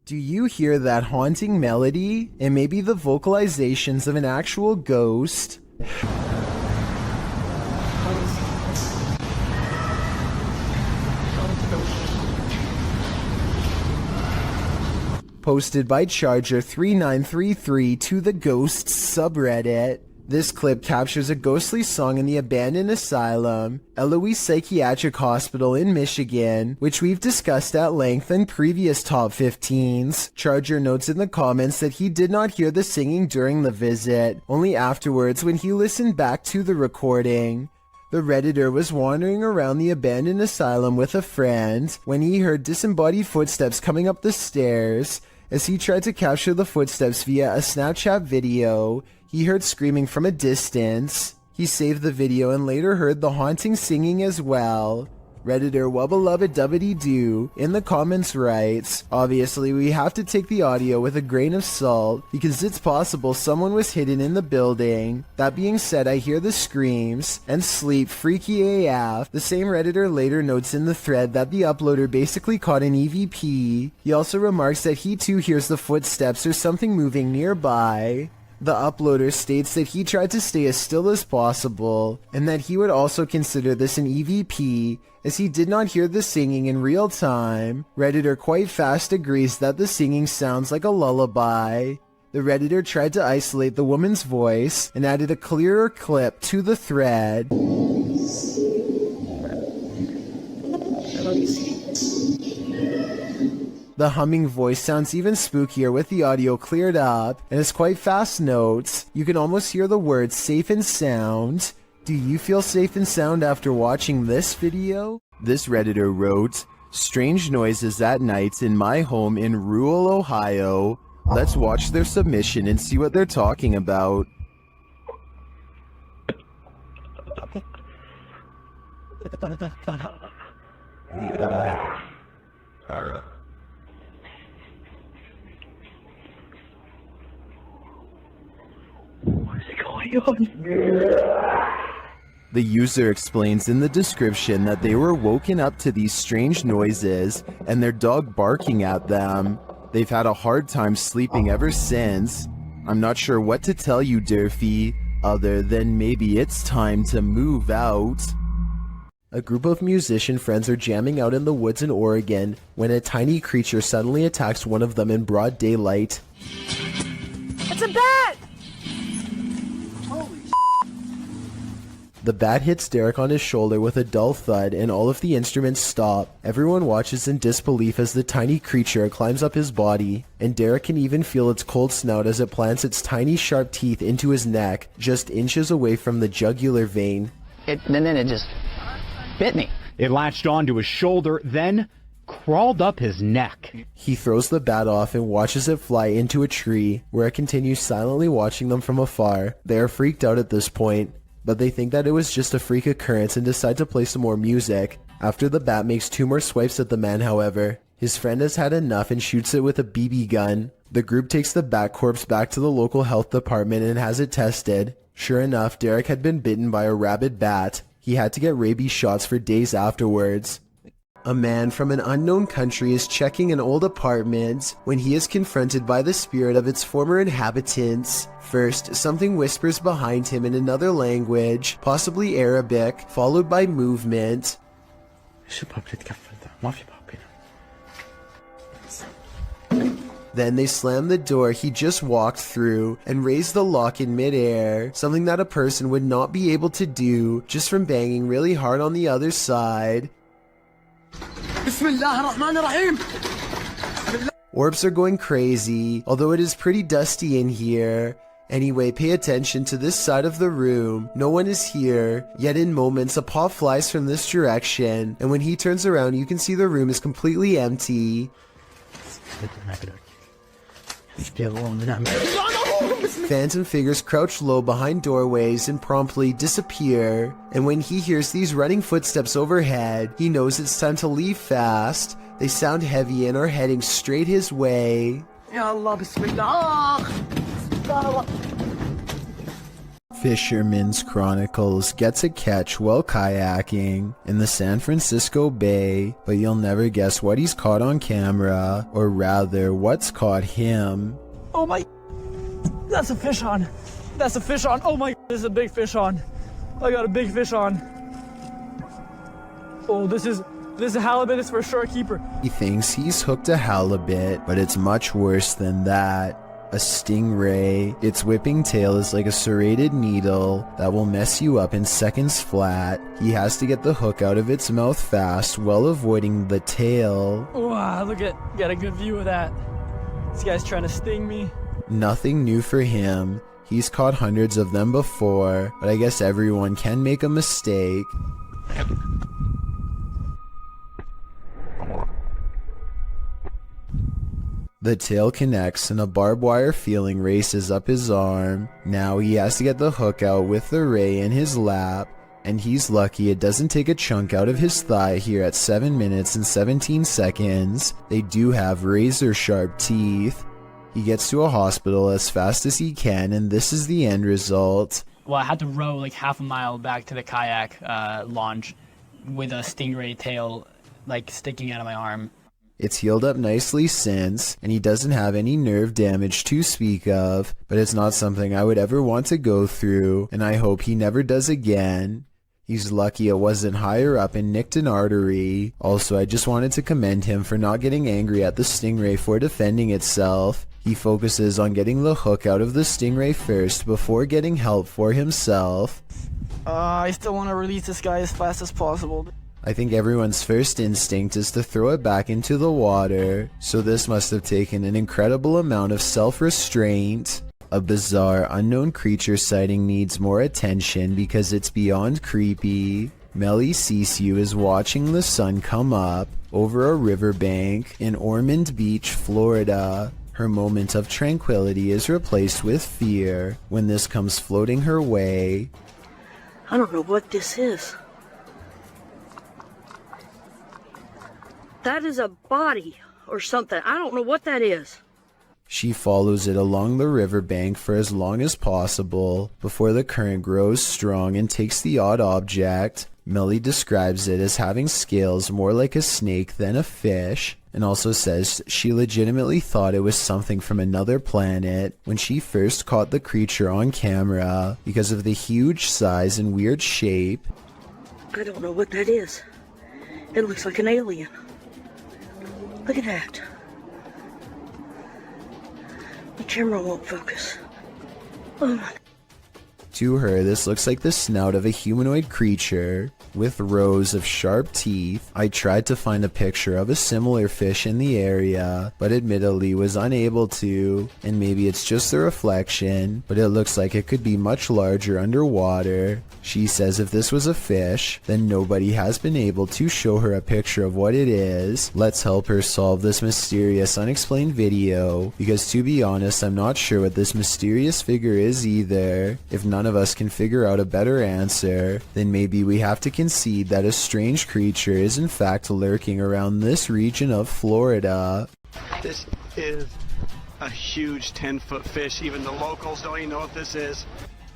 Do you hear that haunting melody? It may be the vocalizations of an actual ghost. Posted by Charger3933 to the Ghosts subreddit. This clip captures a ghostly song in the abandoned asylum, Eloise Psychiatric Hospital in Michigan, which we've discussed at length in previous top 15s. Charger notes in the comments that he did not hear the singing during the visit, only afterwards when he listened back to the recording. The Redditor was wandering around the abandoned asylum with a friend when he heard disembodied footsteps coming up the stairs. As he tried to capture the footsteps via a Snapchat video, he heard screaming from a distance. He saved the video and later heard the haunting singing as well. Redditor well-beloved Dubbity-Doo in the comments writes, "Obviously we have to take the audio with a grain of salt because it's possible someone was hidden in the building. That being said, I hear the screams and sleep freaky AF." The same Redditor later notes in the thread that the uploader basically caught an EVP. He also remarks that he too hears the footsteps or something moving nearby. The uploader states that he tried to stay as still as possible, and that he would also consider this an EVP, as he did not hear the singing in real time. Redditor quite fast agrees that the singing sounds like a lullaby. The Redditor tried to isolate the woman's voice, and added a clearer clip to the thread. The humming voice sounds even spookier with the audio cleared up, and is quite fast notes. You can almost hear the words safe and sound. Do you feel safe and sound after watching this video? This Redditor wrote, "Strange noises at night in my home in rural Ohio. Let's watch their submission and see what they're talking about." The user explains in the description that they were woken up to these strange noises and their dog barking at them. They've had a hard time sleeping ever since. I'm not sure what to tell you, Durfee, other than maybe it's time to move out. A group of musician friends are jamming out in the woods in Oregon when a tiny creature suddenly attacks one of them in broad daylight. It's a bat! The bat hits Derek on his shoulder with a dull thud and all of the instruments stop. Everyone watches in disbelief as the tiny creature climbs up his body, and Derek can even feel its cold snout as it plants its tiny sharp teeth into his neck, just inches away from the jugular vein. And then it just bit me. It latched onto his shoulder, then crawled up his neck. He throws the bat off and watches it fly into a tree, where it continues silently watching them from afar. They are freaked out at this point, but they think that it was just a freak occurrence and decide to play some more music. After the bat makes 2 more swipes at the man, however, his friend has had enough and shoots it with a BB gun. The group takes the bat corpse back to the local health department and has it tested. Sure enough, Derek had been bitten by a rabid bat. He had to get rabies shots for days afterwards. A man from an unknown country is checking an old apartment when he is confronted by the spirit of its former inhabitants. First, something whispers behind him in another language, possibly Arabic, followed by movement. Then they slam the door he just walked through and raise the lock in midair, something that a person would not be able to do just from banging really hard on the other side. Orbs are going crazy, although it is pretty dusty in here. Anyway, pay attention to this side of the room. No one is here, yet in moments a paw flies from this direction, and when he turns around you can see the room is completely empty. Phantom figures crouch low behind doorways and promptly disappear, and when he hears these running footsteps overhead, he knows it's time to leave fast. They sound heavy and are heading straight his way. Fisherman's Chronicles gets a catch while kayaking in the San Francisco Bay, but you'll never guess what he's caught on camera, or rather, what's caught him. Oh my, that's a fish on. That's a fish on. Oh my, this is a big fish on. I got a big fish on. Oh, this is a halibut. It's for a shore keeper. He thinks he's hooked a halibut, but it's much worse than that. A stingray. Its whipping tail is like a serrated needle that will mess you up in seconds flat. He has to get the hook out of its mouth fast while avoiding the tail. Wow, look at, got a good view of that. This guy's trying to sting me. Nothing new for him. He's caught hundreds of them before, but I guess everyone can make a mistake. The tail connects and a barbed wire feeling races up his arm. Now he has to get the hook out with the ray in his lap, and he's lucky it doesn't take a chunk out of his thigh here at 7 minutes and 17 seconds. They do have razor sharp teeth. He gets to a hospital as fast as he can, and this is the end result. Well, I had to row like half a mile back to the kayak launch with a stingray tail like sticking out of my arm. It's healed up nicely since, and he doesn't have any nerve damage to speak of, but it's not something I would ever want to go through, and I hope he never does again. He's lucky it wasn't higher up and nicked an artery. Also, I just wanted to commend him for not getting angry at the stingray for defending itself. He focuses on getting the hook out of the stingray first before getting help for himself. I still want to release this guy as fast as possible. I think everyone's first instinct is to throw it back into the water, so this must have taken an incredible amount of self-restraint. A bizarre, unknown creature sighting needs more attention because it's beyond creepy. Melly Sisu is watching the sun come up over a riverbank in Ormond Beach, Florida. Her moment of tranquility is replaced with fear when this comes floating her way. I don't know what this is. That is a body or something. I don't know what that is. She follows it along the riverbank for as long as possible before the current grows strong and takes the odd object. Melly describes it as having scales more like a snake than a fish, and also says she legitimately thought it was something from another planet when she first caught the creature on camera because of the huge size and weird shape. I don't know what that is. It looks like an alien. Look at that. The camera won't focus. Oh my. To her, this looks like the snout of a humanoid creature with rows of sharp teeth. I tried to find a picture of a similar fish in the area, but admittedly was unable to, and maybe it's just the reflection, but it looks like it could be much larger underwater. She says if this was a fish, then nobody has been able to show her a picture of what it is. Let's help her solve this mysterious unexplained video, because to be honest, I'm not sure what this mysterious figure is either. If none of us can figure out a better answer, then maybe we have to concede that a strange creature is in fact lurking around this region of Florida. This is a huge 10-foot fish. Even the locals don't even know what this is.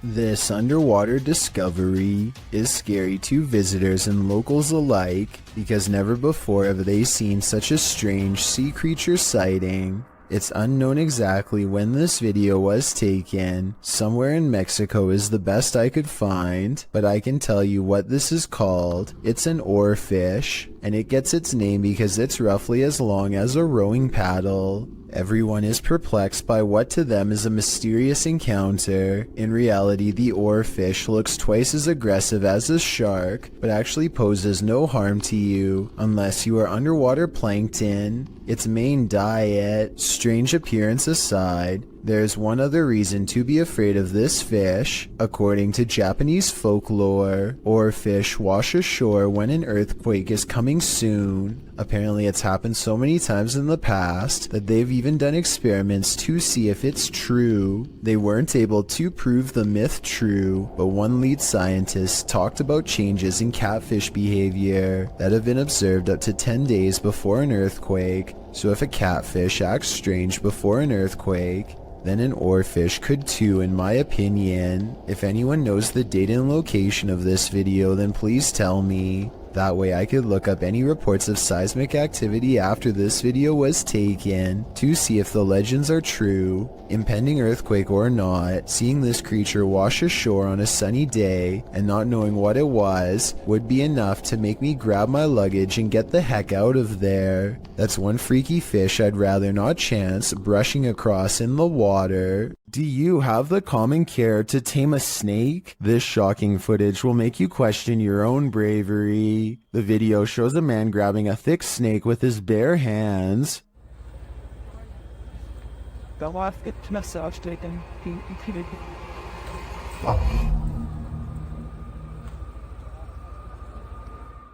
This underwater discovery is scary to visitors and locals alike because never before have they seen such a strange sea creature sighting. It's unknown exactly when this video was taken. Somewhere in Mexico is the best I could find, but I can tell you what this is called. It's an oarfish, and it gets its name because it's roughly as long as a rowing paddle. Everyone is perplexed by what to them is a mysterious encounter. In reality, the oarfish looks twice as aggressive as a shark, but actually poses no harm to you unless you are underwater plankton. Its main diet, strange appearance aside, there's one other reason to be afraid of this fish. According to Japanese folklore, oarfish wash ashore when an earthquake is coming soon. Apparently it's happened so many times in the past that they've even done experiments to see if it's true. They weren't able to prove the myth true, but one lead scientist talked about changes in catfish behavior that have been observed up to 10 days before an earthquake. So if a catfish acts strange before an earthquake, then an oarfish could too, in my opinion. If anyone knows the date and location of this video, then please tell me. That way I could look up any reports of seismic activity after this video was taken to see if the legends are true. Impending earthquake or not, seeing this creature wash ashore on a sunny day and not knowing what it was would be enough to make me grab my luggage and get the heck out of there. That's one freaky fish I'd rather not chance brushing across in the water. Do you have the common care to tame a snake? This shocking footage will make you question your own bravery. The video shows a man grabbing a thick snake with his bare hands.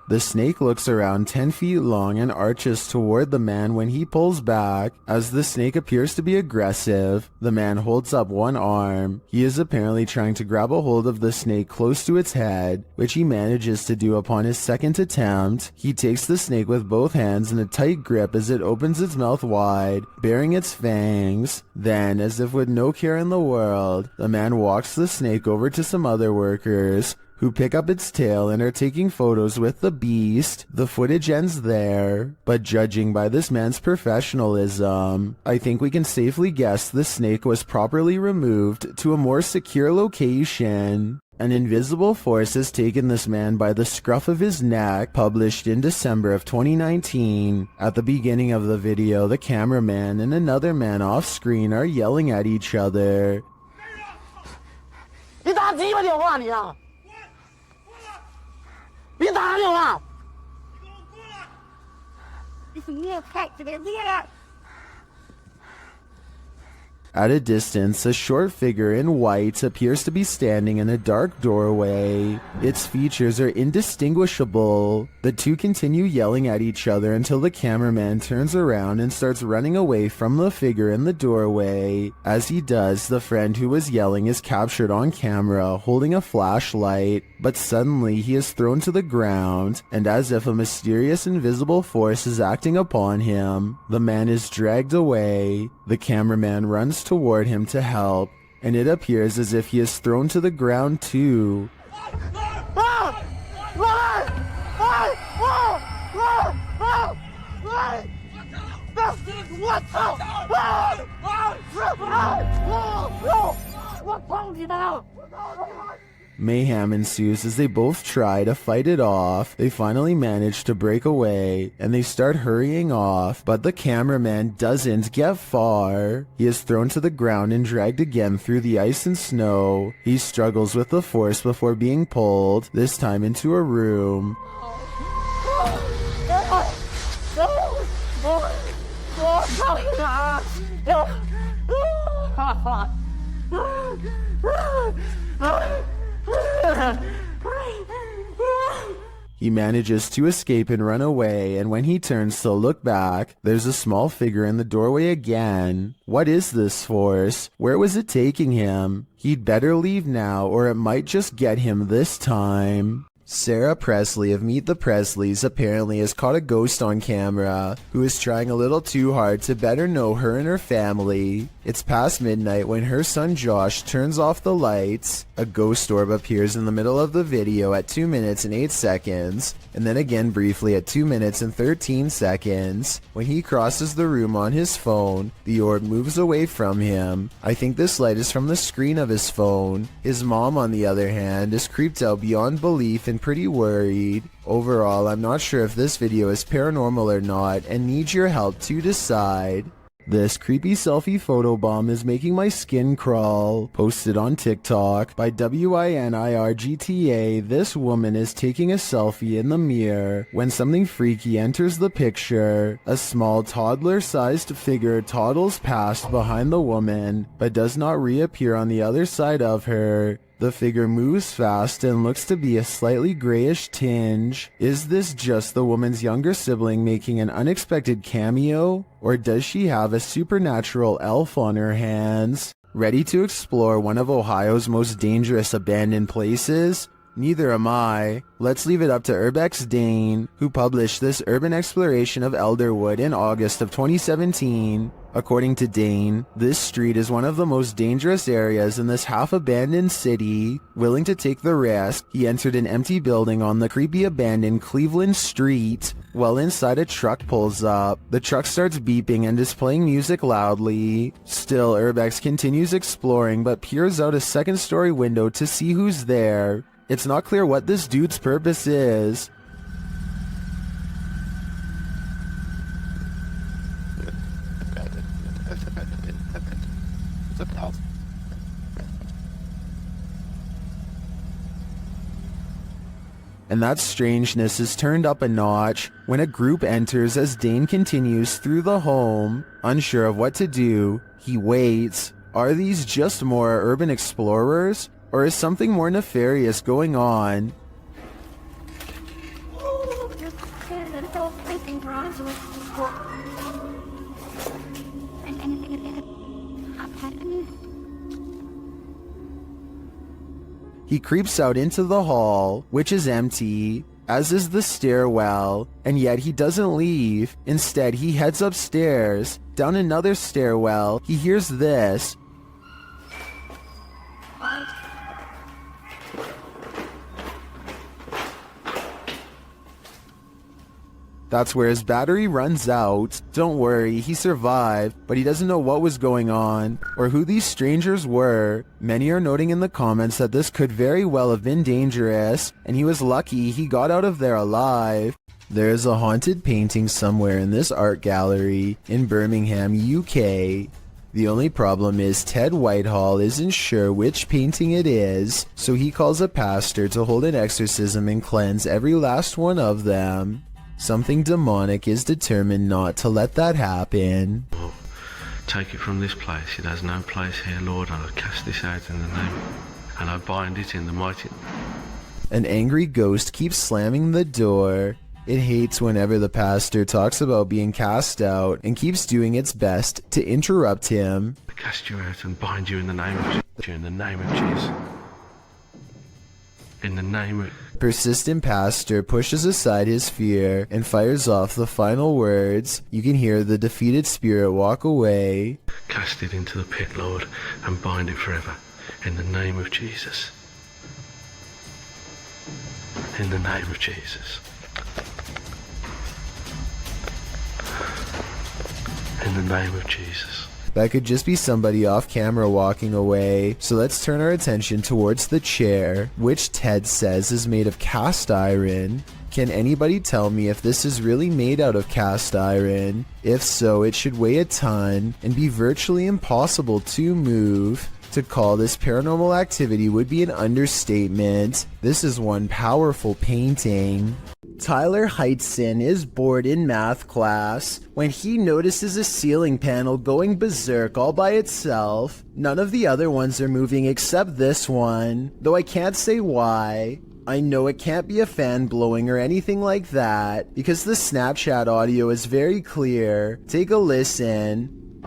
The snake looks around 10 feet long and arches toward the man when he pulls back. As the snake appears to be aggressive, the man holds up one arm. He is apparently trying to grab a hold of the snake close to its head, which he manages to do upon his second attempt. He takes the snake with both hands in a tight grip as it opens its mouth wide, baring its fangs. Then, as if with no care in the world, the man walks the snake over to some other workers, who pick up its tail and are taking photos with the beast. The footage ends there, but judging by this man's professionalism, I think we can safely guess the snake was properly removed to a more secure location. An invisible force has taken this man by the scruff of his neck, published in December of 2019. At the beginning of the video, the cameraman and another man off screen are yelling at each other. 你打鸡巴电话你啊！别打电话！你给我过来！你太这个了。 At a distance, a short figure in white appears to be standing in a dark doorway. Its features are indistinguishable. The two continue yelling at each other until the cameraman turns around and starts running away from the figure in the doorway. As he does, the friend who was yelling is captured on camera holding a flashlight, but suddenly he is thrown to the ground, and as if a mysterious invisible force is acting upon him, the man is dragged away. The cameraman runs toward him to help, and it appears as if he is thrown to the ground too. Mayhem ensues as they both try to fight it off. They finally manage to break away, and they start hurrying off, but the cameraman doesn't get far. He is thrown to the ground and dragged again through the ice and snow. He struggles with the force before being pulled, this time into a room. He manages to escape and run away, and when he turns to look back, there's a small figure in the doorway again. What is this force? Where was it taking him? He'd better leave now, or it might just get him this time. Sarah Presley of Meet the Presleys apparently has caught a ghost on camera who is trying a little too hard to better know her and her family. It's past midnight when her son Josh turns off the lights. A ghost orb appears in the middle of the video at 2 minutes and 8 seconds, and then again briefly at 2 minutes and 13 seconds. When he crosses the room on his phone, the orb moves away from him. I think this light is from the screen of his phone. His mom, on the other hand, is creeped out beyond belief and pretty worried. Overall, I'm not sure if this video is paranormal or not and need your help to decide. This creepy selfie photobomb is making my skin crawl. Posted on TikTok by WINIRGTA, this woman is taking a selfie in the mirror when something freaky enters the picture. A small toddler-sized figure toddles past behind the woman, but does not reappear on the other side of her. The figure moves fast and looks to be a slightly grayish tinge. Is this just the woman's younger sibling making an unexpected cameo? Or does she have a supernatural elf on her hands? Ready to explore one of Ohio's most dangerous abandoned places? Neither am I. Let's leave it up to Urbex Dane, who published this urban exploration of Elderwood in August of 2017. According to Dane, this street is one of the most dangerous areas in this half-abandoned city. Willing to take the risk, he entered an empty building on the creepy abandoned Cleveland Street. While inside, a truck pulls up. The truck starts beeping and is playing music loudly. Still, Urbex continues exploring but peers out a second-story window to see who's there. It's not clear what this dude's purpose is. And that strangeness is turned up a notch when a group enters as Dane continues through the home. Unsure of what to do, he waits. Are these just more urban explorers, or is something more nefarious going on? He creeps out into the hall, which is empty, as is the stairwell, and yet he doesn't leave. Instead, he heads upstairs. Down another stairwell, he hears this. That's where his battery runs out. Don't worry, he survived, but he doesn't know what was going on, or who these strangers were. Many are noting in the comments that this could very well have been dangerous, and he was lucky he got out of there alive. There is a haunted painting somewhere in this art gallery in Birmingham, UK. The only problem is Ted Whitehall isn't sure which painting it is, so he calls a pastor to hold an exorcism and cleanse every last one of them. Something demonic is determined not to let that happen. Take it from this place. It has no place here, Lord. I cast this out in the name, and I bind it in the mighty... An angry ghost keeps slamming the door. It hates whenever the pastor talks about being cast out and keeps doing its best to interrupt him. I cast you out and bind you in the name of Jesus. In the name of Jesus. In the name of... Persistent pastor pushes aside his fear and fires off the final words. You can hear the defeated spirit walk away. Cast it into the pit, Lord, and bind it forever. In the name of Jesus. In the name of Jesus. In the name of Jesus. That could just be somebody off camera walking away, so let's turn our attention towards the chair, which Ted says is made of cast iron. Can anybody tell me if this is really made out of cast iron? If so, it should weigh a ton and be virtually impossible to move. To call this paranormal activity would be an understatement. This is one powerful painting. Tyler Heitzson is bored in math class when he notices a ceiling panel going berserk all by itself. None of the other ones are moving except this one, though I can't say why. I know it can't be a fan blowing or anything like that, because the Snapchat audio is very clear. Take a listen.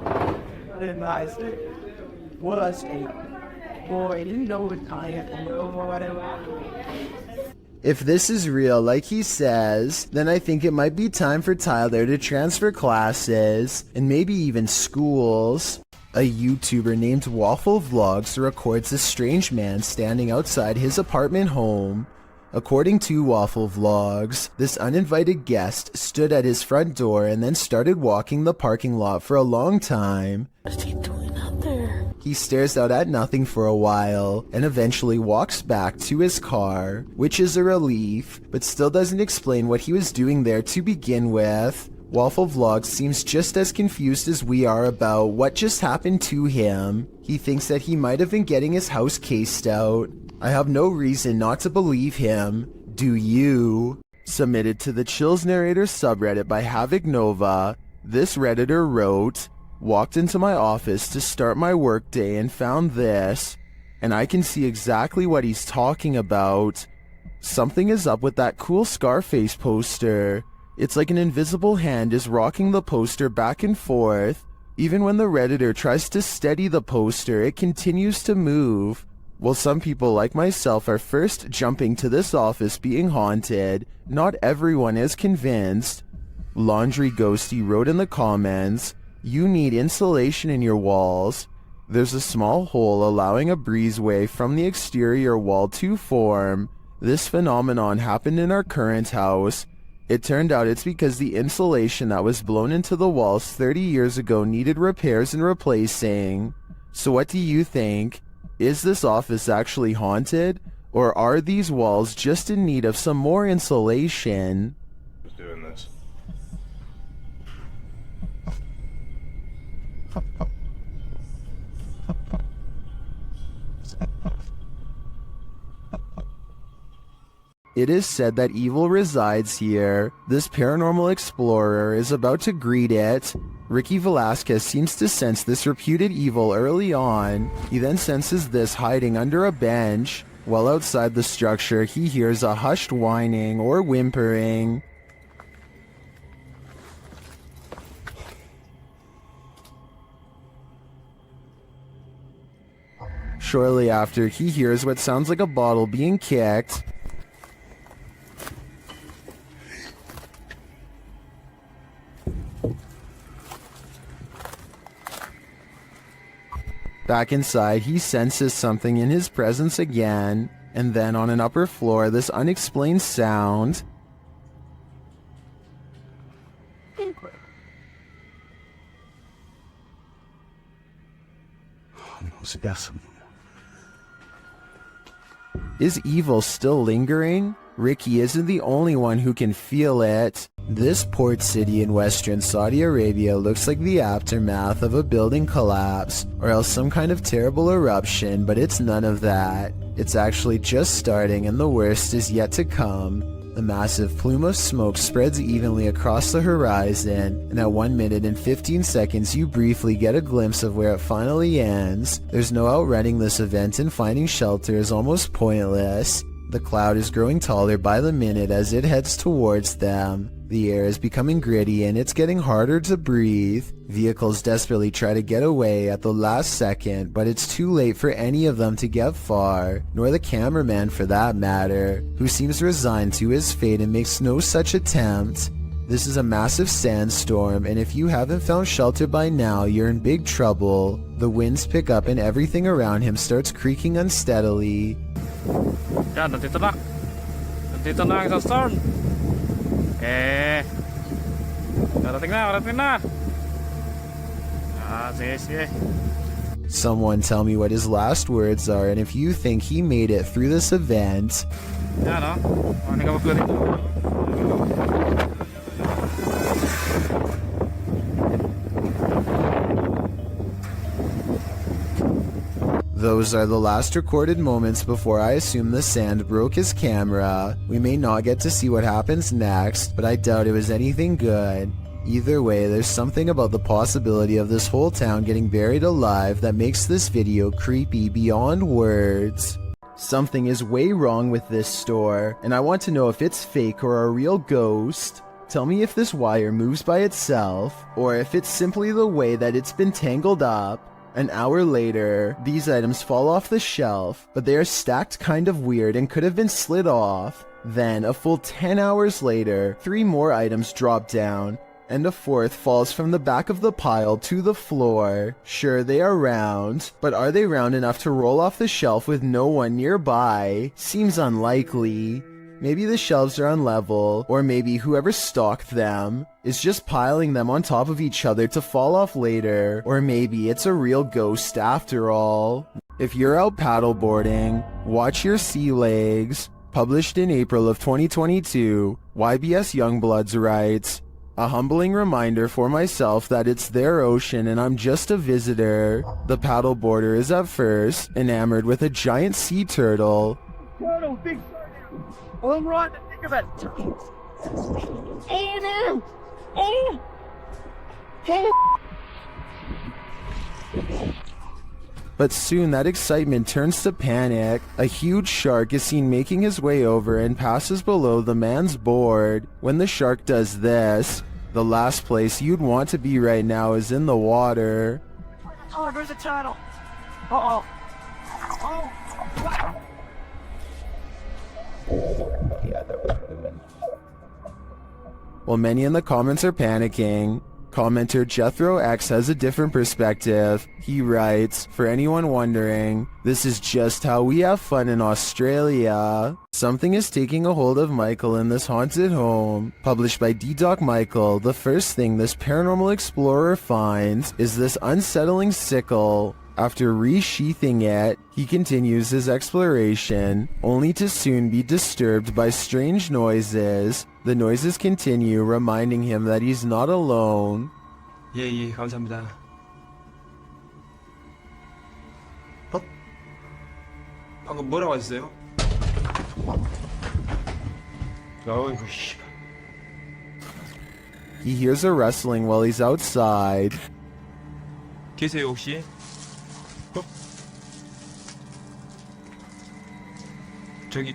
If this is real, like he says, then I think it might be time for Tyler to transfer classes, and maybe even schools. A YouTuber named Waffle Vlogs records a strange man standing outside his apartment home. According to Waffle Vlogs, this uninvited guest stood at his front door and then started walking the parking lot for a long time. What's he doing out there? He stares out at nothing for a while and eventually walks back to his car, which is a relief, but still doesn't explain what he was doing there to begin with. Waffle Vlogs seems just as confused as we are about what just happened to him. He thinks that he might have been getting his house cased out. I have no reason not to believe him. Do you? Submitted to the Chills Narrator subreddit by Havoc Nova, this Redditor wrote, "Walked into my office to start my workday and found this, and I can see exactly what he's talking about. Something is up with that cool Scarface poster. It's like an invisible hand is rocking the poster back and forth. Even when the Redditor tries to steady the poster, it continues to move. While some people like myself are first jumping to this office being haunted, not everyone is convinced." Laundry Ghosty wrote in the comments, You need insulation in your walls. There's a small hole allowing a breezeway from the exterior wall to form. This phenomenon happened in our current house. It turned out it's because the insulation that was blown into the walls 30 years ago needed repairs and replacing. So what do you think? Is this office actually haunted? Or are these walls just in need of some more insulation? Who's doing this? It is said that evil resides here. This paranormal explorer is about to greet it. Ricky Velasquez seems to sense this reputed evil early on. He then senses this hiding under a bench. While outside the structure, he hears a hushed whining or whimpering. Shortly after, he hears what sounds like a bottle being kicked. Back inside, he senses something in his presence again, and then on an upper floor, this unexplained sound. Is evil still lingering? Ricky isn't the only one who can feel it. This port city in western Saudi Arabia looks like the aftermath of a building collapse, or else some kind of terrible eruption, but it's none of that. It's actually just starting and the worst is yet to come. A massive plume of smoke spreads evenly across the horizon, and at 1 minute and 15 seconds you briefly get a glimpse of where it finally ends. There's no outrunning this event, and finding shelter is almost pointless. The cloud is growing taller by the minute as it heads towards them. The air is becoming gritty and it's getting harder to breathe. Vehicles desperately try to get away at the last second, but it's too late for any of them to get far, nor the cameraman for that matter, who seems resigned to his fate and makes no such attempt. This is a massive sandstorm, and if you haven't found shelter by now, you're in big trouble. The winds pick up and everything around him starts creaking unsteadily. Yan, nandito na. Nandito na ang isang storm. Karating na. Sige. Someone tell me what his last words are, and if you think he made it through this event. Yan, oh. Ano ka magpili? Those are the last recorded moments before I assume the sand broke his camera. We may not get to see what happens next, but I doubt it was anything good. Either way, there's something about the possibility of this whole town getting buried alive that makes this video creepy beyond words. Something is way wrong with this store, and I want to know if it's fake or a real ghost. Tell me if this wire moves by itself, or if it's simply the way that it's been tangled up. An hour later, these items fall off the shelf, but they are stacked kind of weird and could have been slid off. Then, a full 10 hours later, 3 more items drop down, and a 4th falls from the back of the pile to the floor. Sure, they are round, but are they round enough to roll off the shelf with no one nearby? Seems unlikely. Maybe the shelves are unlevel, or maybe whoever stocked them is just piling them on top of each other to fall off later, or maybe it's a real ghost after all. If you're out paddleboarding, watch your sea legs. Published in April of 2022, YBS Youngbloods writes, "A humbling reminder for myself that it's their ocean and I'm just a visitor. The paddleboarder is at first enamored with a giant sea turtle." Turtle, big turtle. I'm right to think of it. But soon that excitement turns to panic. A huge shark is seen making his way over and passes below the man's board. When the shark does this, the last place you'd want to be right now is in the water. Oh, there's a turtle. Uh-oh. Oh. While many in the comments are panicking, Commenter Jethro X has a different perspective. He writes, for anyone wondering, this is just how we have fun in Australia. Something is taking a hold of Michael in this haunted home. Published by D-Doc Michael, the first thing this paranormal explorer finds is this unsettling sickle. After resheathing it, he continues his exploration, only to soon be disturbed by strange noises. The noises continue, reminding him that he's not alone. 예, 감사합니다. 방금 뭐라고 하셨어요? 어이구, 씨. He hears a rustling while he's outside. 계세요, 혹시? 저기.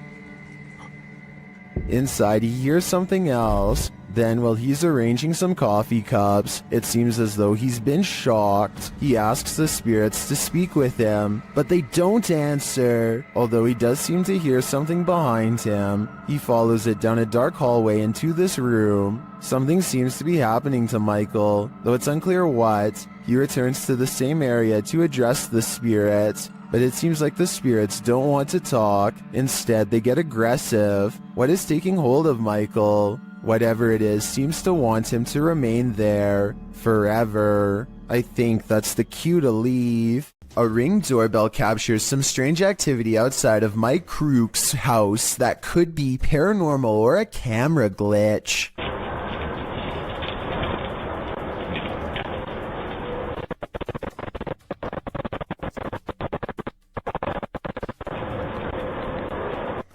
Inside, he hears something else. Then, while he's arranging some coffee cups, it seems as though he's been shocked. He asks the spirits to speak with him, but they don't answer. Although he does seem to hear something behind him, he follows it down a dark hallway into this room. Something seems to be happening to Michael, though it's unclear what. He returns to the same area to address the spirits, but it seems like the spirits don't want to talk. Instead, they get aggressive. What is taking hold of Michael? Whatever it is seems to want him to remain there forever. I think that's the cue to leave. A Ring doorbell captures some strange activity outside of Mike Crook's house that could be paranormal or a camera glitch.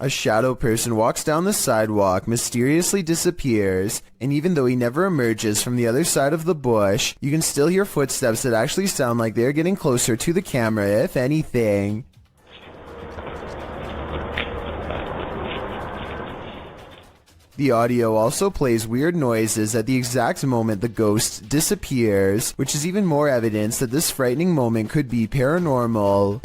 A shadow person walks down the sidewalk, mysteriously disappears, and even though he never emerges from the other side of the bush, you can still hear footsteps that actually sound like they're getting closer to the camera, if anything. The audio also plays weird noises at the exact moment the ghost disappears, which is even more evidence that this frightening moment could be paranormal.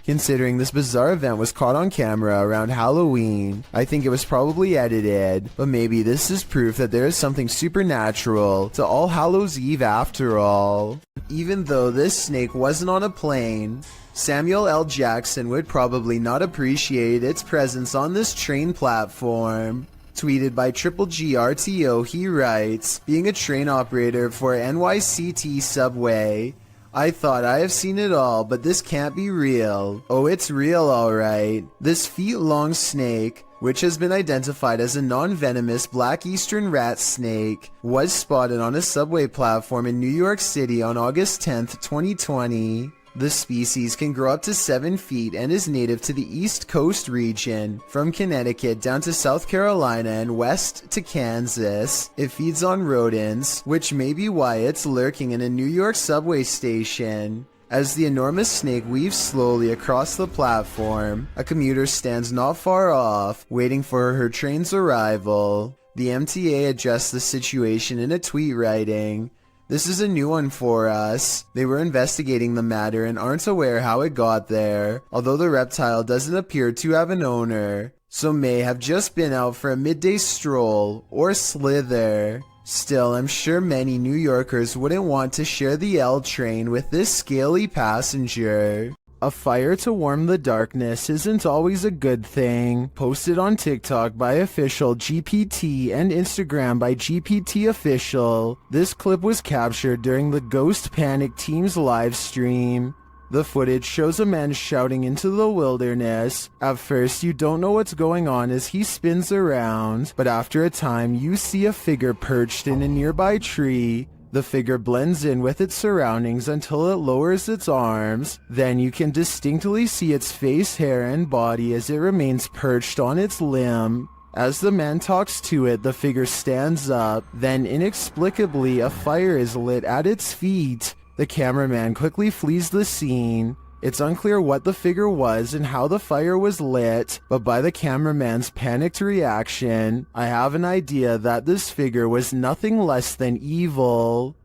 Considering this bizarre event was caught on camera around Halloween, I think it was probably edited, but maybe this is proof that there is something supernatural to All Hallows Eve after all. Even though this snake wasn't on a plane, Samuel L. Jackson would probably not appreciate its presence on this train platform. Tweeted by Triple GRTO, he writes, being a train operator for NYCT subway, I thought I have seen it all, but this can't be real. Oh, it's real alright. This feet-long snake, which has been identified as a non-venomous black eastern rat snake, was spotted on a subway platform in New York City on August 10th, 2020. The species can grow up to 7 feet and is native to the East Coast region, from Connecticut down to South Carolina and west to Kansas. It feeds on rodents, which may be why it's lurking in a New York subway station. As the enormous snake weaves slowly across the platform, a commuter stands not far off, waiting for her train's arrival. The MTA addressed the situation in a tweet writing, "This is a new one for us. They were investigating the matter and aren't aware how it got there, although the reptile doesn't appear to have an owner, so may have just been out for a midday stroll or slither. Still, I'm sure many New Yorkers wouldn't want to share the L train with this scaly passenger." A fire to warm the darkness isn't always a good thing. Posted on TikTok by official GPT and Instagram by GPT official, this clip was captured during the Ghost Panic team's live stream. The footage shows a man shouting into the wilderness. At first, you don't know what's going on as he spins around, but after a time, you see a figure perched in a nearby tree. The figure blends in with its surroundings until it lowers its arms. Then you can distinctly see its face, hair, and body as it remains perched on its limb. As the man talks to it, the figure stands up. Then inexplicably, a fire is lit at its feet. The cameraman quickly flees the scene. It's unclear what the figure was and how the fire was lit, but by the cameraman's panicked reaction, I have an idea that this figure was nothing less than evil.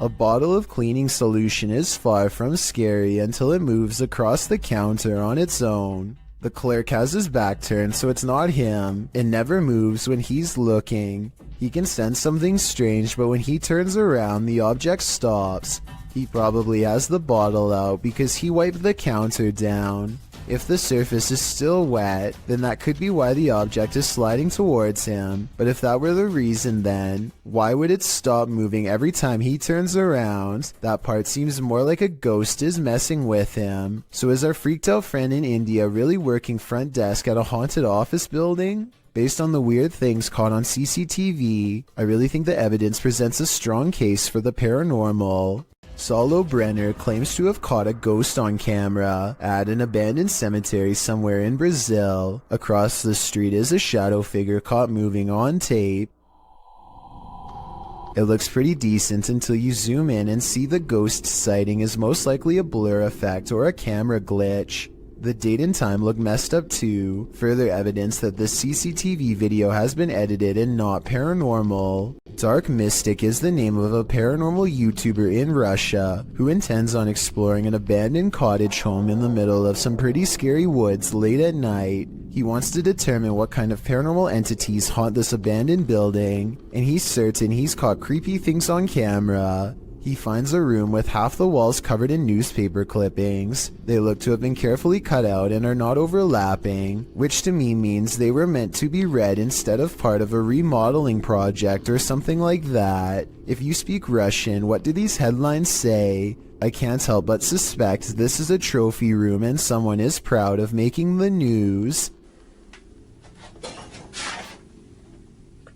A bottle of cleaning solution is far from scary until it moves across the counter on its own. The clerk has his back turned, so it's not him. It never moves when he's looking. He can sense something strange, but when he turns around, the object stops. He probably has the bottle out because he wiped the counter down. If the surface is still wet, then that could be why the object is sliding towards him. But if that were the reason, then why would it stop moving every time he turns around? That part seems more like a ghost is messing with him. So is our freaked out friend in India really working front desk at a haunted office building? Based on the weird things caught on CCTV, I really think the evidence presents a strong case for the paranormal. Saulo Brenner claims to have caught a ghost on camera at an abandoned cemetery somewhere in Brazil. Across the street is a shadow figure caught moving on tape. It looks pretty decent until you zoom in and see the ghost sighting is most likely a blur effect or a camera glitch. The date and time look messed up too, further evidence that the CCTV video has been edited and not paranormal. Dark Mystic is the name of a paranormal YouTuber in Russia who intends on exploring an abandoned cottage home in the middle of some pretty scary woods late at night. He wants to determine what kind of paranormal entities haunt this abandoned building, and he's certain he's caught creepy things on camera. He finds a room with half the walls covered in newspaper clippings. They look to have been carefully cut out and are not overlapping, which to me means they were meant to be read instead of part of a remodeling project or something like that. If you speak Russian, what do these headlines say? I can't help but suspect this is a trophy room and someone is proud of making the news.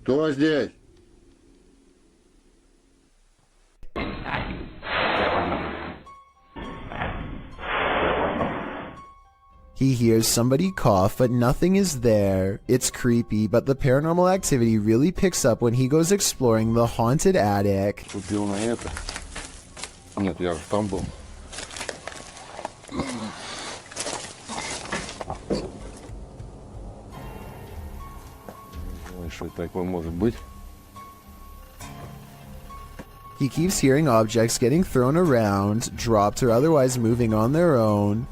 Кто здесь? He hears somebody cough, but nothing is there. It's creepy, but the paranormal activity really picks up when he goes exploring the haunted attic. Купил на это. Нет, я там был. Что такое может быть? He keeps hearing objects getting thrown around, dropped or otherwise moving on their own.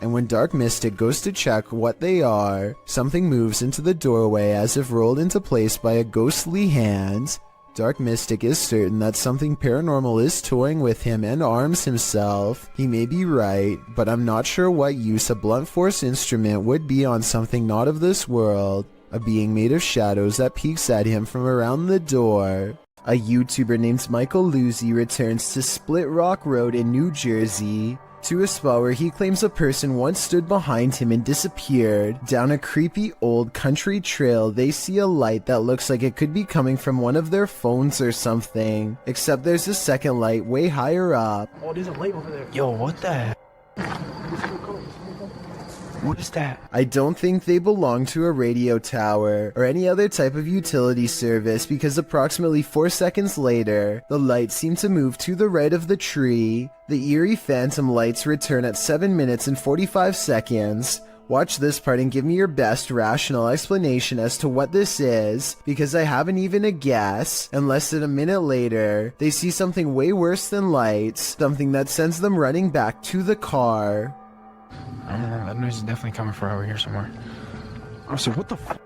And when Dark Mystic goes to check what they are, something moves into the doorway as if rolled into place by a ghostly hand. Dark Mystic is certain that something paranormal is toying with him and arms himself. He may be right, but I'm not sure what use a blunt force instrument would be on something not of this world. A being made of shadows that peeks at him from around the door. A YouTuber named Michael Luzzi returns to Split Rock Road in New Jersey, to a spot where he claims a person once stood behind him and disappeared. Down a creepy old country trail, they see a light that looks like it could be coming from one of their phones or something. Except there's a second light way higher up. Oh, there's a light over there. Yo, what the heck? What is that? I don't think they belong to a radio tower or any other type of utility service because approximately 4 seconds later, the lights seem to move to the right of the tree. The eerie phantom lights return at 7 minutes and 45 seconds. Watch this part and give me your best rational explanation as to what this is, because I haven't even a guess. And less than a minute later, they see something way worse than lights, something that sends them running back to the car. I don't know, that noise is definitely coming from over here somewhere. Oh, so what the f?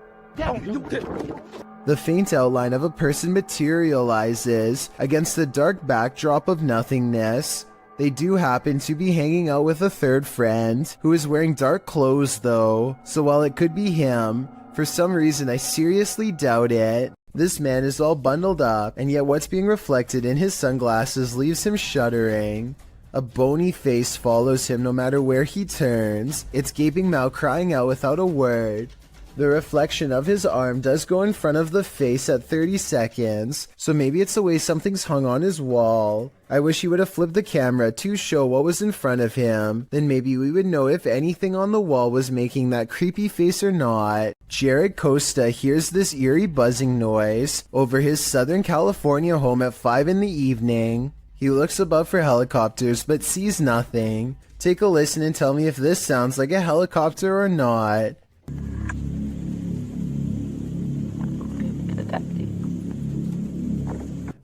The faint outline of a person materializes against the dark backdrop of nothingness. They do happen to be hanging out with a third friend, who is wearing dark clothes though, so while it could be him, for some reason I seriously doubt it. This man is all bundled up, and yet what's being reflected in his sunglasses leaves him shuddering. A bony face follows him no matter where he turns, its gaping mouth crying out without a word. The reflection of his arm does go in front of the face at 30 seconds, so maybe it's the way something's hung on his wall. I wish he would have flipped the camera to show what was in front of him, then maybe we would know if anything on the wall was making that creepy face or not. Jared Costa hears this eerie buzzing noise over his Southern California home at 5 in the evening. He looks above for helicopters but sees nothing. Take a listen and tell me if this sounds like a helicopter or not.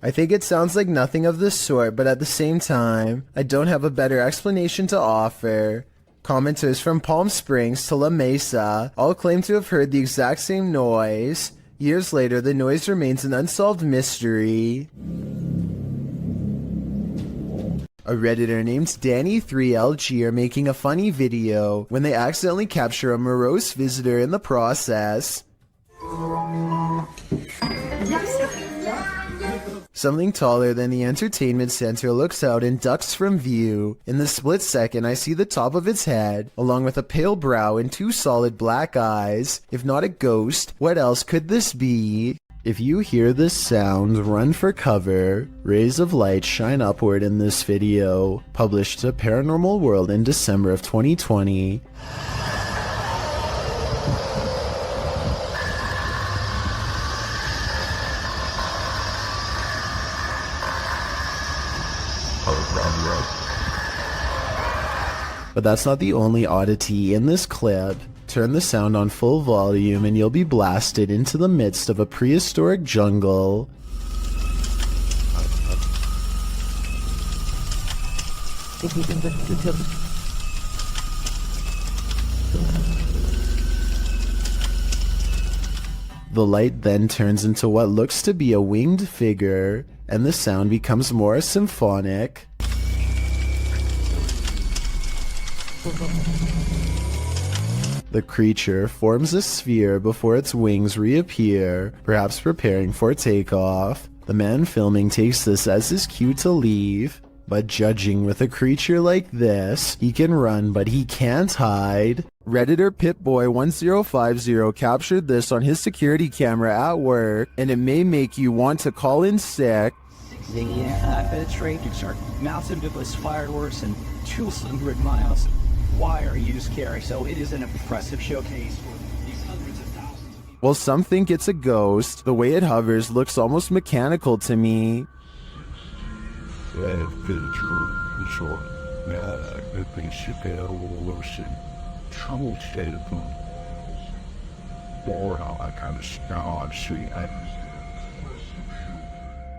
I think it sounds like nothing of the sort, but at the same time, I don't have a better explanation to offer. Commenters from Palm Springs to La Mesa all claim to have heard the exact same noise. Years later, the noise remains an unsolved mystery. A Redditor named Danny3LG are making a funny video when they accidentally capture a morose visitor in the process. Something taller than the entertainment center looks out and ducks from view. In the split second, I see the top of its head, along with a pale brow and two solid black eyes. If not a ghost, what else could this be? If you hear this sound, run for cover. Rays of light shine upward in this video, published to Paranormal World in December of 2020. But that's not the only oddity in this clip. Turn the sound on full volume and you'll be blasted into the midst of a prehistoric jungle. The light then turns into what looks to be a winged figure, and the sound becomes more symphonic. The creature forms a sphere before its wings reappear, perhaps preparing for takeoff. The man filming takes this as his cue to leave, but judging with a creature like this, he can run but he can't hide. Redditor Pitboy1050 captured this on his security camera at work, and it may make you want to call in sick. The penetrators are massive with fireworks and 200 miles wire use carry, so it is an impressive showcase for these hundreds of thousands of people. Well, some think it's a ghost. The way it hovers looks almost mechanical to me.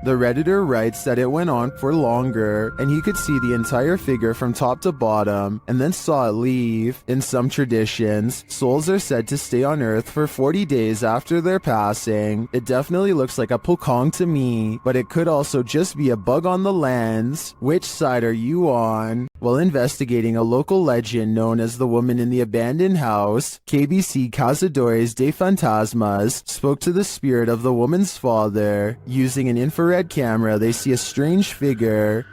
The Redditor writes that it went on for longer, and he could see the entire figure from top to bottom, and then saw it leave. In some traditions, souls are said to stay on Earth for 40 days after their passing. It definitely looks like a pokong to me, but it could also just be a bug on the lens. Which side are you on? While investigating a local legend known as the woman in the abandoned house, KBC Cazadores de Fantasmas spoke to the spirit of the woman's father. Using an infrared camera, they see a strange figure.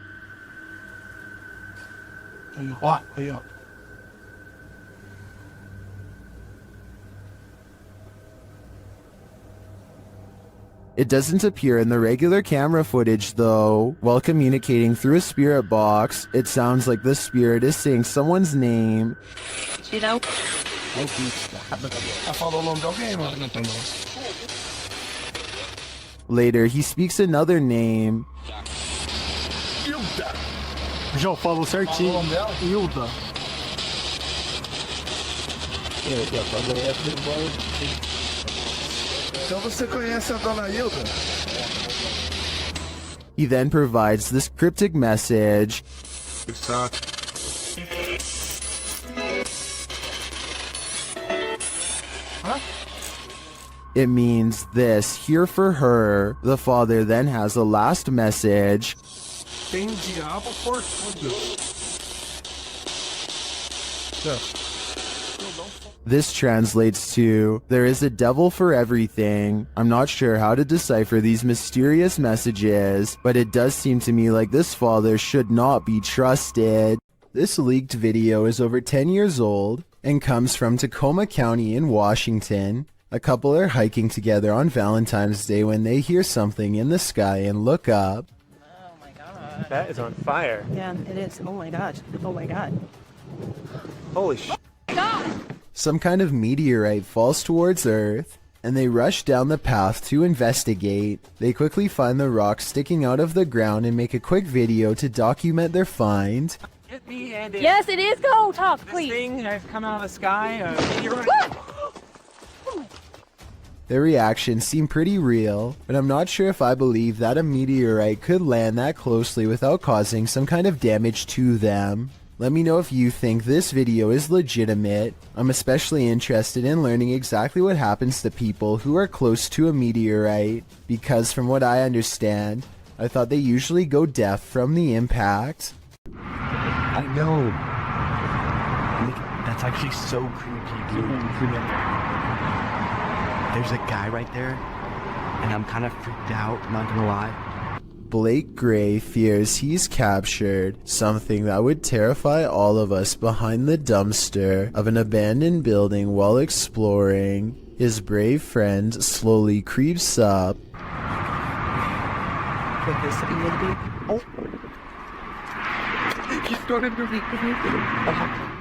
It doesn't appear in the regular camera footage though. While communicating through a spirit box, it sounds like the spirit is saying someone's name. Later, he speaks another name. Já falou certinho. Hilda. Então você conhece a dona Hilda? He then provides this cryptic message. It means this, here for her. The father then has a last message. Tem diabo por tudo. This translates to, there is a devil for everything. I'm not sure how to decipher these mysterious messages, but it does seem to me like this father should not be trusted. This leaked video is over 10 years old and comes from Tacoma County in Washington. A couple are hiking together on Valentine's Day when they hear something in the sky and look up. Oh my god. That is on fire. Yeah, it is. Oh my gosh. Oh my god. Holy shit. Some kind of meteorite falls towards Earth, and they rush down the path to investigate. They quickly find the rock sticking out of the ground and make a quick video to document their find. Yes, it is. Go talk, please. This thing has come out of the sky. Their reactions seem pretty real, but I'm not sure if I believe that a meteorite could land that closely without causing some kind of damage to them. Let me know if you think this video is legitimate. I'm especially interested in learning exactly what happens to people who are close to a meteorite, because from what I understand, I thought they usually go deaf from the impact. I know. That's actually so creepy, dude. There's a guy right there, and I'm kind of freaked out, not gonna lie. Blake Gray fears he's captured something that would terrify all of us behind the dumpster of an abandoned building while exploring. His brave friend slowly creeps up.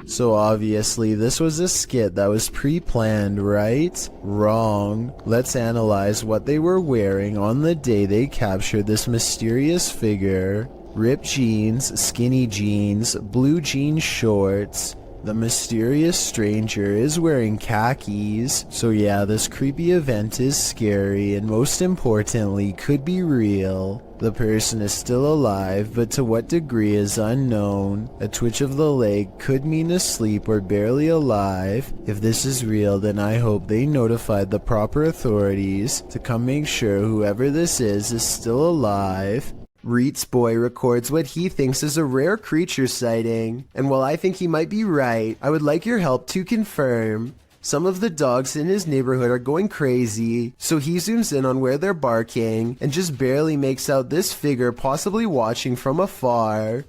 So obviously this was a skit that was pre-planned, right? Wrong. Let's analyze what they were wearing on the day they captured this mysterious figure. Ripped jeans, skinny jeans, blue jean shorts. The mysterious stranger is wearing khakis. So yeah, this creepy event is scary and most importantly could be real. The person is still alive, but to what degree is unknown. A twitch of the leg could mean asleep or barely alive. If this is real, then I hope they notified the proper authorities to come make sure whoever this is still alive. Reet's boy records what he thinks is a rare creature sighting, and while I think he might be right, I would like your help to confirm. Some of the dogs in his neighborhood are going crazy, so he zooms in on where they're barking and just barely makes out this figure possibly watching from afar.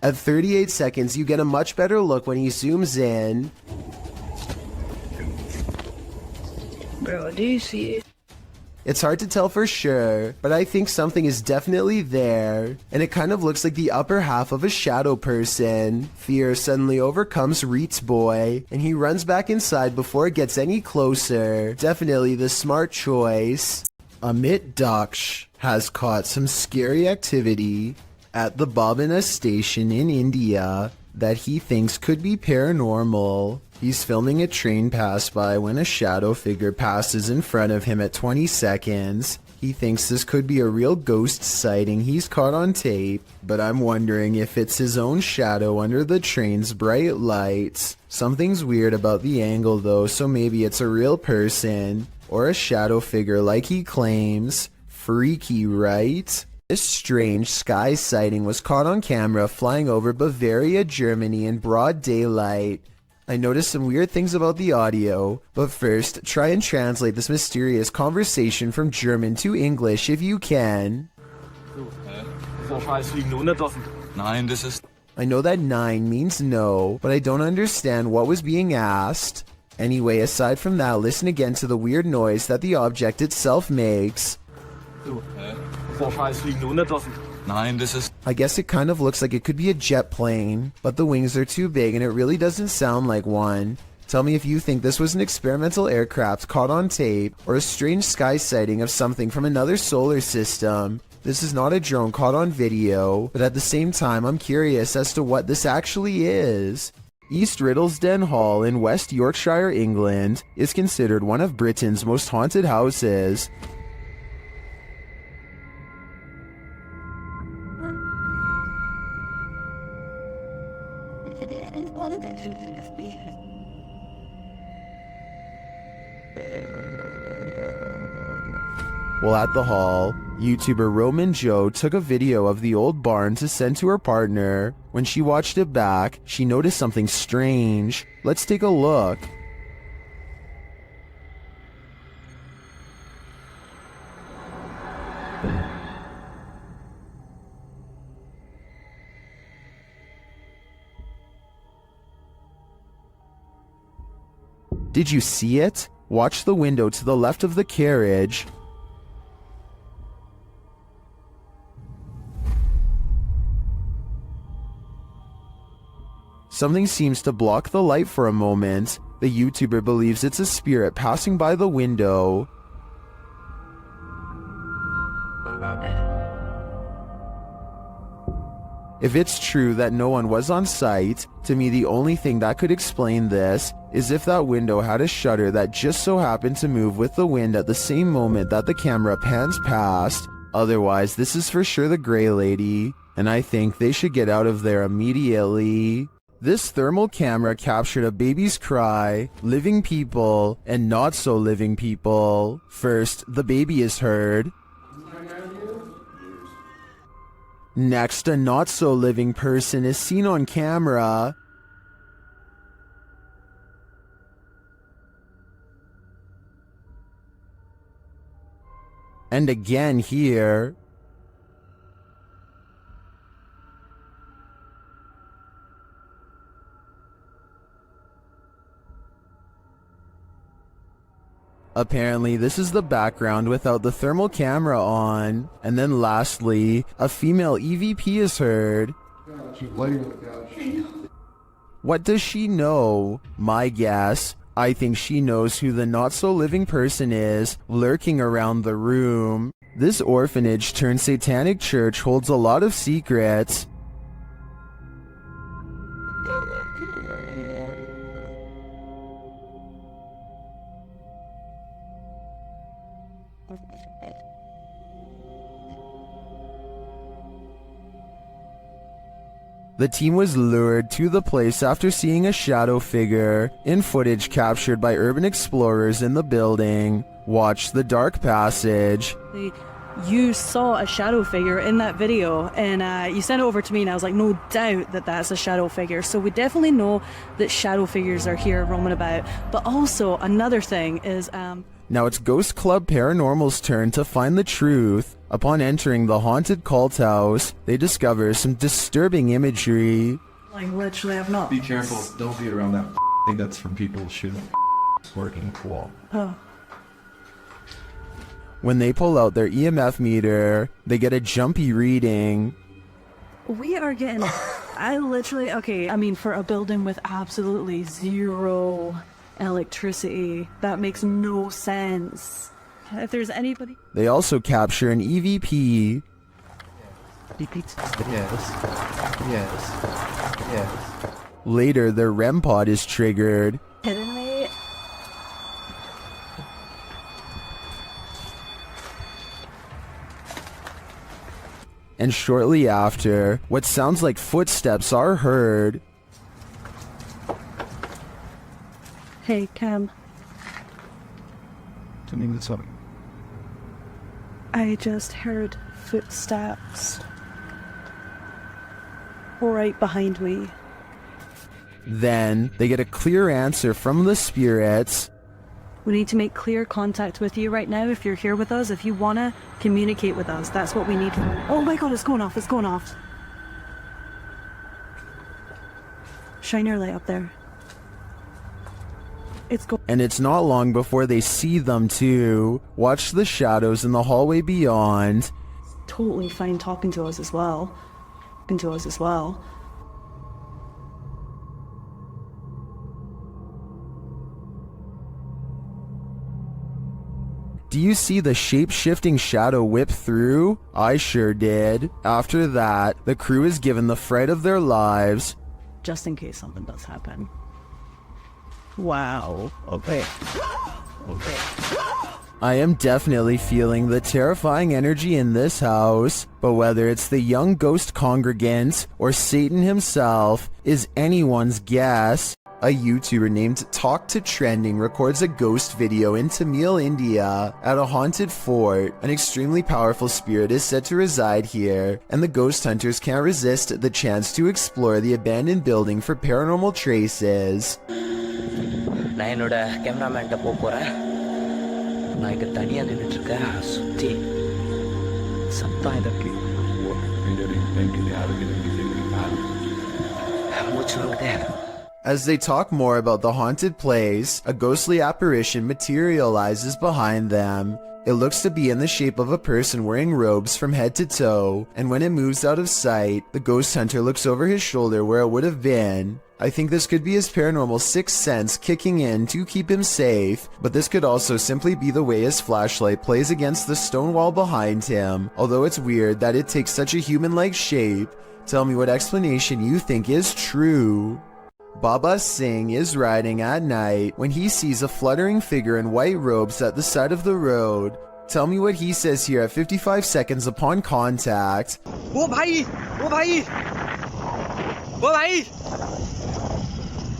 At 38 seconds, you get a much better look when he zooms in. Bro, do you see it? It's hard to tell for sure, but I think something is definitely there, and it kind of looks like the upper half of a shadow person. Fear suddenly overcomes Reet's boy, and he runs back inside before it gets any closer. Definitely the smart choice. Amit Daksh has caught some scary activity at the Babina station in India that he thinks could be paranormal. He's filming a train pass by when a shadow figure passes in front of him at 20 seconds. He thinks this could be a real ghost sighting he's caught on tape, but I'm wondering if it's his own shadow under the train's bright lights. Something's weird about the angle though, so maybe it's a real person, or a shadow figure like he claims. Freaky, right? This strange sky sighting was caught on camera flying over Bavaria, Germany in broad daylight. I noticed some weird things about the audio, but first, try and translate this mysterious conversation from German to English if you can. I know that 9 means no, but I don't understand what was being asked. Anyway, aside from that, listen again to the weird noise that the object itself makes. I guess it kind of looks like it could be a jet plane, but the wings are too big and it really doesn't sound like one. Tell me if you think this was an experimental aircraft caught on tape, or a strange sky sighting of something from another solar system. This is not a drone caught on video, but at the same time I'm curious as to what this actually is. East Riddlesden Hall in West Yorkshire, England, is considered one of Britain's most haunted houses. While at the hall, YouTuber Roman Joe took a video of the old barn to send to her partner. When she watched it back, she noticed something strange. Let's take a look. Did you see it? Watch the window to the left of the carriage. Something seems to block the light for a moment. The YouTuber believes it's a spirit passing by the window. If it's true that no one was on site, to me the only thing that could explain this is if that window had a shutter that just so happened to move with the wind at the same moment that the camera pans past. Otherwise, this is for sure the Grey Lady, and I think they should get out of there immediately. This thermal camera captured a baby's cry, living people, and not so living people. First, the baby is heard. Next, a not so living person is seen on camera. And again here. Apparently, this is the background without the thermal camera on. And then lastly, a female EVP is heard. What does she know? My guess, I think she knows who the not-so-living person is lurking around the room. This orphanage turned satanic church holds a lot of secrets. The team was lured to the place after seeing a shadow figure in footage captured by urban explorers in the building. Watch the dark passage. You saw a shadow figure in that video, and you sent it over to me, and I was like, no doubt that that's a shadow figure. So we definitely know that shadow figures are here roaming about. But also, another thing is... Now it's Ghost Club Paranormal's turn to find the truth. Upon entering the haunted cult house, they discover some disturbing imagery. Like, literally, I've not... Be careful, don't be around that thing that's from people shooting working wall. Oh. When they pull out their EMF meter, they get a jumpy reading. We are getting... I literally... Okay, I mean, for a building with absolutely zero electricity, that makes no sense. If there's anybody... They also capture an EVP. Yes. Later, their REM pod is triggered. Kidding me? And shortly after, what sounds like footsteps are heard. Hey, Cam. Turning this up. I just heard footsteps right behind me. Then, they get a clear answer from the spirits. We need to make clear contact with you right now if you're here with us. If you want to communicate with us, that's what we need. Oh my god, it's going off, it's going off. Shine your light up there. And it's not long before they see them too. Watch the shadows in the hallway beyond. Totally fine talking to us as well. Do you see the shape-shifting shadow whip through? I sure did. After that, the crew is given the fright of their lives. Just in case something does happen. Wow. Okay. I am definitely feeling the terrifying energy in this house, but whether it's the young ghost congregants or Satan himself is anyone's guess. A YouTuber named Talk to Trending records a ghost video in Tamil, India at a haunted fort. An extremely powerful spirit is said to reside here, and the ghost hunters can't resist the chance to explore the abandoned building for paranormal traces. நான் என்னோட கேமராமேன்ட்ட போறேன். நான் இங்க தனியா நின்னுட்டு இருக்கேன். சுத்தி சத்தம் இதற்கு மூச்சு வாங்குதே. As they talk more about the haunted place, a ghostly apparition materializes behind them. It looks to be in the shape of a person wearing robes from head to toe, and when it moves out of sight, the ghost hunter looks over his shoulder where it would have been. I think this could be his paranormal sixth sense kicking in to keep him safe, but this could also simply be the way his flashlight plays against the stone wall behind him, although it's weird that it takes such a human-like shape. Tell me what explanation you think is true. Baba Singh is riding at night when he sees a fluttering figure in white robes at the side of the road. Tell me what he says here at 55 seconds upon contact. वो भाई वो भाई वो भाई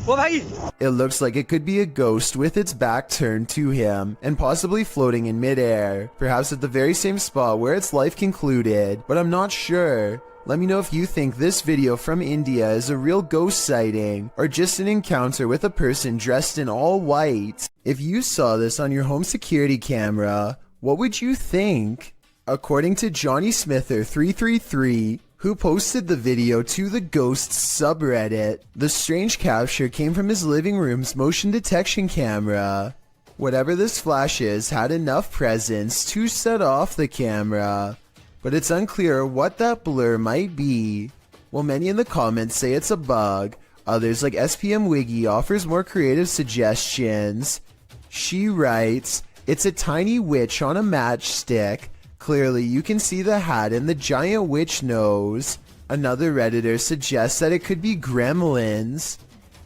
वो भाई It looks like it could be a ghost with its back turned to him and possibly floating in midair, perhaps at the very same spot where its life concluded, but I'm not sure. Let me know if you think this video from India is a real ghost sighting or just an encounter with a person dressed in all white. If you saw this on your home security camera, what would you think? According to Johnny Smither 333, who posted the video to the Ghosts subreddit, the strange capture came from his living room's motion detection camera. Whatever this flash is had enough presence to set off the camera, but it's unclear what that blur might be. While many in the comments say it's a bug, others like SPM Wiggy offers more creative suggestions. She writes, "It's a tiny witch on a matchstick. Clearly you can see the hat and the giant witch nose." Another Redditor suggests that it could be gremlins.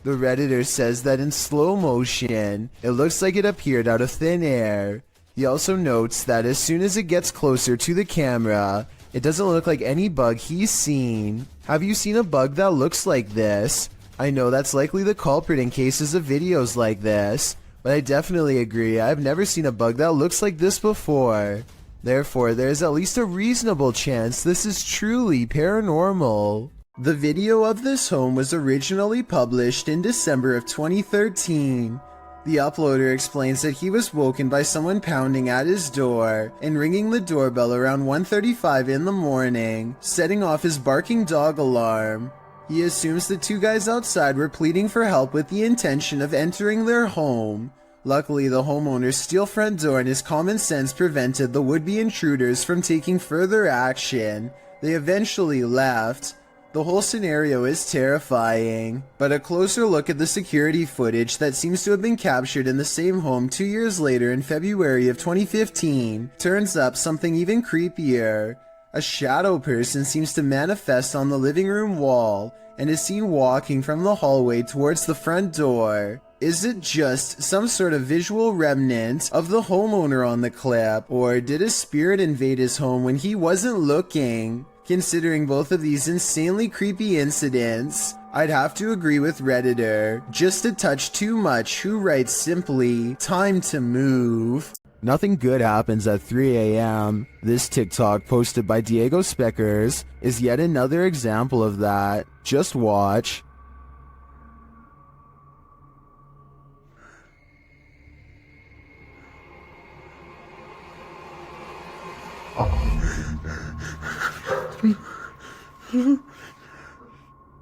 The Redditor says that in slow motion, it looks like it appeared out of thin air. He also notes that as soon as it gets closer to the camera, it doesn't look like any bug he's seen. Have you seen a bug that looks like this? I know that's likely the culprit in cases of videos like this, but I definitely agree I've never seen a bug that looks like this before. Therefore, there's at least a reasonable chance this is truly paranormal. The video of this home was originally published in December of 2013. The uploader explains that he was woken by someone pounding at his door and ringing the doorbell around 1:35 in the morning, setting off his barking dog alarm. He assumes the two guys outside were pleading for help with the intention of entering their home. Luckily, the homeowner's steel front door and his common sense prevented the would-be intruders from taking further action. They eventually left. The whole scenario is terrifying, but a closer look at the security footage that seems to have been captured in the same home 2 years later in February of 2015 turns up something even creepier. A shadow person seems to manifest on the living room wall and is seen walking from the hallway towards the front door. Is it just some sort of visual remnant of the homeowner on the clip, or did a spirit invade his home when he wasn't looking? Considering both of these insanely creepy incidents, I'd have to agree with Redditor, just a touch too much, who writes simply, "Time to move." Nothing good happens at 3 a.m. This TikTok posted by Diego Speckers is yet another example of that. Just watch.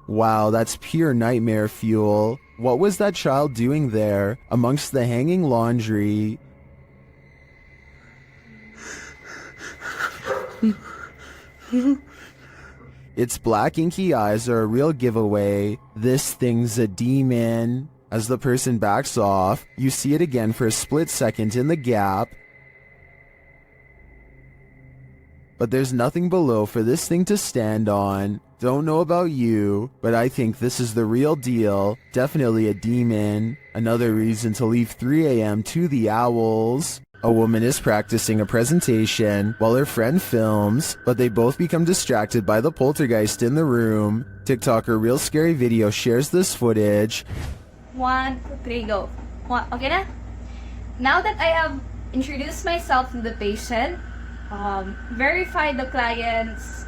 Wow, that's pure nightmare fuel. What was that child doing there, amongst the hanging laundry? Its black inky eyes are a real giveaway. This thing's a demon. As the person backs off, you see it again for a split second in the gap. But there's nothing below for this thing to stand on. Don't know about you, but I think this is the real deal. Definitely a demon. Another reason to leave 3 a.m. to the owls. A woman is practicing a presentation while her friend films, but they both become distracted by the poltergeist in the room. TikToker Real Scary Video shares this footage. 1, 2, 3, go. Okay na? Now that I have introduced myself to the patient, verify the client's...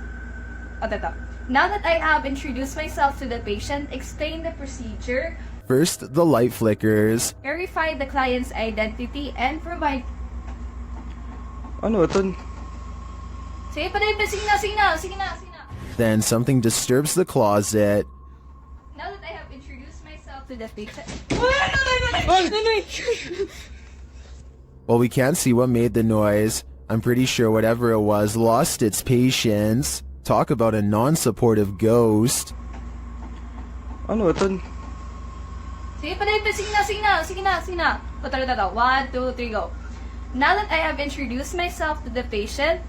Now that I have introduced myself to the patient, explain the procedure. First, the light flickers. Verify the client's identity and provide... Ano ito? Sige pa rin, sige na. Then something disturbs the closet. Now that I have introduced myself to the patient... While we can't see what made the noise, I'm pretty sure whatever it was lost its patience. Talk about a non-supportive ghost. Ano ito? Sige pa dito, sige na. Ito. 1, 2, 3, go. Now that I have introduced myself to the patient,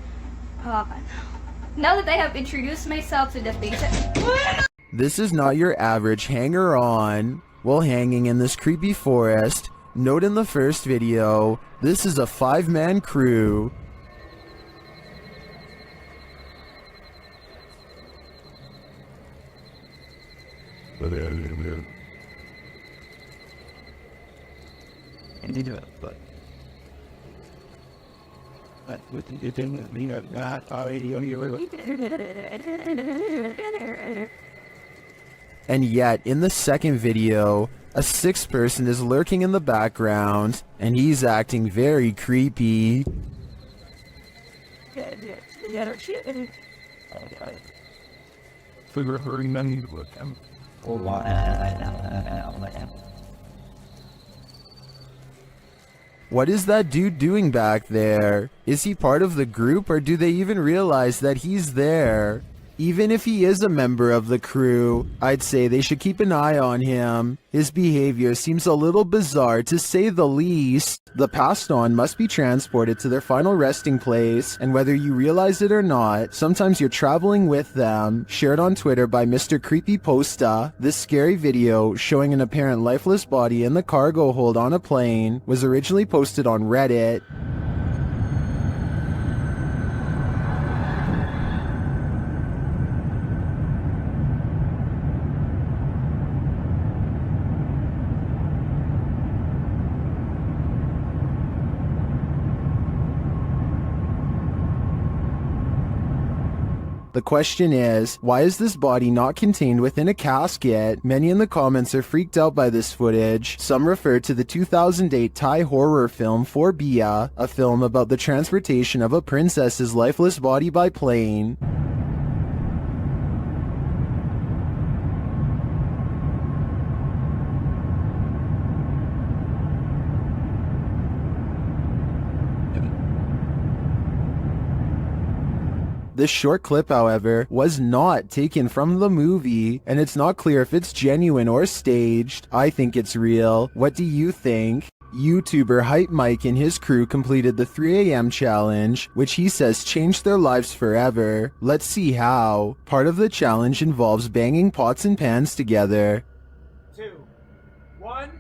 This is not your average hanger-on while hanging in this creepy forest. Note in the first video, this is a 5-man crew. And yet, in the second video, a 6th person is lurking in the background, and he's acting very creepy. What is that dude doing back there? Is he part of the group, or do they even realize that he's there? Even if he is a member of the crew, I'd say they should keep an eye on him. His behavior seems a little bizarre, to say the least. The passed on must be transported to their final resting place, and whether you realize it or not, sometimes you're traveling with them. Shared on Twitter by Mr. Creepypasta, this scary video showing an apparent lifeless body in the cargo hold on a plane was originally posted on Reddit. The question is, why is this body not contained within a casket? Many in the comments are freaked out by this footage. Some refer to the 2008 Thai horror film Phobia, a film about the transportation of a princess's lifeless body by plane. This short clip, however, was not taken from the movie, and it's not clear if it's genuine or staged. I think it's real. What do you think? YouTuber Hype Mike and his crew completed the 3 a.m. challenge, which he says changed their lives forever. Let's see how. Part of the challenge involves banging pots and pans together. 2, 1.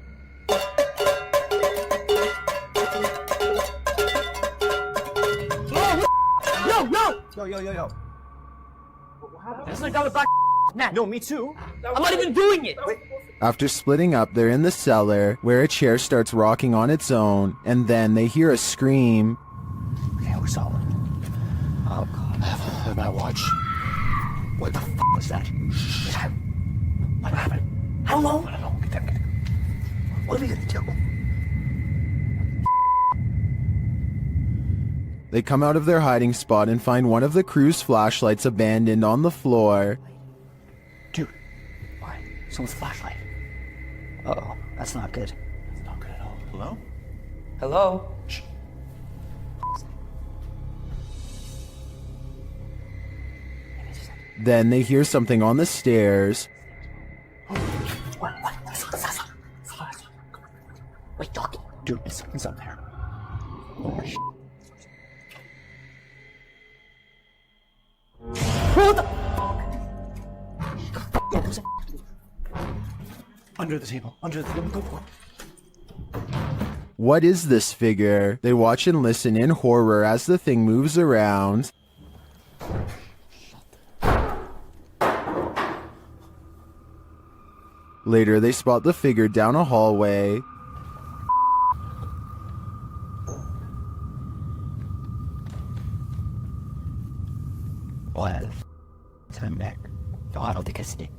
Yo. What happened? That's not got back. Nah, no, me too. I'm not even doing it. Wait. After splitting up, they're in the cellar, where a chair starts rocking on its own, and then they hear a scream. Okay, we're solid. Oh god, I have my watch. What the f was that? What happened? How long? I don't know. Get there. What are we gonna do? They come out of their hiding spot and find one of the crew's flashlights abandoned on the floor. Dude, why? Someone's flashlight. Uh-oh, that's not good. It's not good at all. Hello? Hello? Shh. Then they hear something on the stairs. What? Wait, Doc. Dude, something's up there. Oh, shit. What the f***? Under the table. Go for it. What is this figure? They watch and listen in horror as the thing moves around. Later, they spot the figure down a hallway. Well, time back. No, I don't think I see.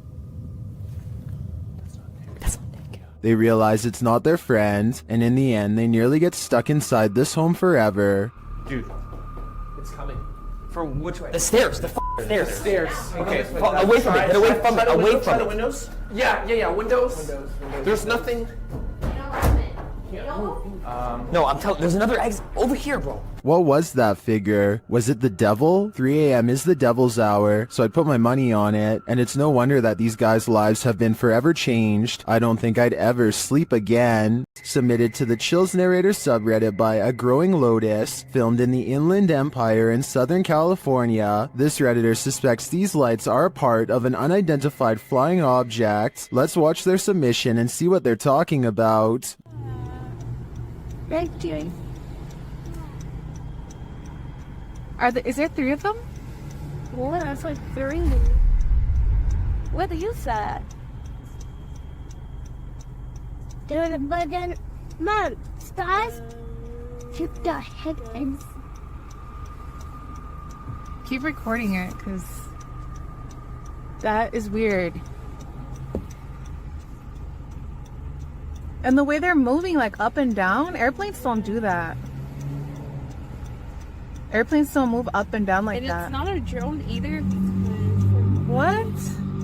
That's not Nick. They realize it's not their friend, and in the end, they nearly get stuck inside this home forever. Dude, it's coming. From which way? The stairs. The stairs. The stairs. Okay. Away from it. Get away from it. Away from the it. windows? Yeah. Windows. There's nothing. No, I'm telling. There's another exit over here, bro. What was that figure? Was it the devil? 3 a.m. is the devil's hour, so I'd put my money on it, and it's no wonder that these guys' lives have been forever changed. I don't think I'd ever sleep again. Submitted to the Chills Narrator subreddit by A Growing Lotus, filmed in the Inland Empire in Southern California. This redditor suspects these lights are a part of an unidentified flying object. Let's watch their submission and see what they're talking about. Right, doing. Is there 3 of them? Well, that's like 3. What do you say? But then, Mom, stars keep the headlines. Keep recording it, because that is weird. And the way they're moving, like, up and down, airplanes don't do that. Airplanes don't move up and down like that. It's not a drone either. What?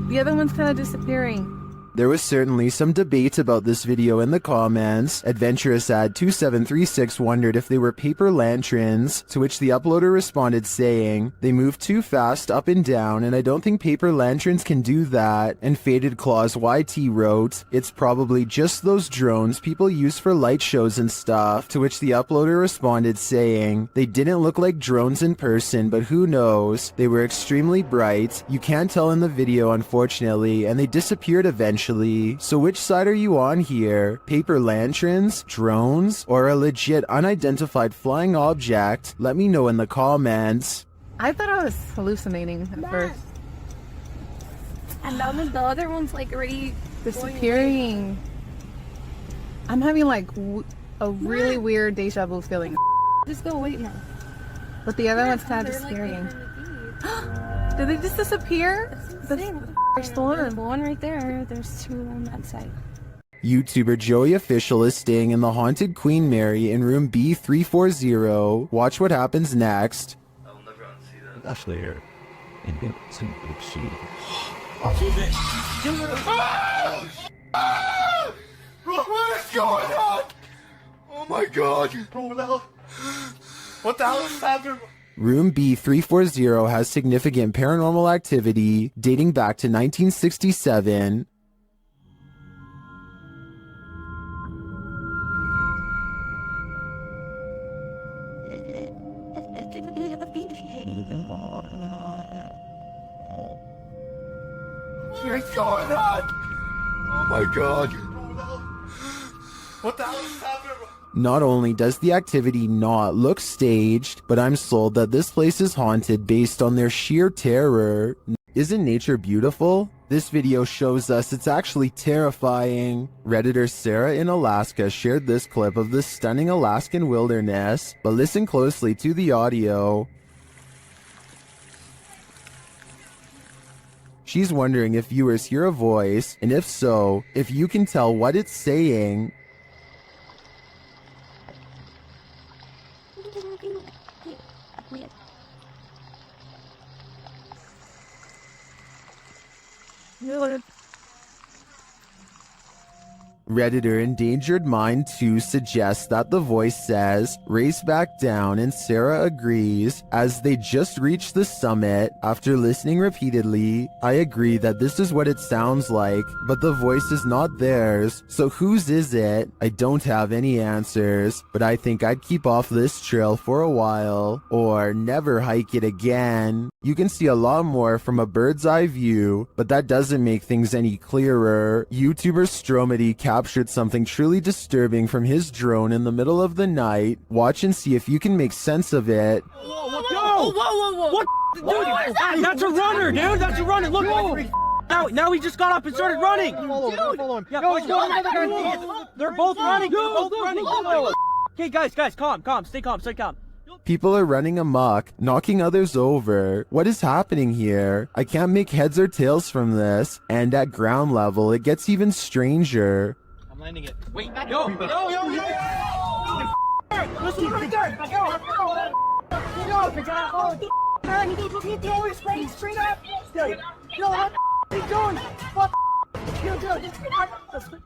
The other one's kind of disappearing. There was certainly some debate about this video in the comments. Adventurous ad 2736 wondered if they were paper lanterns, to which the uploader responded saying, "They move too fast up and down, and I don't think paper lanterns can do that." And Faded Claws YT wrote, "It's probably just those drones people use for light shows and stuff," to which the uploader responded saying, "They didn't look like drones in person, but who knows? They were extremely bright. You can't tell in the video, unfortunately, and they disappeared eventually. So which side are you on here? Paper lanterns, drones, or a legit unidentified flying object? Let me know in the comments." I thought I was hallucinating at first. And then the other one's like already Disappearing. I'm having like a really weird deja vu feeling. Just go wait now. But the other one's kind of disappearing. Did they just disappear? There's the one right there. There's 2 on that side. YouTuber Joey Official is staying in the haunted Queen Mary in room B340. Watch what happens next. I'll never unsee that. Actually, here. And it's in What is going on? Oh my god. What the hell is happening? Room B340 has significant paranormal activity dating back to 1967. What's going on? Oh my god. What the hell is happening? Not only does the activity not look staged, but I'm sold that this place is haunted based on their sheer terror. Isn't nature beautiful? This video shows us it's actually terrifying. Redditor Sarah in Alaska shared this clip of the stunning Alaskan wilderness, but listen closely to the audio. She's wondering if viewers hear a voice, and if so, if you can tell what it's saying. Redditor Endangered Mind 2 suggests that the voice says, "Race back down," and Sarah agrees. As they just reached the summit, after listening repeatedly, I agree that this is what it sounds like, but the voice is not theirs. So whose is it? I don't have any answers, but I think I'd keep off this trail for a while, or never hike it again. You can see a lot more from a bird's eye view, but that doesn't make things any clearer. YouTuber Stromedy captured something truly disturbing from his drone in the middle of the night. Watch and see if you can make sense of it. Whoa! What? Dude, that's a runner, dude. That's a runner. Look. Now he just got up and started running. Follow him. Yeah, they're both running. They're both running. Okay, guys, calm. Stay calm. People are running amok, knocking others over. What is happening here? I can't make heads or tails from this, and at ground level, it gets even stranger. I'm landing it. Wait, yo! Listen right there! Straight up! Yo, what are you doing? Fuck!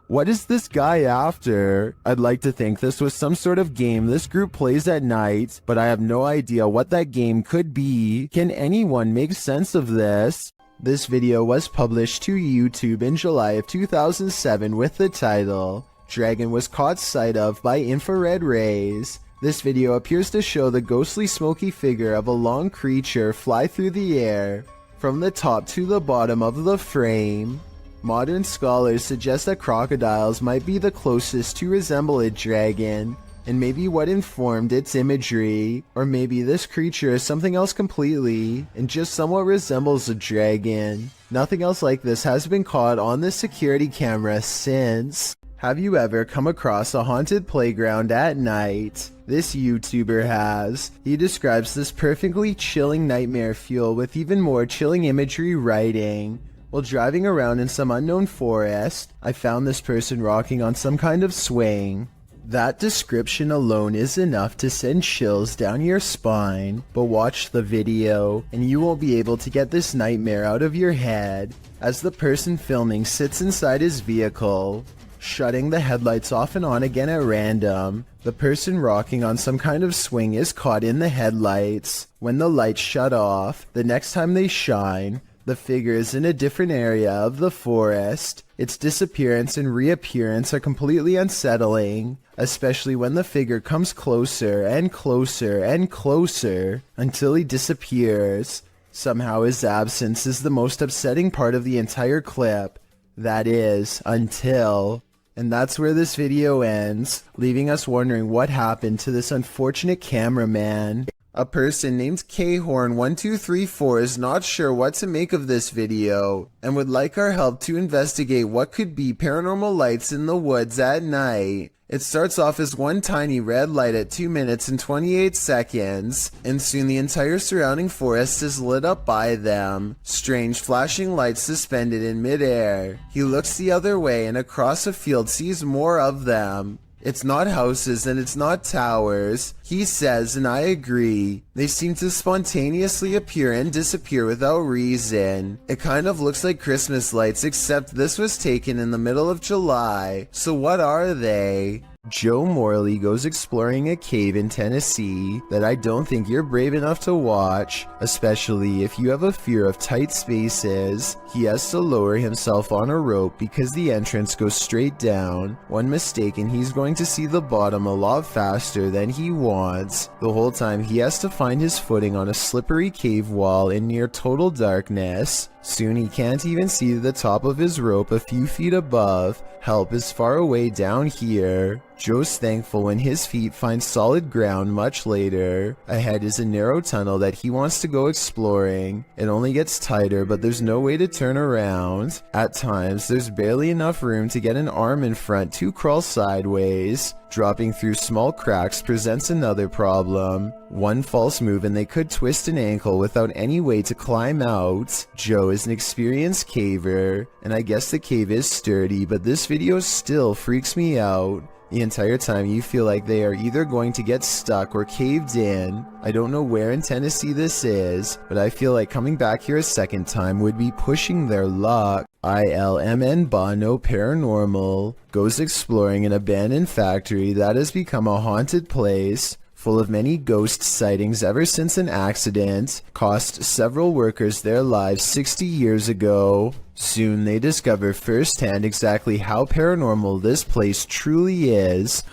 What is this guy after? I'd like to think this was some sort of game this group plays at night, but I have no idea what that game could be. Can anyone make sense of this? This video was published to YouTube in July of 2007 with the title, Dragon was caught sight of by infrared rays. This video appears to show the ghostly smoky figure of a long creature fly through the air, from the top to the bottom of the frame. Modern scholars suggest that crocodiles might be the closest to resemble a dragon, and maybe what informed its imagery, or maybe this creature is something else completely, and just somewhat resembles a dragon. Nothing else like this has been caught on the security camera since. Have you ever come across a haunted playground at night? This YouTuber has. He describes this perfectly chilling nightmare fuel with even more chilling imagery writing. While driving around in some unknown forest, I found this person rocking on some kind of swing. That description alone is enough to send chills down your spine, but watch the video and you won't be able to get this nightmare out of your head as the person filming sits inside his vehicle, shutting the headlights off and on again at random. The person rocking on some kind of swing is caught in the headlights. When the lights shut off, the next time they shine, the figure is in a different area of the forest. Its disappearance and reappearance are completely unsettling, especially when the figure comes closer and closer and closer until he disappears. Somehow his absence is the most upsetting part of the entire clip. That is, until... And that's where this video ends, leaving us wondering what happened to this unfortunate cameraman. A person named khorn1234 is not sure what to make of this video, and would like our help to investigate what could be paranormal lights in the woods at night. It starts off as one tiny red light at 2 minutes and 28 seconds, and soon the entire surrounding forest is lit up by them. Strange flashing lights suspended in midair. He looks the other way and across a field sees more of them. It's not houses and it's not towers, he says, and I agree. They seem to spontaneously appear and disappear without reason. It kind of looks like Christmas lights, except this was taken in the middle of July. So what are they? Joe Morley goes exploring a cave in Tennessee that I don't think you're brave enough to watch, especially if you have a fear of tight spaces. He has to lower himself on a rope because the entrance goes straight down. One mistake and he's going to see the bottom a lot faster than he wants. The whole time he has to find his footing on a slippery cave wall in near total darkness. Soon he can't even see the top of his rope a few feet above. Help is far away down here. Joe's thankful when his feet find solid ground much later. Ahead is a narrow tunnel that he wants to go exploring. It only gets tighter, but there's no way to turn around. At times, there's barely enough room to get an arm in front to crawl sideways. Dropping through small cracks presents another problem. One false move and they could twist an ankle without any way to climb out. Joe is an experienced caver, and I guess the cave is sturdy, but this video still freaks me out. The entire time you feel like they are either going to get stuck or caved in. I don't know where in Tennessee this is, but I feel like coming back here a second time would be pushing their luck. ILMN Bono Paranormal goes exploring an abandoned factory that has become a haunted place, full of many ghost sightings ever since an accident cost several workers their lives 60 years ago. Soon they discover firsthand exactly how paranormal this place truly is.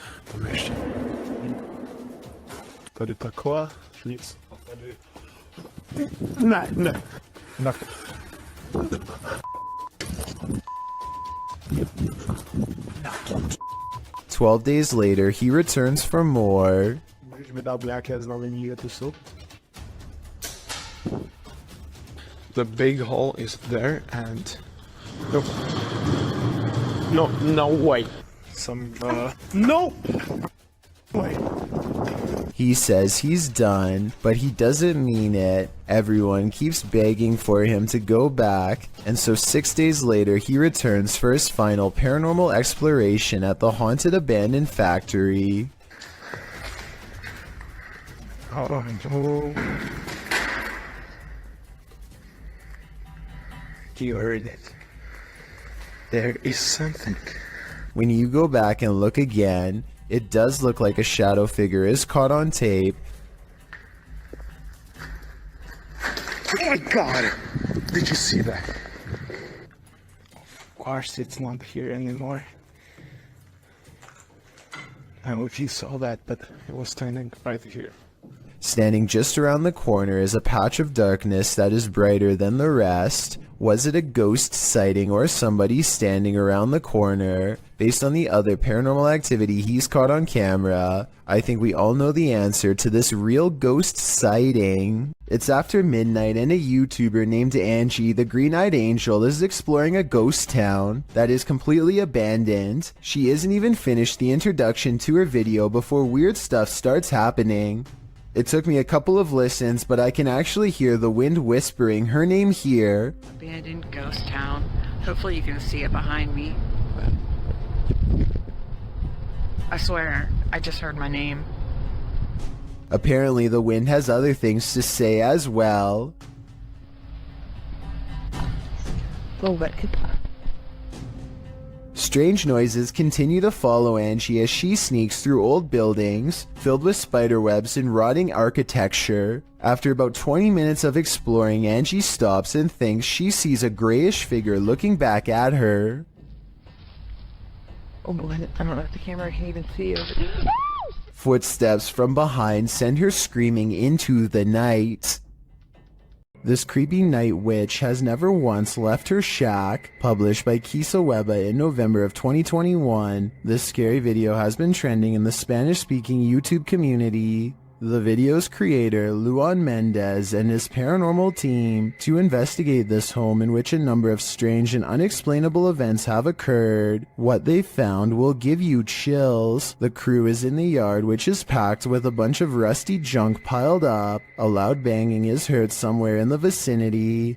Tady taková, nic. Ne, ne. 12 days later, he returns for more. Můžeš mi dát nějaké znamení, kde to jsou? The big hole is there and... No way. No! Wait. He says he's done, but he doesn't mean it. Everyone keeps begging for him to go back, and so 6 days later he returns for his final paranormal exploration at the haunted abandoned factory. Oh no. You heard it. There is something. When you go back and look again, it does look like a shadow figure is caught on tape. Oh my god! Did you see that? Of course, it's not here anymore. I don't know if you saw that, but it was standing right here. Standing just around the corner is a patch of darkness that is brighter than the rest. Was it a ghost sighting or somebody standing around the corner? Based on the other paranormal activity he's caught on camera, I think we all know the answer to this real ghost sighting. It's after midnight and a YouTuber named Angie, the Green-Eyed Angel, is exploring a ghost town that is completely abandoned. She isn't even finished the introduction to her video before weird stuff starts happening. It took me a couple of listens, but I can actually hear the wind whispering her name here. Abandoned ghost town. Hopefully you can see it behind me. I swear, I just heard my name. Apparently the wind has other things to say as well. Strange noises continue to follow Angie as she sneaks through old buildings filled with spiderwebs and rotting architecture. After about 20 minutes of exploring, Angie stops and thinks she sees a grayish figure looking back at her. Oh boy, I don't know if the camera can even see it. Footsteps from behind send her screaming into the night. This creepy night witch has never once left her shack. Published by Kisa Weba in November of 2021, this scary video has been trending in the Spanish-speaking YouTube community. The video's creator, Luan Mendez, and his paranormal team to investigate this home in which a number of strange and unexplainable events have occurred. What they found will give you chills. The crew is in the yard, which is packed with a bunch of rusty junk piled up. A loud banging is heard somewhere in the vicinity.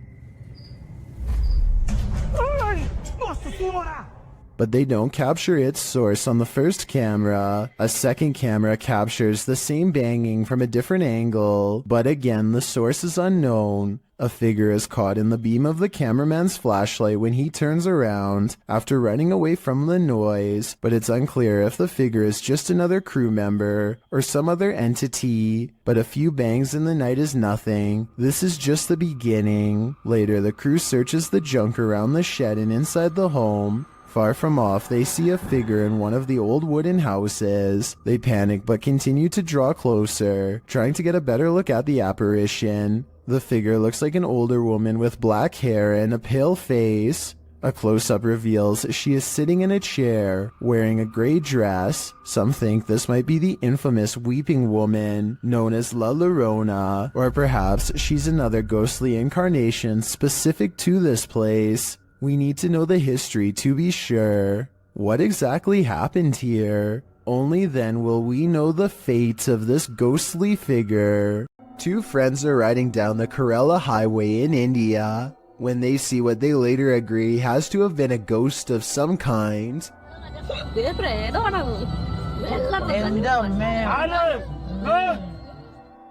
But they don't capture its source on the first camera. A second camera captures the same banging from a different angle, but again the source is unknown. A figure is caught in the beam of the cameraman's flashlight when he turns around after running away from the noise, but it's unclear if the figure is just another crew member or some other entity. But a few bangs in the night is nothing. This is just the beginning. Later, the crew searches the junk around the shed and inside the home. Far from off, they see a figure in one of the old wooden houses. They panic but continue to draw closer, trying to get a better look at the apparition. The figure looks like an older woman with black hair and a pale face. A close-up reveals she is sitting in a chair, wearing a gray dress. Some think this might be the infamous Weeping Woman, known as La Llorona, or perhaps she's another ghostly incarnation specific to this place. We need to know the history to be sure. What exactly happened here? Only then will we know the fate of this ghostly figure. Two friends are riding down the Kerala Highway in India when they see what they later agree has to have been a ghost of some kind.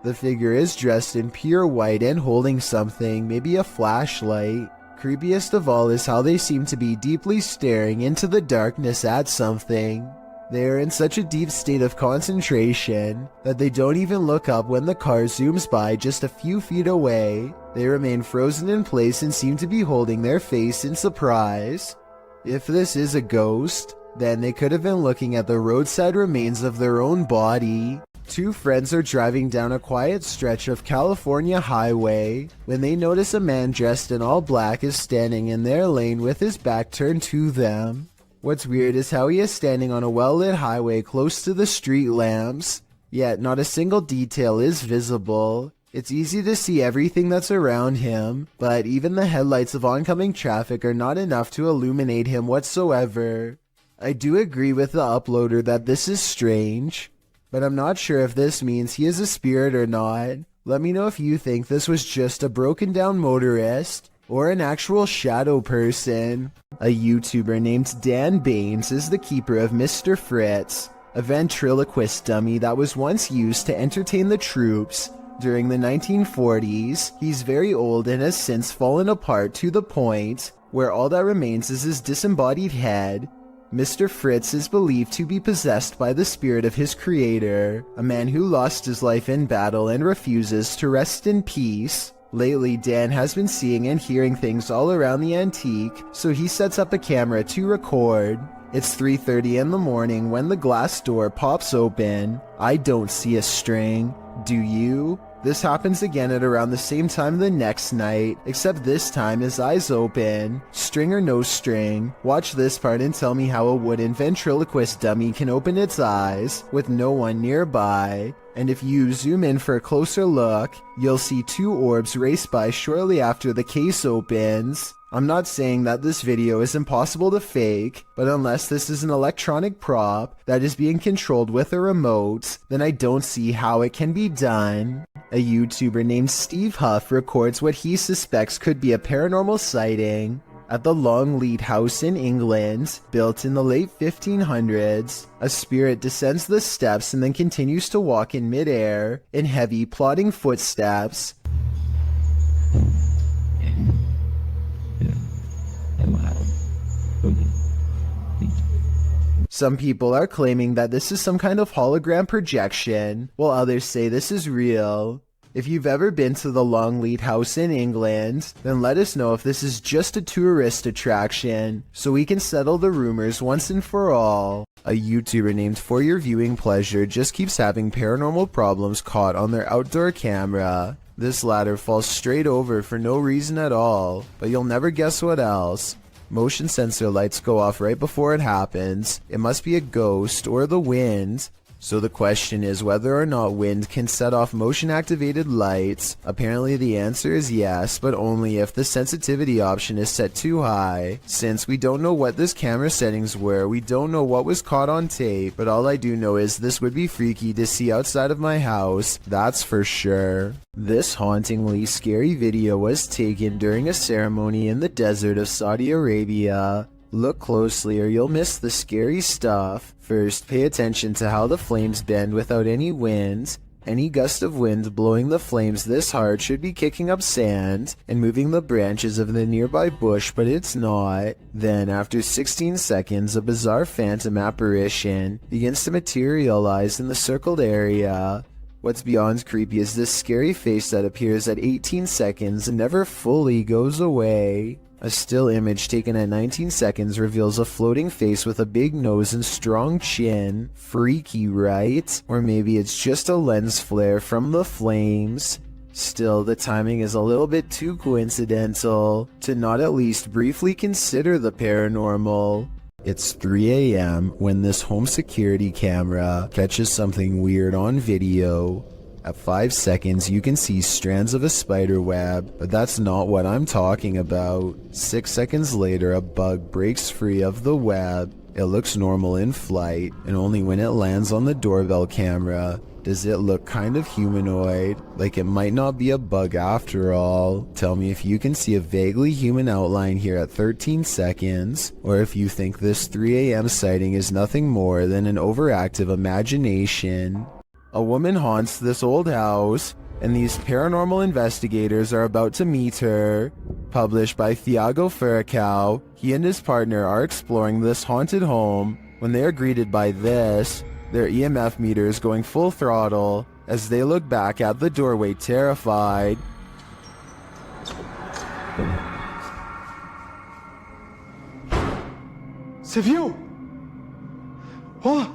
The figure is dressed in pure white and holding something, maybe a flashlight. Creepiest of all is how they seem to be deeply staring into the darkness at something. They are in such a deep state of concentration that they don't even look up when the car zooms by just a few feet away. They remain frozen in place and seem to be holding their face in surprise. If this is a ghost, then they could have been looking at the roadside remains of their own body. Two friends are driving down a quiet stretch of California highway when they notice a man dressed in all black is standing in their lane with his back turned to them. What's weird is how he is standing on a well-lit highway close to the street lamps, yet not a single detail is visible. It's easy to see everything that's around him, but even the headlights of oncoming traffic are not enough to illuminate him whatsoever. I do agree with the uploader that this is strange, but I'm not sure if this means he is a spirit or not. Let me know if you think this was just a broken down motorist or an actual shadow person. A YouTuber named Dan Baines is the keeper of Mr. Fritz, a ventriloquist dummy that was once used to entertain the troops during the 1940s. He's very old and has since fallen apart to the point where all that remains is his disembodied head. Mr. Fritz is believed to be possessed by the spirit of his creator, a man who lost his life in battle and refuses to rest in peace. Lately, Dan has been seeing and hearing things all around the antique, so he sets up a camera to record. It's 3:30 in the morning when the glass door pops open. I don't see a string. Do you? This happens again at around the same time the next night, except this time his eyes open. String or no string, watch this part and tell me how a wooden ventriloquist dummy can open its eyes with no one nearby. And if you zoom in for a closer look, you'll see two orbs race by shortly after the case opens. I'm not saying that this video is impossible to fake, but unless this is an electronic prop that is being controlled with a remote, then I don't see how it can be done. A YouTuber named Steve Huff records what he suspects could be a paranormal sighting at the Longleat House in England, built in the late 1500s. A spirit descends the steps and then continues to walk in midair in heavy, plodding footsteps. Some people are claiming that this is some kind of hologram projection, while others say this is real. If you've ever been to the Longleat House in England, then let us know if this is just a tourist attraction, so we can settle the rumors once and for all. A YouTuber named For Your Viewing Pleasure just keeps having paranormal problems caught on their outdoor camera. This ladder falls straight over for no reason at all, but you'll never guess what else. Motion sensor lights go off right before it happens. It must be a ghost or the wind. So the question is whether or not wind can set off motion-activated lights. Apparently the answer is yes, but only if the sensitivity option is set too high. Since we don't know what this camera settings were, we don't know what was caught on tape, but all I do know is this would be freaky to see outside of my house, that's for sure. This hauntingly scary video was taken during a ceremony in the desert of Saudi Arabia. Look closely or you'll miss the scary stuff. First, pay attention to how the flames bend without any wind. Any gust of wind blowing the flames this hard should be kicking up sand and moving the branches of the nearby bush, but it's not. Then, after 16 seconds, a bizarre phantom apparition begins to materialize in the circled area. What's beyond creepy is this scary face that appears at 18 seconds and never fully goes away. A still image taken at 19 seconds reveals a floating face with a big nose and strong chin. Freaky, right? Or maybe it's just a lens flare from the flames. Still, the timing is a little bit too coincidental to not at least briefly consider the paranormal. It's 3 a.m. when this home security camera catches something weird on video. At 5 seconds, you can see strands of a spider web, but that's not what I'm talking about. 6 seconds later, a bug breaks free of the web. It looks normal in flight, and only when it lands on the doorbell camera does it look kind of humanoid, like it might not be a bug after all. Tell me if you can see a vaguely human outline here at 13 seconds, or if you think this 3 a.m. sighting is nothing more than an overactive imagination. A woman haunts this old house, and these paranormal investigators are about to meet her. Published by Thiago Furacao, he and his partner are exploring this haunted home when they are greeted by this, their EMF meters going full throttle as they look back at the doorway terrified. C'est vieux! What?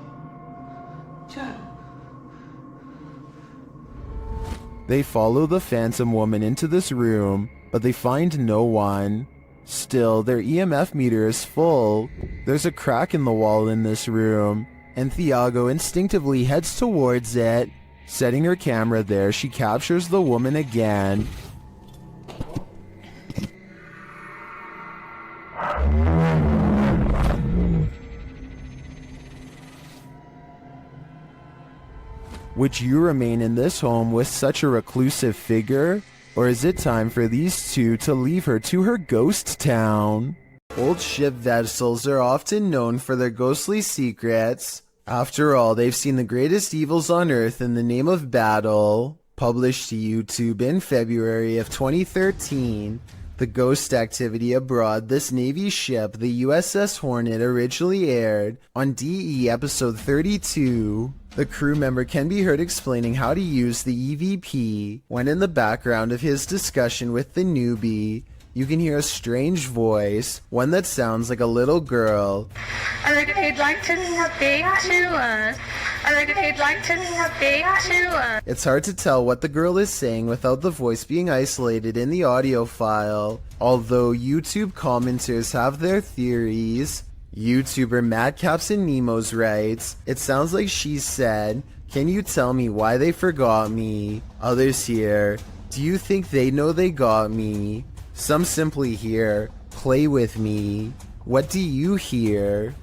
They follow the phantom woman into this room, but they find no one. Still, their EMF meter is full. There's a crack in the wall in this room, and Thiago instinctively heads towards it. Setting her camera there, she captures the woman again. Would you remain in this home with such a reclusive figure? Or is it time for these two to leave her to her ghost town? Old ship vessels are often known for their ghostly secrets. After all, they've seen the greatest evils on Earth in the name of battle. Published to YouTube in February of 2013, the ghost activity aboard this Navy ship, the USS Hornet, originally aired on DE episode 32. The crew member can be heard explaining how to use the EVP. When in the background of his discussion with the newbie, you can hear a strange voice, one that sounds like a little girl. I'd like if you'd like to update to us. I'd like if you'd like to update to us. It's hard to tell what the girl is saying without the voice being isolated in the audio file, although YouTube commenters have their theories. YouTuber Mad Captain Nemo's writes, "It sounds like she said, 'Can you tell me why they forgot me?' Others here, 'Do you think they know they got me?' Some simply hear, 'Play with me.' What do you hear?"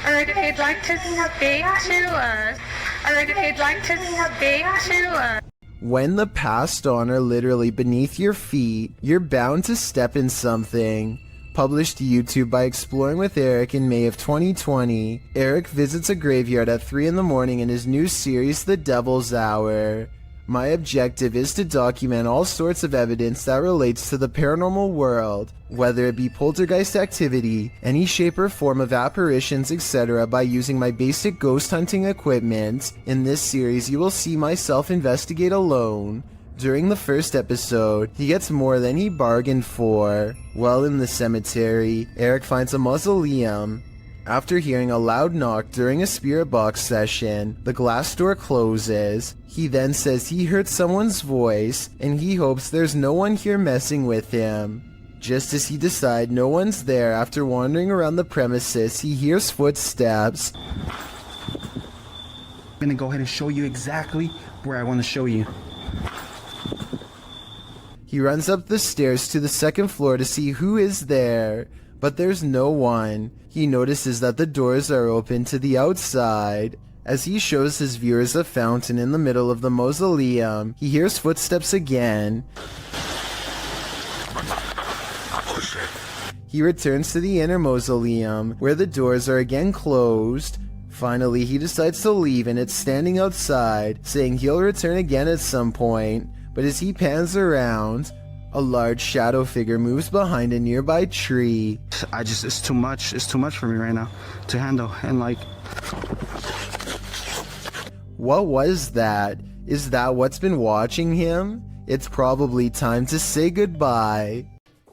I'd like if you'd like to update to us. I'd like if you'd like to update to us. When the passed on are literally beneath your feet, you're bound to step in something. Published to YouTube by Exploring with Eric in May of 2020, Eric visits a graveyard at 3 in the morning in his new series, The Devil's Hour. My objective is to document all sorts of evidence that relates to the paranormal world, whether it be poltergeist activity, any shape or form of apparitions, etc., by using my basic ghost hunting equipment. In this series, you will see myself investigate alone. During the first episode, he gets more than he bargained for. While in the cemetery, Eric finds a mausoleum. After hearing a loud knock during a spirit box session, the glass door closes. He then says he heard someone's voice, and he hopes there's no one here messing with him. Just as he decides no one's there, after wandering around the premises, he hears footsteps. I'm gonna go ahead and show you exactly where I want to show you. He runs up the stairs to the second floor to see who is there, but there's no one. He notices that the doors are open to the outside. As he shows his viewers a fountain in the middle of the mausoleum, he hears footsteps again. He returns to the inner mausoleum, where the doors are again closed. Finally, he decides to leave, and it's standing outside, saying he'll return again at some point. But as he pans around, a large shadow figure moves behind a nearby tree. It's too much for me right now to handle, and like... What was that? Is that what's been watching him? It's probably time to say goodbye.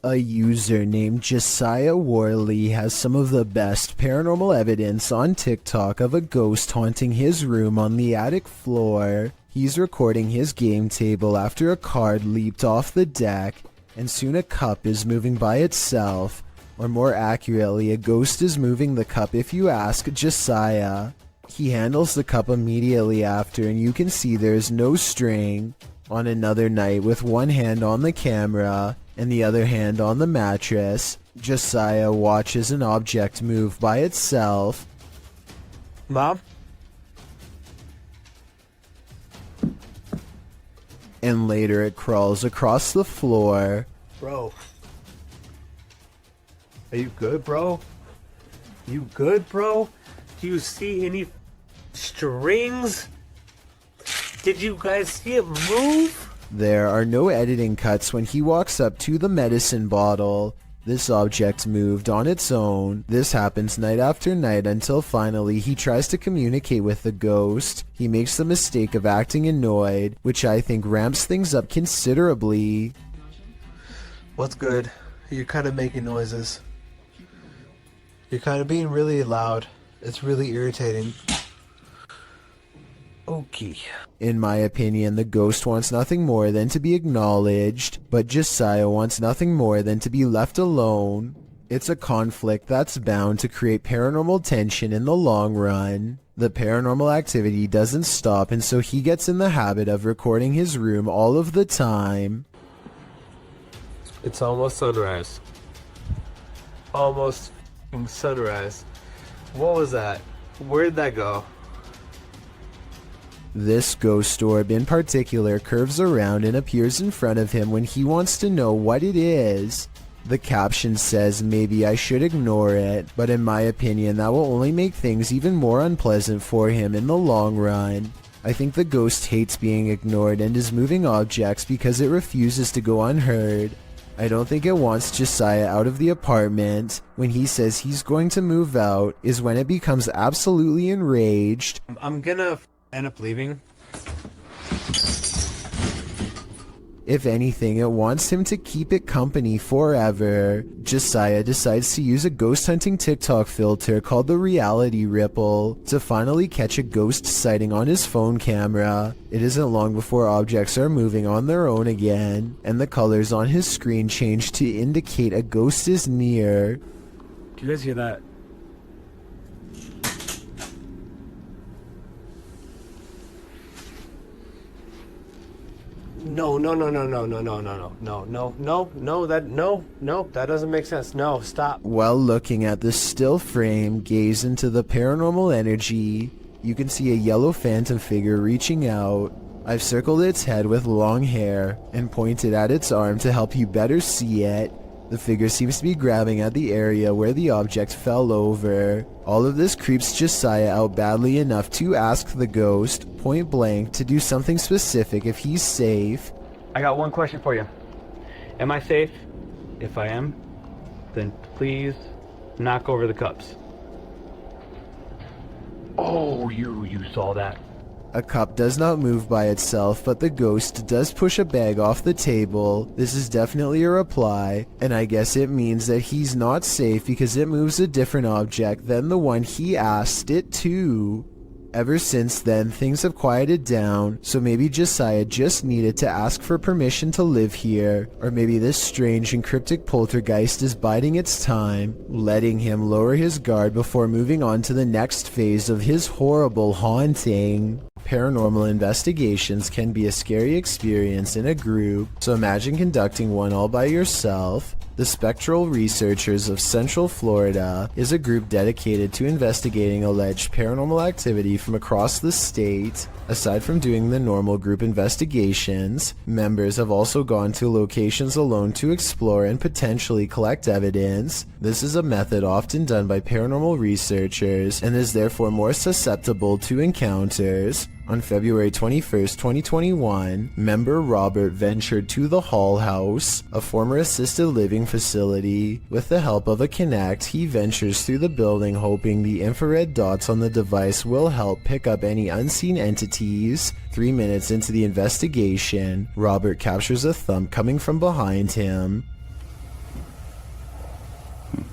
A user named Josiah Worley has some of the best paranormal evidence on TikTok of a ghost haunting his room on the attic floor. He's recording his game table after a card leaped off the deck, and soon a cup is moving by itself. Or more accurately, a ghost is moving the cup if you ask Josiah. He handles the cup immediately after, and you can see there is no string. On another night, with one hand on the camera and the other hand on the mattress, Josiah watches an object move by itself. Mom? And later it crawls across the floor. Bro. Are you good, bro? You good, bro? Do you see any strings? Did you guys see it move? There are no editing cuts when he walks up to the medicine bottle. This object moved on its own. This happens night after night until finally he tries to communicate with the ghost. He makes the mistake of acting annoyed, which I think ramps things up considerably. What's good? You're kind of making noises. You're kind of being really loud. It's really irritating. Okay. In my opinion, the ghost wants nothing more than to be acknowledged, but Josiah wants nothing more than to be left alone. It's a conflict that's bound to create paranormal tension in the long run. The paranormal activity doesn't stop, and so he gets in the habit of recording his room all of the time. It's almost sunrise. Almost sunrise. What was that? Where'd that go? This ghost orb in particular curves around and appears in front of him when he wants to know what it is. The caption says maybe I should ignore it, but in my opinion that will only make things even more unpleasant for him in the long run. I think the ghost hates being ignored and is moving objects because it refuses to go unheard. I don't think it wants Josiah out of the apartment. When he says he's going to move out is when it becomes absolutely enraged. I'm gonna end up leaving. If anything, it wants him to keep it company forever. Josiah decides to use a ghost hunting TikTok filter called the Reality Ripple to finally catch a ghost sighting on his phone camera. It isn't long before objects are moving on their own again, and the colors on his screen change to indicate a ghost is near. Do you guys hear that? No, that doesn't make sense. No, stop. While looking at the still frame, gaze into the paranormal energy. You can see a yellow phantom figure reaching out. I've circled its head with long hair and pointed at its arm to help you better see it. The figure seems to be grabbing at the area where the object fell over. All of this creeps Josiah out badly enough to ask the ghost, point blank, to do something specific if he's safe. I got one question for you. Am I safe? If I am, then please knock over the cups. Oh, you saw that. A cup does not move by itself, but the ghost does push a bag off the table. This is definitely a reply, and I guess it means that he's not safe because it moves a different object than the one he asked it to. Ever since then, things have quieted down, so maybe Josiah just needed to ask for permission to live here, or maybe this strange and cryptic poltergeist is biding its time, letting him lower his guard before moving on to the next phase of his horrible haunting. Paranormal investigations can be a scary experience in a group, so imagine conducting one all by yourself. The Spectral Researchers of Central Florida is a group dedicated to investigating alleged paranormal activity from across the state. Aside from doing the normal group investigations, members have also gone to locations alone to explore and potentially collect evidence. This is a method often done by paranormal researchers and is therefore more susceptible to encounters. On February 21st, 2021, member Robert ventured to the Hall House, a former assisted living facility. With the help of a Kinect, he ventures through the building hoping the infrared dots on the device will help pick up any unseen entities. 3 minutes into the investigation, Robert captures a thump coming from behind him.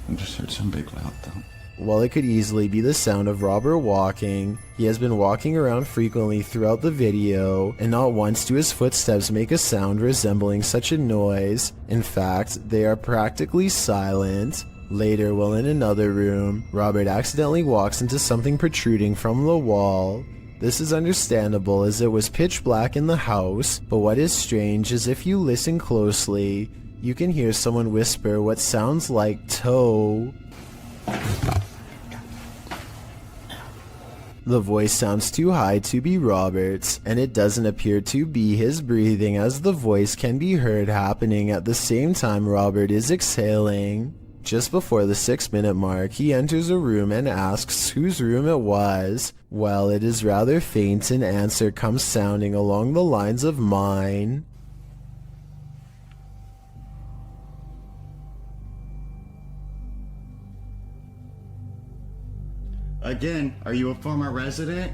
I just heard some big loud thump. While it could easily be the sound of Robert walking, he has been walking around frequently throughout the video, and not once do his footsteps make a sound resembling such a noise. In fact, they are practically silent. Later, while in another room, Robert accidentally walks into something protruding from the wall. This is understandable as it was pitch black in the house, but what is strange is if you listen closely, you can hear someone whisper what sounds like toe. The voice sounds too high to be Robert's, and it doesn't appear to be his breathing as the voice can be heard happening at the same time Robert is exhaling. Just before the 6-minute mark, he enters a room and asks whose room it was. Well, it is rather faint, an answer comes sounding along the lines of mine. Again, are you a former resident?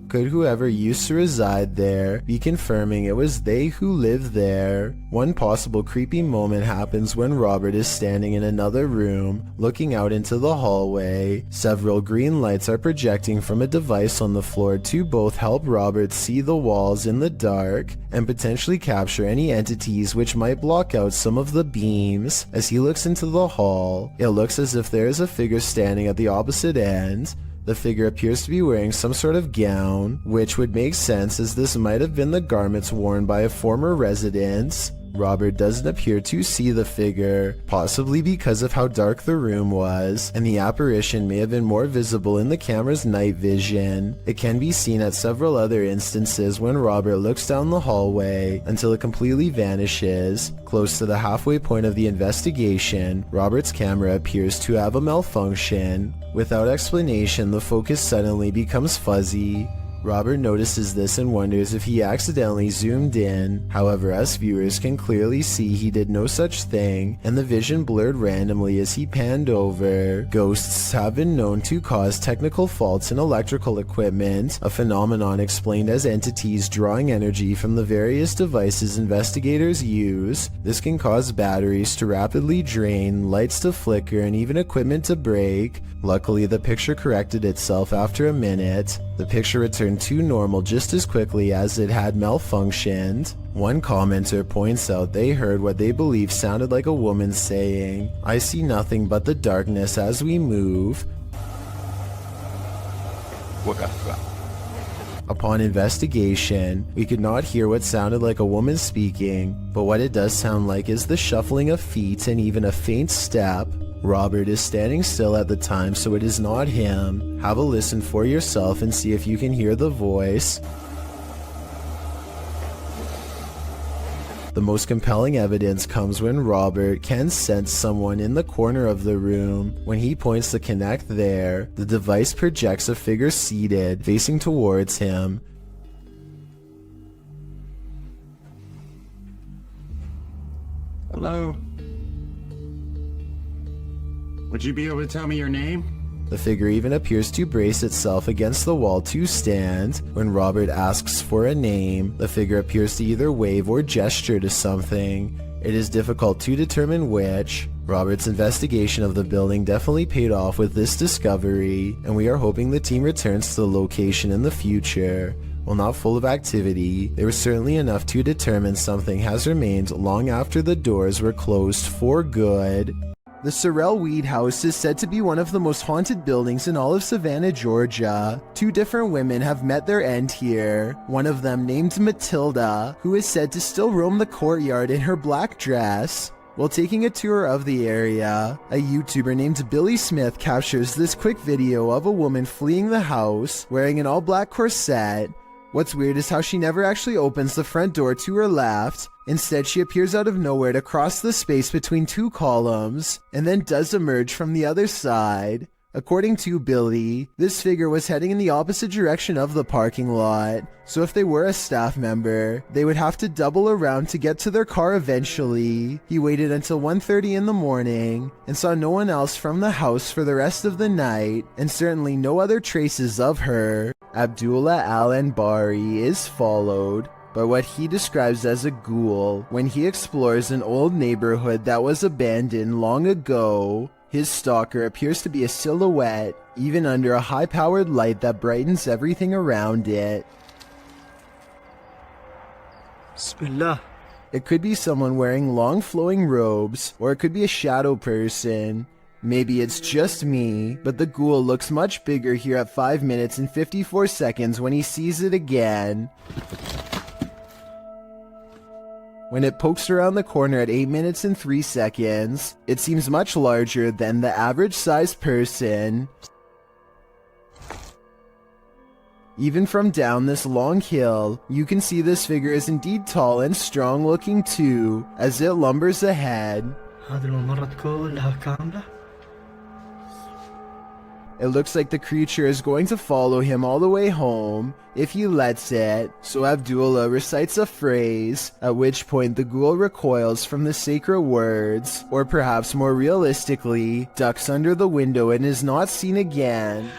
Could whoever used to reside there be confirming it was they who lived there? One possible creepy moment happens when Robert is standing in another room, looking out into the hallway. Several green lights are projecting from a device on the floor to both help Robert see the walls in the dark and potentially capture any entities which might block out some of the beams. As he looks into the hall, it looks as if there is a figure standing at the opposite end. The figure appears to be wearing some sort of gown, which would make sense as this might have been the garments worn by a former resident. Robert doesn't appear to see the figure, possibly because of how dark the room was, and the apparition may have been more visible in the camera's night vision. It can be seen at several other instances when Robert looks down the hallway until it completely vanishes. Close to the halfway point of the investigation, Robert's camera appears to have a malfunction. Without explanation, the focus suddenly becomes fuzzy. Robert notices this and wonders if he accidentally zoomed in. However, us viewers can clearly see he did no such thing, and the vision blurred randomly as he panned over. Ghosts have been known to cause technical faults in electrical equipment, a phenomenon explained as entities drawing energy from the various devices investigators use. This can cause batteries to rapidly drain, lights to flicker, and even equipment to break. Luckily, the picture corrected itself after a minute. The picture returned to normal just as quickly as it had malfunctioned. One commenter points out they heard what they believe sounded like a woman saying, "I see nothing but the darkness as we move." Upon investigation, we could not hear what sounded like a woman speaking, but what it does sound like is the shuffling of feet and even a faint step. Robert is standing still at the time, so it is not him. Have a listen for yourself and see if you can hear the voice. The most compelling evidence comes when Robert can sense someone in the corner of the room. When he points the Kinect there, the device projects a figure seated, facing towards him. Hello? Would you be able to tell me your name? The figure even appears to brace itself against the wall to stand. When Robert asks for a name, the figure appears to either wave or gesture to something. It is difficult to determine which. Robert's investigation of the building definitely paid off with this discovery, and we are hoping the team returns to the location in the future. While not full of activity, there was certainly enough to determine something has remained long after the doors were closed for good. The Sorrel Weed House is said to be one of the most haunted buildings in all of Savannah, Georgia. 2 different women have met their end here. One of them, named Matilda, who is said to still roam the courtyard in her black dress. While taking a tour of the area, a YouTuber named Billy Smith captures this quick video of a woman fleeing the house, wearing an all-black corset. What's weird is how she never actually opens the front door to her left. Instead, she appears out of nowhere to cross the space between 2 columns, and then does emerge from the other side. According to Billy, this figure was heading in the opposite direction of the parking lot, so if they were a staff member, they would have to double around to get to their car eventually. He waited until 1:30 in the morning, and saw no one else from the house for the rest of the night, and certainly no other traces of her. Abdullah Al-Anbari is followed by what he describes as a ghoul when he explores an old neighborhood that was abandoned long ago. His stalker appears to be a silhouette, even under a high-powered light that brightens everything around it. Bismillah. It could be someone wearing long flowing robes, or it could be a shadow person. Maybe it's just me, but the ghoul looks much bigger here at 5 minutes and 54 seconds when he sees it again. When it pokes around the corner at 8 minutes and 3 seconds, it seems much larger than the average sized person. Even from down this long hill, you can see this figure is indeed tall and strong looking too, as it lumbers ahead. It looks like the creature is going to follow him all the way home, if he lets it, so Abdullah recites a phrase, at which point the ghoul recoils from the sacred words, or perhaps more realistically, ducks under the window and is not seen again.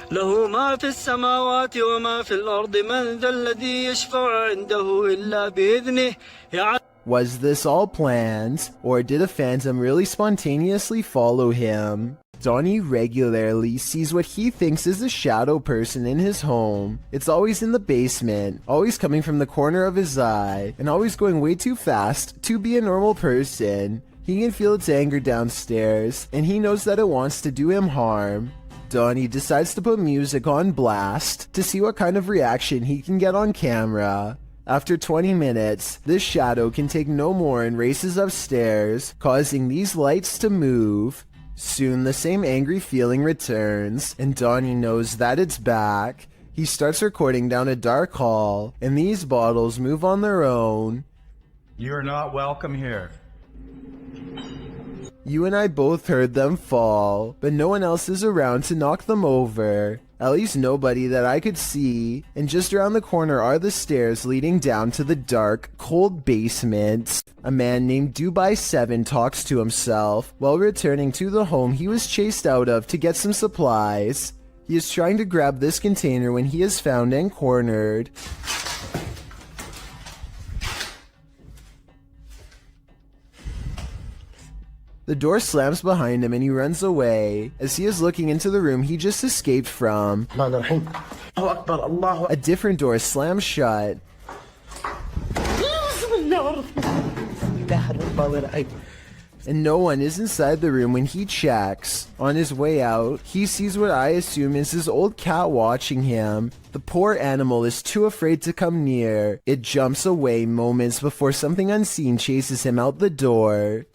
Was this all planned, or did a phantom really spontaneously follow him? Donnie regularly sees what he thinks is a shadow person in his home. It's always in the basement, always coming from the corner of his eye, and always going way too fast to be a normal person. He can feel its anger downstairs, and he knows that it wants to do him harm. Donnie decides to put music on blast to see what kind of reaction he can get on camera. After 20 minutes, this shadow can take no more and races upstairs, causing these lights to move. Soon the same angry feeling returns, and Donnie knows that it's back. He starts recording down a dark hall, and these bottles move on their own. You're not welcome here. You and I both heard them fall, but no one else is around to knock them over. At least nobody that I could see, and just around the corner are the stairs leading down to the dark, cold basement. A man named Dubai 7 talks to himself while returning to the home he was chased out of to get some supplies. He is trying to grab this container when he is found and cornered. The door slams behind him and he runs away. As he is looking into the room he just escaped from, a different door slams shut. And no one is inside the room when he checks. On his way out, he sees what I assume is his old cat watching him. The poor animal is too afraid to come near. It jumps away moments before something unseen chases him out the door.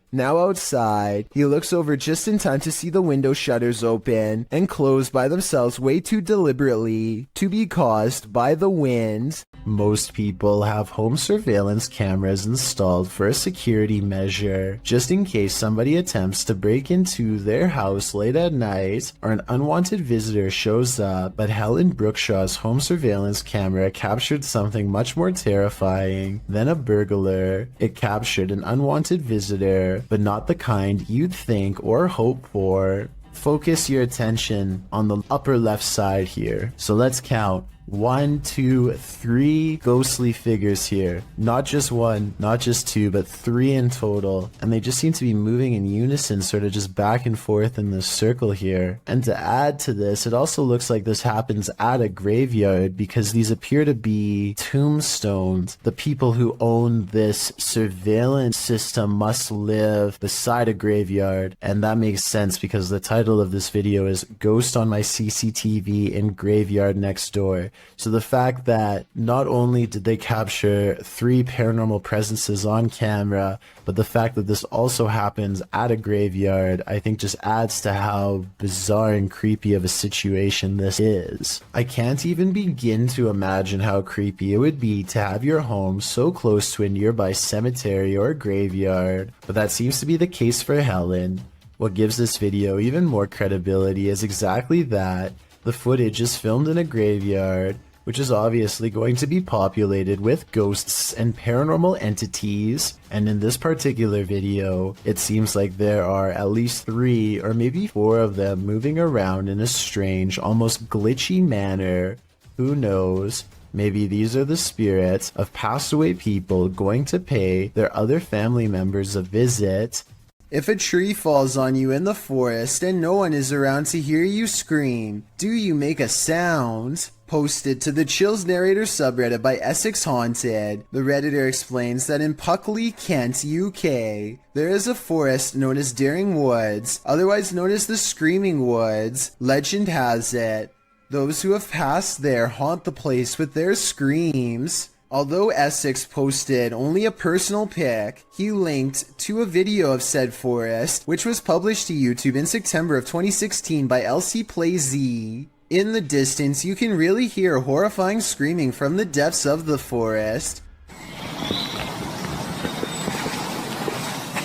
Now outside, he looks over just in time to see the window shutters open and close by themselves way too deliberately to be caused by the wind. Most people have home surveillance cameras installed for a security measure, just in case somebody attempts to break into their house late at night or an unwanted visitor shows up. But Helen Brookshaw's home surveillance camera captured something much more terrifying than a burglar. It captured an unwanted visitor, but not the kind you'd think or hope for. Focus your attention on the upper left side here. So let's count. 1, 2, 3 ghostly figures here. Not just one, not just two, but 3 in total. And they just seem to be moving in unison, sort of just back and forth in this circle here. And to add to this, it also looks like this happens at a graveyard because these appear to be tombstones. The people who own this surveillance system must live beside a graveyard. And that makes sense because the title of this video is Ghost on My CCTV in Graveyard Next Door. So the fact that not only did they capture 3 paranormal presences on camera, but the fact that this also happens at a graveyard, I think just adds to how bizarre and creepy of a situation this is. I can't even begin to imagine how creepy it would be to have your home so close to a nearby cemetery or graveyard, but that seems to be the case for Helen. What gives this video even more credibility is exactly that. The footage is filmed in a graveyard, which is obviously going to be populated with ghosts and paranormal entities. And in this particular video, it seems like there are at least 3 or maybe 4 of them moving around in a strange, almost glitchy manner. Who knows? Maybe these are the spirits of passed away people going to pay their other family members a visit. If a tree falls on you in the forest and no one is around to hear you scream, do you make a sound? Posted to the Chills Narrator subreddit by Essex Haunted, the Redditor explains that in Puckley, Kent, UK, there is a forest known as Daring Woods, otherwise known as the Screaming Woods. Legend has it, those who have passed there haunt the place with their screams. Although Essex posted only a personal pic, he linked to a video of said forest, which was published to YouTube in September of 2016 by LC Play Z. In the distance, you can really hear horrifying screaming from the depths of the forest.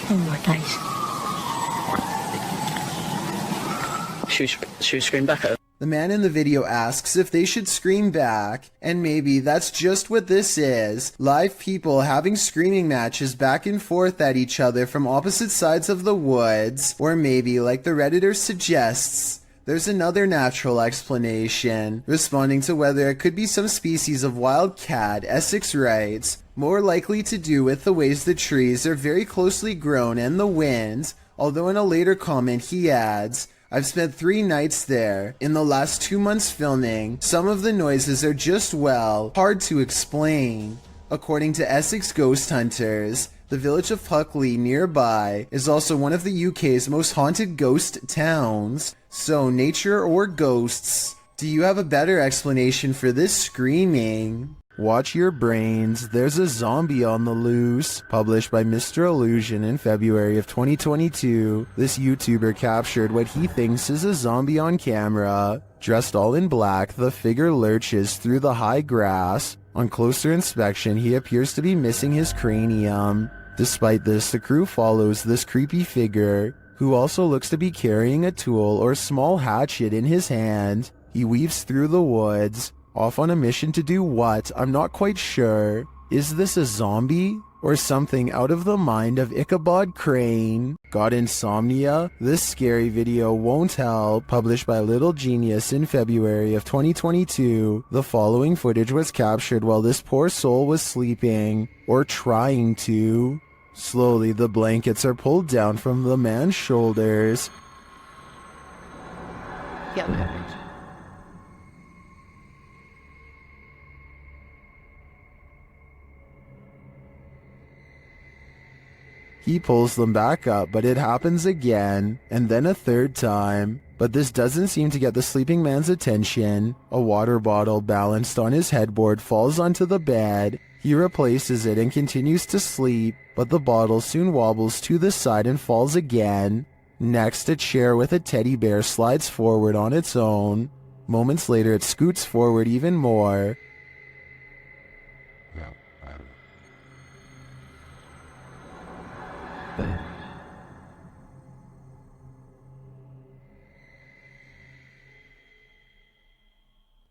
Oh my days. Should we scream back at her? The man in the video asks if they should scream back, and maybe that's just what this is. Live people having screaming matches back and forth at each other from opposite sides of the woods. Or maybe, like the Redditor suggests, there's another natural explanation. Responding to whether it could be some species of wild cat, Essex writes, more likely to do with the ways the trees are very closely grown and the wind, although in a later comment he adds, I've spent 3 nights there. In the last 2 months filming, some of the noises are just, well, hard to explain. According to Essex Ghost Hunters, the village of Puckley nearby is also one of the UK's most haunted ghost towns. So nature or ghosts, Do you have a better explanation for this screaming? Watch your brains, there's a zombie on the loose. Published by Mr. Illusion in February of 2022, this YouTuber captured what he thinks is a zombie on camera. Dressed all in black, the figure lurches through the high grass. On closer inspection, he appears to be missing his cranium. Despite this, the crew follows this creepy figure, who also looks to be carrying a tool or small hatchet in his hand. He weaves through the woods, off on a mission to do what? I'm not quite sure. Is this a zombie? Or something out of the mind of Ichabod Crane? Got insomnia? This scary video won't help. Published by Little Genius in February of 2022, the following footage was captured while this poor soul was sleeping, or trying to. Slowly, the blankets are pulled down from the man's shoulders. Yeah. He pulls them back up, but it happens again, and then a third time. But this doesn't seem to get the sleeping man's attention. A water bottle balanced on his headboard falls onto the bed. He replaces it and continues to sleep, but the bottle soon wobbles to the side and falls again. Next, a chair with a teddy bear slides forward on its own. Moments later, it scoots forward even more.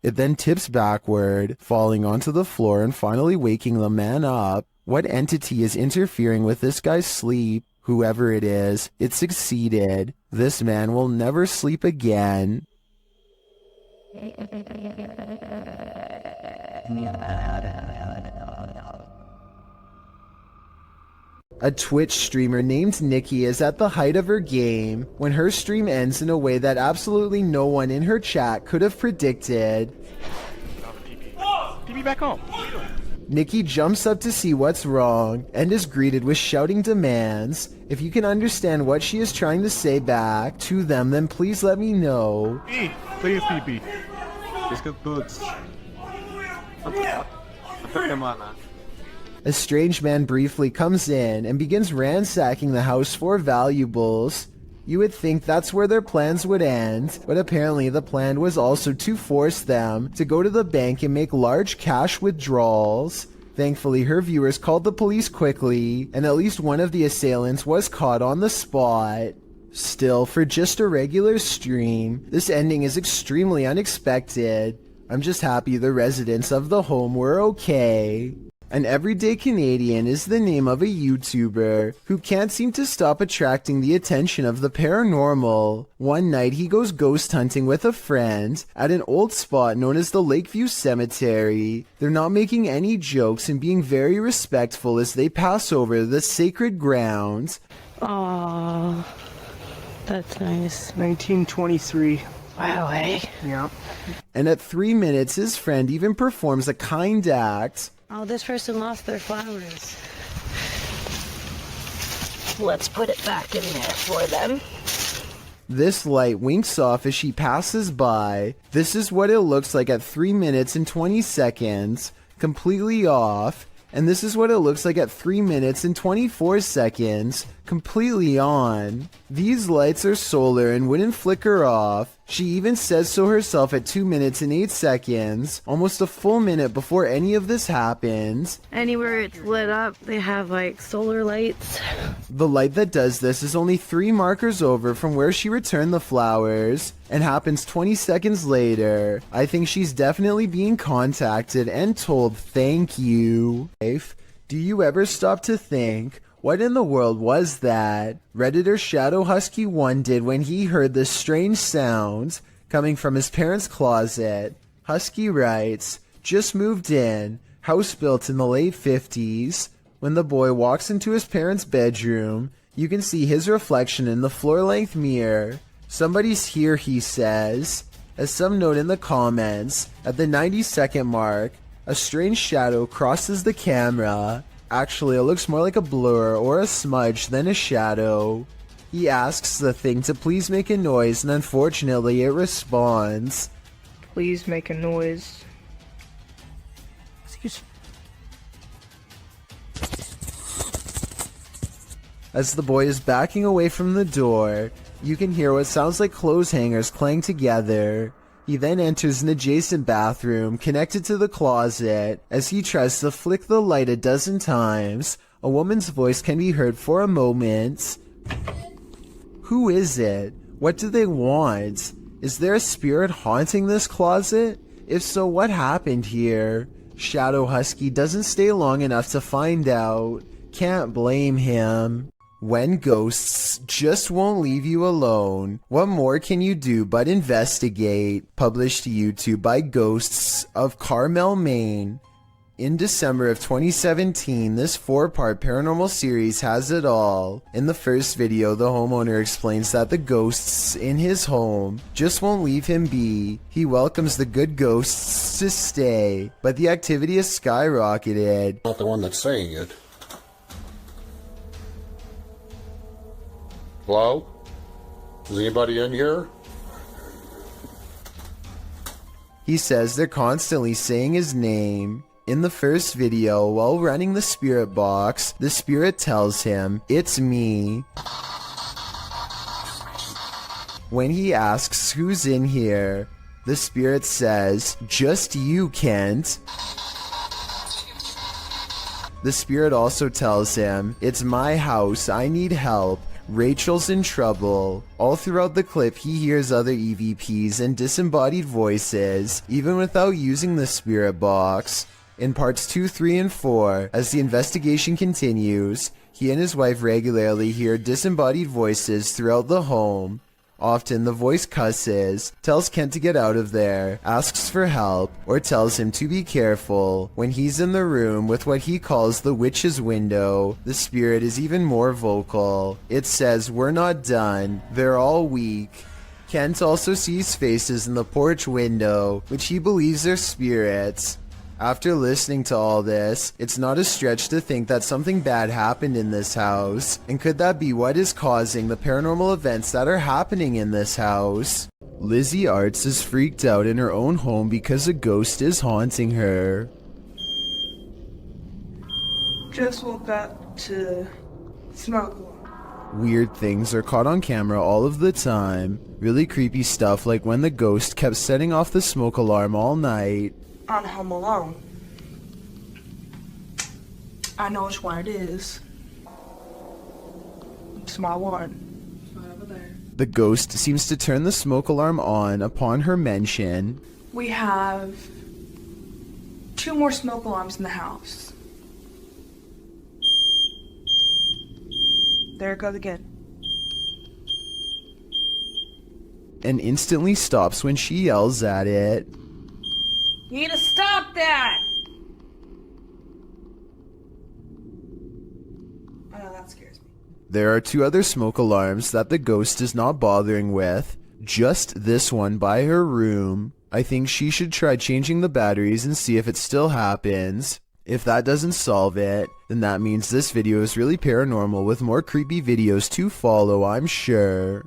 It then tips backward, falling onto the floor and finally waking the man up. What entity is interfering with this guy's sleep? Whoever it is, it succeeded. This man will never sleep again. A Twitch streamer named Nikki is at the height of her game when her stream ends in a way that absolutely no one in her chat could have predicted. TP back home. Nikki jumps up to see what's wrong and is greeted with shouting demands. If you can understand what she is trying to say back to them, then please let me know. Please, TP. Let's get boots. A strange man briefly comes in and begins ransacking the house for valuables. You would think that's where their plans would end, but apparently the plan was also to force them to go to the bank and make large cash withdrawals. Thankfully, her viewers called the police quickly, and at least one of the assailants was caught on the spot. Still, for just a regular stream, this ending is extremely unexpected. I'm just happy the residents of the home were okay. An Everyday Canadian is the name of a YouTuber who can't seem to stop attracting the attention of the paranormal. One night he goes ghost hunting with a friend at an old spot known as the Lakeview Cemetery. They're not making any jokes and being very respectful as they pass over the sacred ground. Aww, that's nice. 1923. Wow, eh? Yeah. And at 3 minutes his friend even performs a kind act. Oh, this person lost their flowers. Let's put it back in there for them. This light winks off as she passes by. This is what it looks like at 3 minutes and 20 seconds, completely off. And this is what it looks like at 3 minutes and 24 seconds, completely on. These lights are solar and wouldn't flicker off. She even says so herself at 2 minutes and 8 seconds, almost a full minute before any of this happens. Anywhere it's lit up, they have like solar lights. The light that does this is only 3 markers over from where she returned the flowers, and happens 20 seconds later. I think she's definitely being contacted and told thank you. Do you ever stop to think, what in the world was that Redditor Shadow Husky 1 did when he heard this strange sound coming from his parents' closet? Husky writes, just moved in, house built in the late 50s. When the boy walks into his parents' bedroom, you can see his reflection in the floor-length mirror. Somebody's here, he says. As some note in the comments, at the 90-second mark, a strange shadow crosses the camera. Actually, it looks more like a blur or a smudge than a shadow. He asks the thing to please make a noise, and unfortunately it responds. please make a noise. As the boy is backing away from the door, you can hear what sounds like clothes hangers clang together. He then enters an adjacent bathroom connected to the closet. As he tries to flick the light a dozen times, a woman's voice can be heard for a moment. Who is it? What do they want? Is there a spirit haunting this closet? If so, what happened here? Shadow Husky doesn't stay long enough to find out. Can't blame him. When ghosts just won't leave you alone, what more can you do but investigate? Published to YouTube by Ghosts of Carmel, Maine. In December of 2017, this 4-part paranormal series has it all. In the first video, the homeowner explains that the ghosts in his home just won't leave him be. He welcomes the good ghosts to stay, but the activity has skyrocketed. Not the one that's saying it. Hello? Is anybody in here? He says they're constantly saying his name. In the first video, while running the spirit box, the spirit tells him, "It's me." When he asks who's in here, the spirit says, "Just you, Kent." The spirit also tells him, "It's my house, I need help. Rachel's in trouble." All throughout the clip, he hears other EVPs and disembodied voices, even without using the spirit box. In parts 2, 3, and 4, as the investigation continues, he and his wife regularly hear disembodied voices throughout the home. Often the voice cusses, tells Kent to get out of there, asks for help, or tells him to be careful. When he's in the room with what he calls the witch's window, the spirit is even more vocal. It says, "We're not done. They're all weak." Kent also sees faces in the porch window, which he believes are spirits. After listening to all this, it's not a stretch to think that something bad happened in this house. And could that be what is causing the paranormal events that are happening in this house? Lizzie Arts is freaked out in her own home because a ghost is haunting her. Just woke up to smoke. Weird things are caught on camera all of the time. Really creepy stuff like when the ghost kept setting off the smoke alarm all night. I'm home alone. I know which one it is. It's my one. It's right over there. The ghost seems to turn the smoke alarm on upon her mention. We have 2 more smoke alarms in the house. There it goes again. And instantly stops when she yells at it. You need to stop that! I know, that scares me. There are 2 other smoke alarms that the ghost is not bothering with. Just this one by her room. I think she should try changing the batteries and see if it still happens. If that doesn't solve it, then that means this video is really paranormal with more creepy videos to follow, I'm sure.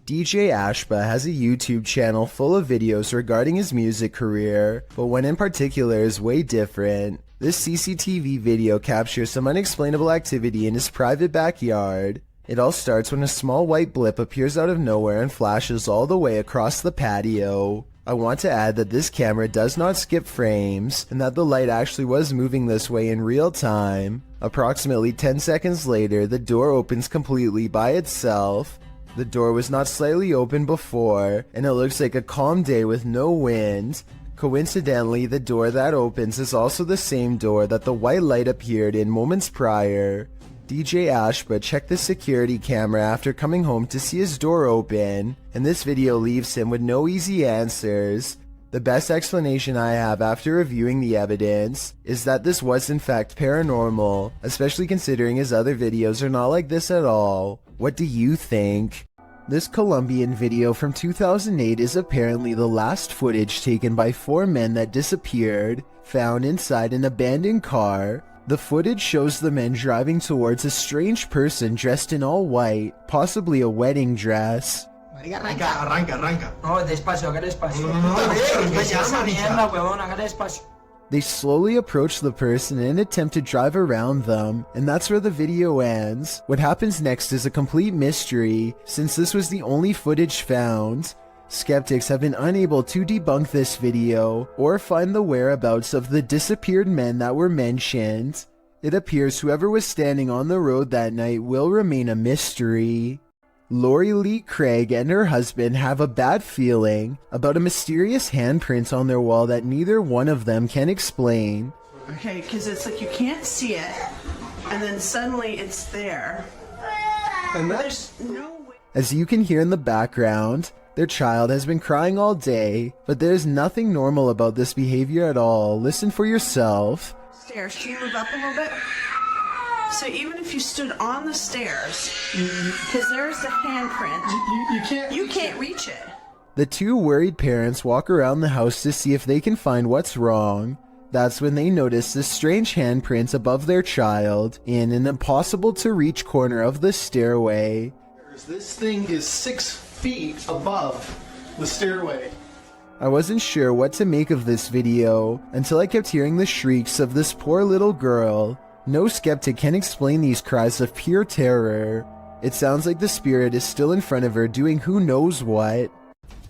DJ Ashba has a YouTube channel full of videos regarding his music career, but one in particular is way different. This CCTV video captures some unexplainable activity in his private backyard. It all starts when a small white blip appears out of nowhere and flashes all the way across the patio. I want to add that this camera does not skip frames, and that the light actually was moving this way in real time. Approximately 10 seconds later, the door opens completely by itself. The door was not slightly open before, and it looks like a calm day with no wind. Coincidentally, the door that opens is also the same door that the white light appeared in moments prior. DJ Ashba checked the security camera after coming home to see his door open, and this video leaves him with no easy answers. The best explanation I have after reviewing the evidence is that this was in fact paranormal, especially considering his other videos are not like this at all. What do you think? This Colombian video from 2008 is apparently the last footage taken by 4 men that disappeared, found inside an abandoned car. The footage shows the men driving towards a strange person dressed in all white, possibly a wedding dress. Arranca. No, despacio, acá despacio. Huevón, acá despacio. They slowly approach the person and attempt to drive around them, and that's where the video ends. What happens next is a complete mystery, since this was the only footage found. Skeptics have been unable to debunk this video or find the whereabouts of the disappeared men that were mentioned. It appears whoever was standing on the road that night will remain a mystery. Lori Lee Craig and her husband have a bad feeling about a mysterious handprint on their wall that neither one of them can explain. Okay, because it's like you can't see it, and then suddenly it's there. And there's no way. As you can hear in the background, their child has been crying all day, but there's nothing normal about this behavior at all. Listen for yourself. Stairs, can you move up a little bit? So even if you stood on the stairs, because there's the handprint, you can't reach it. The two worried parents walk around the house to see if they can find what's wrong. That's when they notice this strange handprint above their child in an impossible to reach corner of the stairway. This thing is 6 feet above the stairway. I wasn't sure what to make of this video until I kept hearing the shrieks of this poor little girl. No skeptic can explain these cries of pure terror. It sounds like the spirit is still in front of her doing who knows what.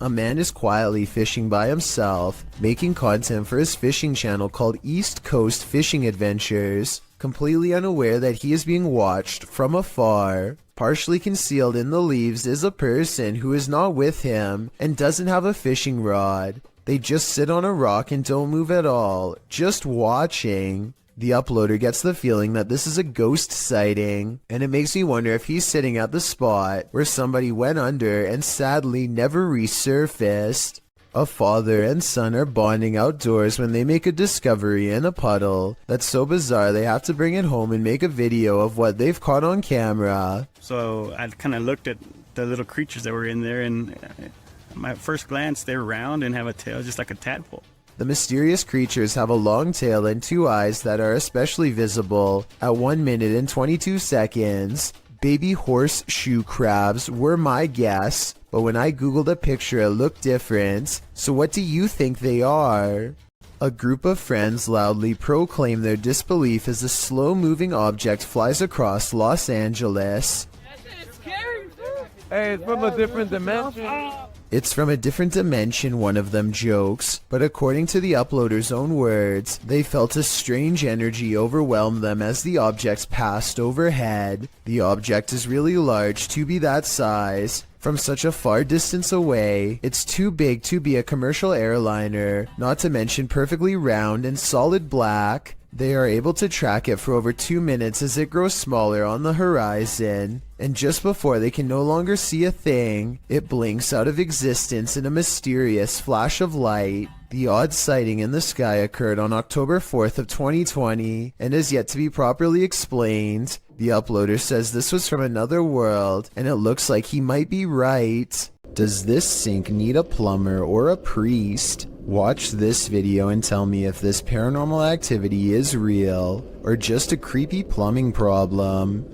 A man is quietly fishing by himself, making content for his fishing channel called East Coast Fishing Adventures, completely unaware that he is being watched from afar. Partially concealed in the leaves is a person who is not with him and doesn't have a fishing rod. They just sit on a rock and don't move at all, just watching. The uploader gets the feeling that this is a ghost sighting, and it makes me wonder if he's sitting at the spot where somebody went under and sadly never resurfaced. A father and son are bonding outdoors when they make a discovery in a puddle that's so bizarre they have to bring it home and make a video of what they've caught on camera. So I kind of looked at the little creatures that were in there, and at my first glance, they're round and have a tail just like a tadpole. The mysterious creatures have a long tail and 2 eyes that are especially visible at 1 minute and 22 seconds. Baby horseshoe crabs were my guess, but when I googled a picture it looked different. So what do you think they are? A group of friends loudly proclaim their disbelief as a slow-moving object flies across Los Angeles. Hey, it's from a different dimension. It's from a different dimension, one of them jokes, but according to the uploader's own words, they felt a strange energy overwhelm them as the object passed overhead. The object is really large to be that size. From such a far distance away, it's too big to be a commercial airliner, not to mention perfectly round and solid black. They are able to track it for over 2 minutes as it grows smaller on the horizon, and just before they can no longer see a thing, it blinks out of existence in a mysterious flash of light. The odd sighting in the sky occurred on October 4th of 2020 and is yet to be properly explained. The uploader says this was from another world, and it looks like he might be right. Does this sink need a plumber or a priest? Watch this video and tell me if this paranormal activity is real or just a creepy plumbing problem.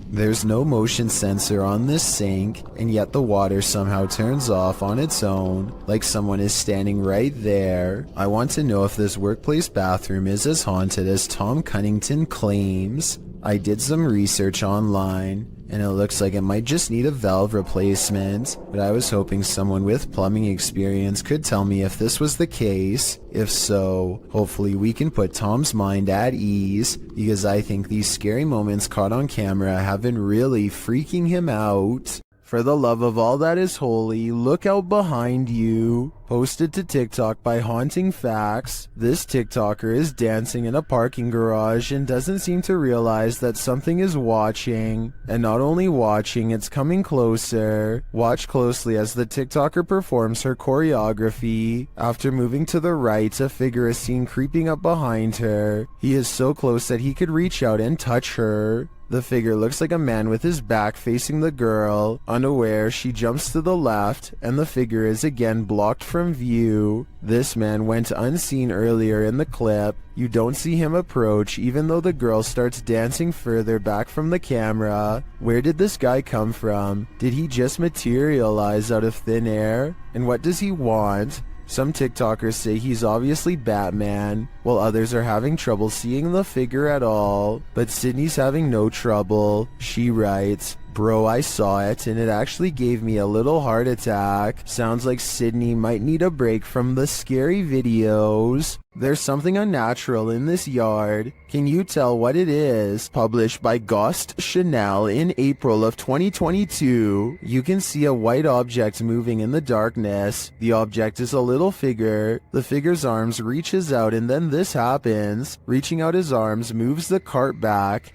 There's no motion sensor on this sink, and yet the water somehow turns off on its own, like someone is standing right there. I want to know if this workplace bathroom is as haunted as Tom Cunnington claims. I did some research online, and it looks like it might just need a valve replacement, but I was hoping someone with plumbing experience could tell me if this was the case. If so, hopefully we can put Tom's mind at ease, because I think these scary moments caught on camera have been really freaking him out. For the love of all that is holy, look out behind you. Posted to TikTok by Haunting Facts, this TikToker is dancing in a parking garage and doesn't seem to realize that something is watching. And not only watching, it's coming closer. Watch closely as the TikToker performs her choreography. After moving to the right, a figure is seen creeping up behind her. He is so close that he could reach out and touch her. The figure looks like a man with his back facing the girl. Unaware, she jumps to the left, and the figure is again blocked from from view. This man went unseen earlier in the clip. You don't see him approach even though the girl starts dancing further back from the camera. Where did this guy come from? Did he just materialize out of thin air? And what does he want? Some TikTokers say he's obviously Batman, while others are having trouble seeing the figure at all. But Sydney's having no trouble. She writes, "Bro, I saw it and it actually gave me a little heart attack. Sounds like Sydney might need a break from the scary videos. There's something unnatural in this yard. Can you tell what it is?" Published by Ghost Chanel in April of 2022. You can see a white object moving in the darkness. The object is a little figure. The figure's arms reaches out and then this happens. Reaching out his arms moves the cart back.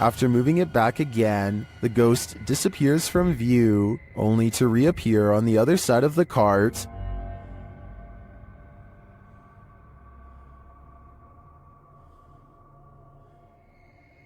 After moving it back again, the ghost disappears from view, only to reappear on the other side of the cart.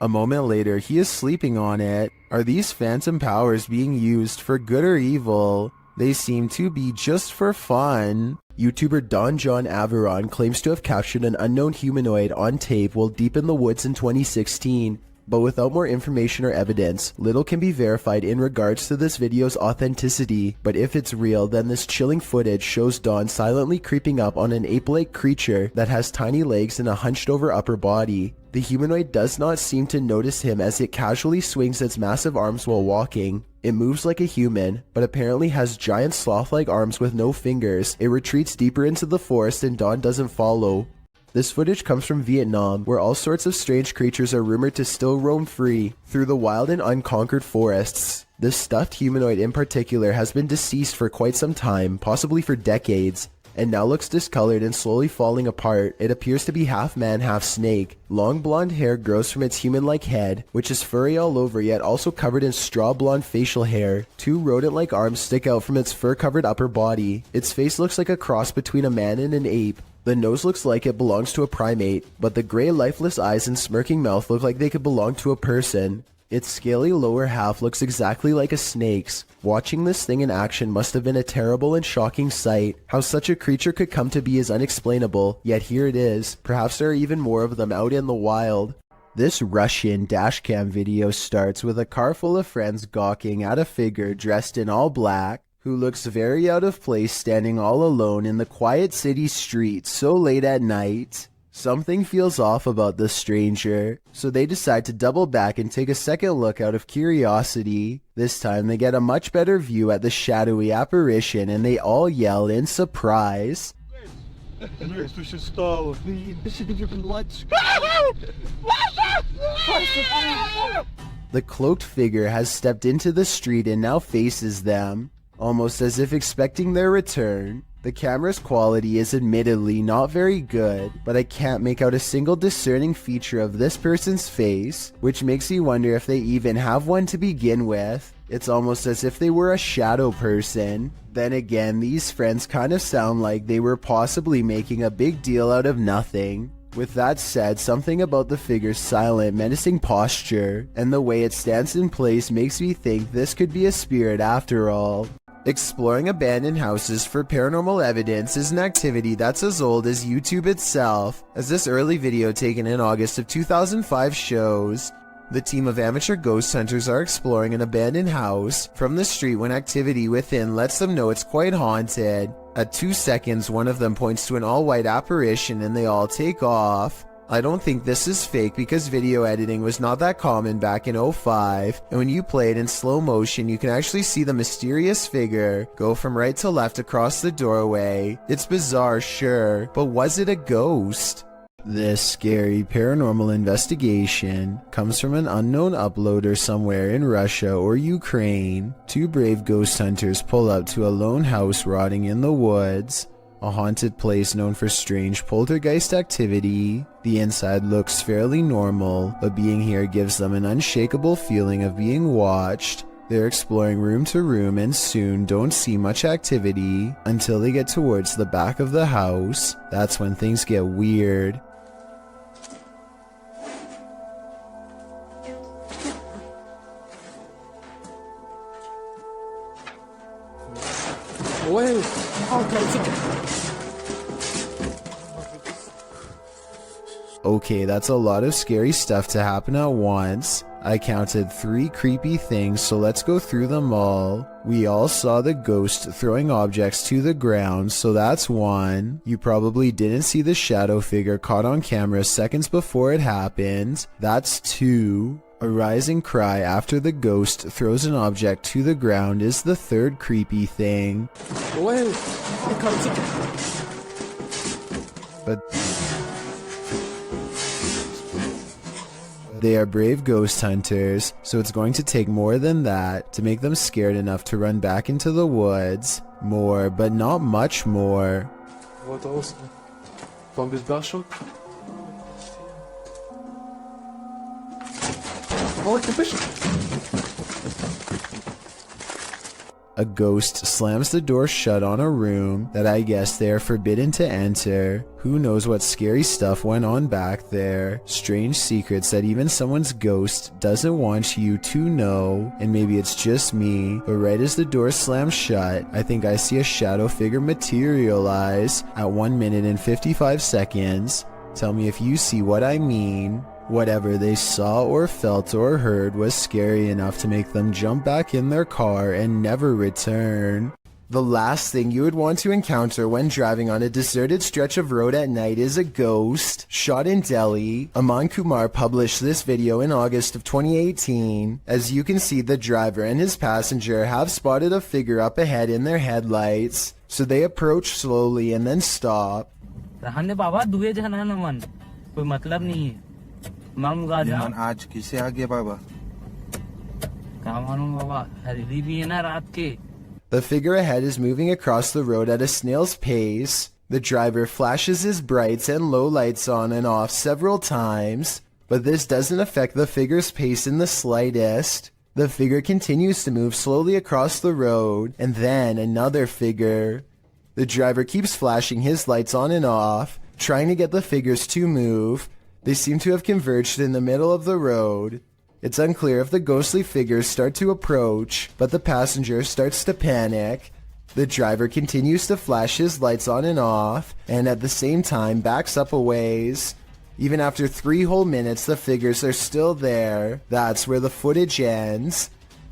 A moment later, he is sleeping on it. Are these phantom powers being used for good or evil? They seem to be just for fun. YouTuber Don John Averon claims to have captured an unknown humanoid on tape while deep in the woods in 2016. But without more information or evidence, little can be verified in regards to this video's authenticity. But if it's real, then this chilling footage shows Dawn silently creeping up on an ape-like creature that has tiny legs and a hunched over upper body. The humanoid does not seem to notice him as it casually swings its massive arms while walking. It moves like a human, but apparently has giant sloth-like arms with no fingers. It retreats deeper into the forest and Dawn doesn't follow. This footage comes from Vietnam, where all sorts of strange creatures are rumored to still roam free through the wild and unconquered forests. This stuffed humanoid in particular has been deceased for quite some time, possibly for decades, and now looks discolored and slowly falling apart. It appears to be half man, half snake. Long blonde hair grows from its human-like head, which is furry all over yet also covered in straw blonde facial hair. Two rodent-like arms stick out from its fur-covered upper body. Its face looks like a cross between a man and an ape. The nose looks like it belongs to a primate, but the gray lifeless eyes and smirking mouth look like they could belong to a person. Its scaly lower half looks exactly like a snake's. Watching this thing in action must have been a terrible and shocking sight. How such a creature could come to be is unexplainable, yet here it is. Perhaps there are even more of them out in the wild. This Russian dashcam video starts with a car full of friends gawking at a figure dressed in all black, who looks very out of place standing all alone in the quiet city street so late at night. Something feels off about this stranger, so they decide to double back and take a second look out of curiosity. This time they get a much better view at the shadowy apparition and they all yell in surprise. The cloaked figure has stepped into the street and now faces them, almost as if expecting their return. The camera's quality is admittedly not very good, but I can't make out a single discerning feature of this person's face, which makes me wonder if they even have one to begin with. It's almost as if they were a shadow person. Then again, these friends kind of sound like they were possibly making a big deal out of nothing. With that said, something about the figure's silent, menacing posture and the way it stands in place makes me think this could be a spirit after all. Exploring abandoned houses for paranormal evidence is an activity that's as old as YouTube itself, as this early video taken in August of 2005 shows. The team of amateur ghost hunters are exploring an abandoned house from the street when activity within lets them know it's quite haunted. At 2 seconds, one of them points to an all-white apparition and they all take off. I don't think this is fake because video editing was not that common back in 2005, and when you play it in slow motion you can actually see the mysterious figure go from right to left across the doorway. It's bizarre, sure, but was it a ghost? This scary paranormal investigation comes from an unknown uploader somewhere in Russia or Ukraine. Two brave ghost hunters pull up to a lone house rotting in the woods, a haunted place known for strange poltergeist activity. The inside looks fairly normal, but being here gives them an unshakable feeling of being watched. They're exploring room to room and soon don't see much activity until they get towards the back of the house. That's when things get weird. Okay, that's a lot of scary stuff to happen at once. I counted 3 creepy things, so let's go through them all. We all saw the ghost throwing objects to the ground, so that's 1. You probably didn't see the shadow figure caught on camera seconds before it happened. That's 2. A rising cry after the ghost throws an object to the ground is the 3rd creepy thing. But they are brave ghost hunters, so it's going to take more than that to make them scared enough to run back into the woods. More, but not much more. What else? From this bashot? A ghost slams the door shut on a room that I guess they are forbidden to enter. Who knows what scary stuff went on back there. Strange secrets that even someone's ghost doesn't want you to know. And maybe it's just me, but right as the door slams shut, I think I see a shadow figure materialize at 1 minute and 55 seconds. Tell me if you see what I mean. Whatever they saw or felt or heard was scary enough to make them jump back in their car and never return. The last thing you would want to encounter when driving on a deserted stretch of road at night is a ghost. Shot in Delhi, Aman Kumar published this video in August of 2018. As you can see, the driver and his passenger have spotted a figure up ahead in their headlights, so they approach slowly and then stop. आज किसे आगे बाबा The figure ahead is moving across the road at a snail's pace. The driver flashes his brights and low lights on and off several times, but this doesn't affect the figure's pace in the slightest. The figure continues to move slowly across the road, and then another figure. The driver keeps flashing his lights on and off, trying to get the figures to move. They seem to have converged in the middle of the road. It's unclear if the ghostly figures start to approach, but the passenger starts to panic. The driver continues to flash his lights on and off, and at the same time backs up a ways. Even after 3 whole minutes, the figures are still there. That's where the footage ends.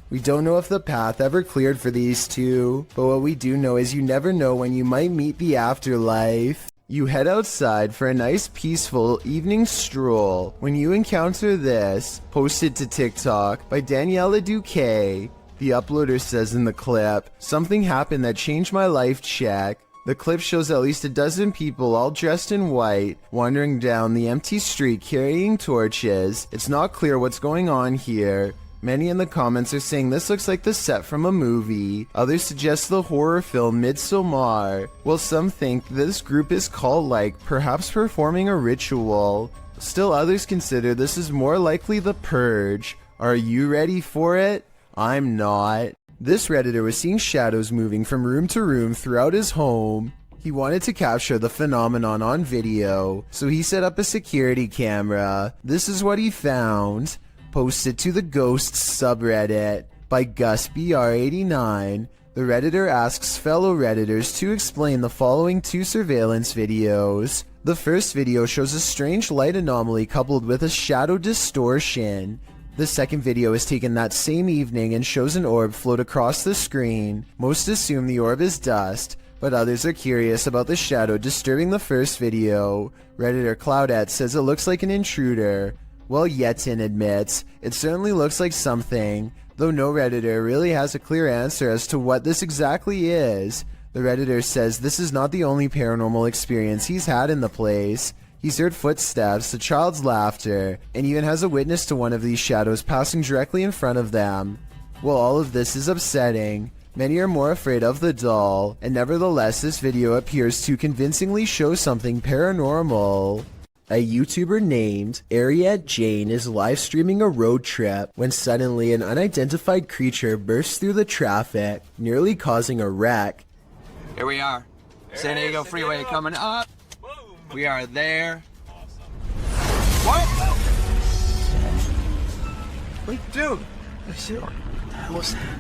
We don't know if the path ever cleared for these two, but what we do know is you never know when you might meet the afterlife. You head outside for a nice peaceful evening stroll when you encounter this, posted to TikTok by Daniela Duque. The uploader says in the clip, "Something happened that changed my life, check." The clip shows at least a dozen people all dressed in white wandering down the empty street carrying torches. It's not clear what's going on here. Many in the comments are saying this looks like the set from a movie. Others suggest the horror film Midsommar. While some think this group is cult-like, perhaps performing a ritual. Still others consider this is more likely the Purge. Are you ready for it? I'm not. This Redditor was seeing shadows moving from room to room throughout his home. He wanted to capture the phenomenon on video, so he set up a security camera. This is what he found. Posted to the Ghosts subreddit by GusBR89, the Redditor asks fellow Redditors to explain the following 2 surveillance videos. The first video shows a strange light anomaly coupled with a shadow distortion. The second video is taken that same evening and shows an orb float across the screen. Most assume the orb is dust, but others are curious about the shadow disturbing the first video. Redditor Cloudette says it looks like an intruder. Well, Yetin admits, it certainly looks like something, though no Redditor really has a clear answer as to what this exactly is. The Redditor says this is not the only paranormal experience he's had in the place. He's heard footsteps, a child's laughter, and even has a witness to one of these shadows passing directly in front of them. While all of this is upsetting, many are more afraid of the doll, and nevertheless this video appears to convincingly show something paranormal. A YouTuber named Ariette Jane is live streaming a road trip when suddenly an unidentified creature bursts through the traffic, nearly causing a wreck. Here we are. San Diego Freeway coming up. We are there. What? Wait, dude. What was that?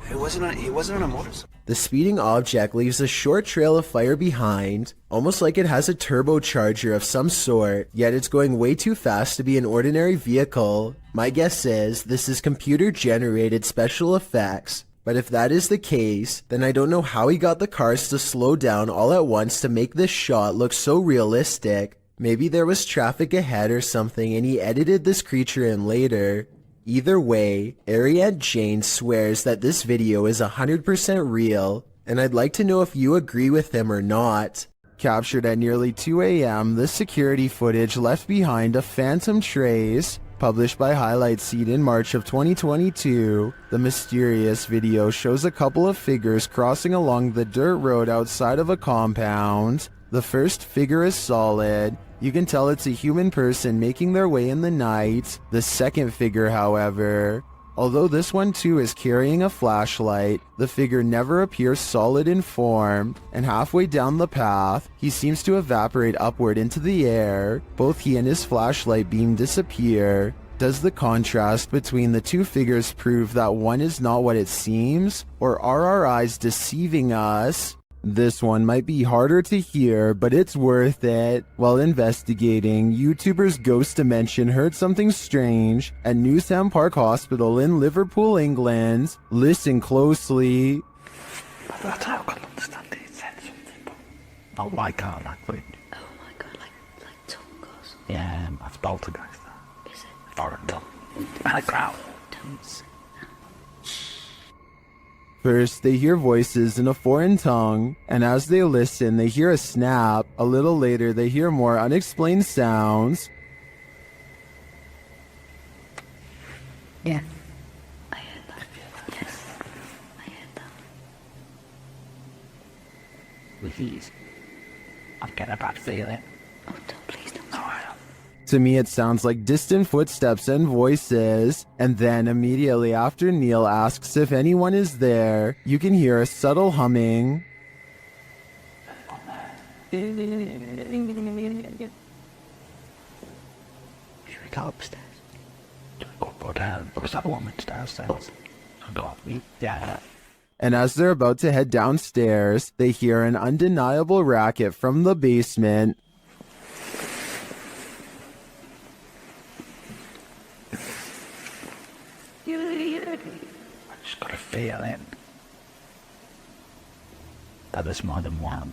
He wasn't on a motorcycle. The speeding object leaves a short trail of fire behind, almost like it has a turbocharger of some sort, yet it's going way too fast to be an ordinary vehicle. My guess is this is computer-generated special effects, but if that is the case, then I don't know how he got the cars to slow down all at once to make this shot look so realistic. Maybe there was traffic ahead or something and he edited this creature in later. Either way, Ariette Jane swears that this video is 100% real, and I'd like to know if you agree with him or not. Captured at nearly 2 a.m., this security footage left behind a phantom trace. Published by Highlight Seed in March of 2022, the mysterious video shows a couple of figures crossing along the dirt road outside of a compound. The first figure is solid. You can tell it's a human person making their way in the night. The second figure, however, although this one too is carrying a flashlight, the figure never appears solid in form, and halfway down the path, he seems to evaporate upward into the air. Both he and his flashlight beam disappear. Does the contrast between the two figures prove that one is not what it seems, or are our eyes deceiving us? This one might be harder to hear, but it's worth it. While investigating, YouTubers Ghost Dimension heard something strange at Newsham Park Hospital in Liverpool, England. Listen closely. That's how I can understand it. It said something, but not like that, like. Oh my god, like tongue goes. Yeah, that's poltergeist. Is it? Foreign tongue. And a crowd. Tongues. First, they hear voices in a foreign tongue, and as they listen, they hear a snap. A little later, they hear more unexplained sounds. Yeah. I heard that. Yes. I heard that. With these, I've got a bad feeling. Oh, don't, please don't. No, I don't. To me, it sounds like distant footsteps and voices, and then immediately after Neil asks if anyone is there, you can hear a subtle humming. Should we go upstairs? Do we go down? Or is that a woman downstairs? I'll go up. Yeah. And as they're about to head downstairs, they hear an undeniable racket from the basement. I just got a feeling that there's more than one.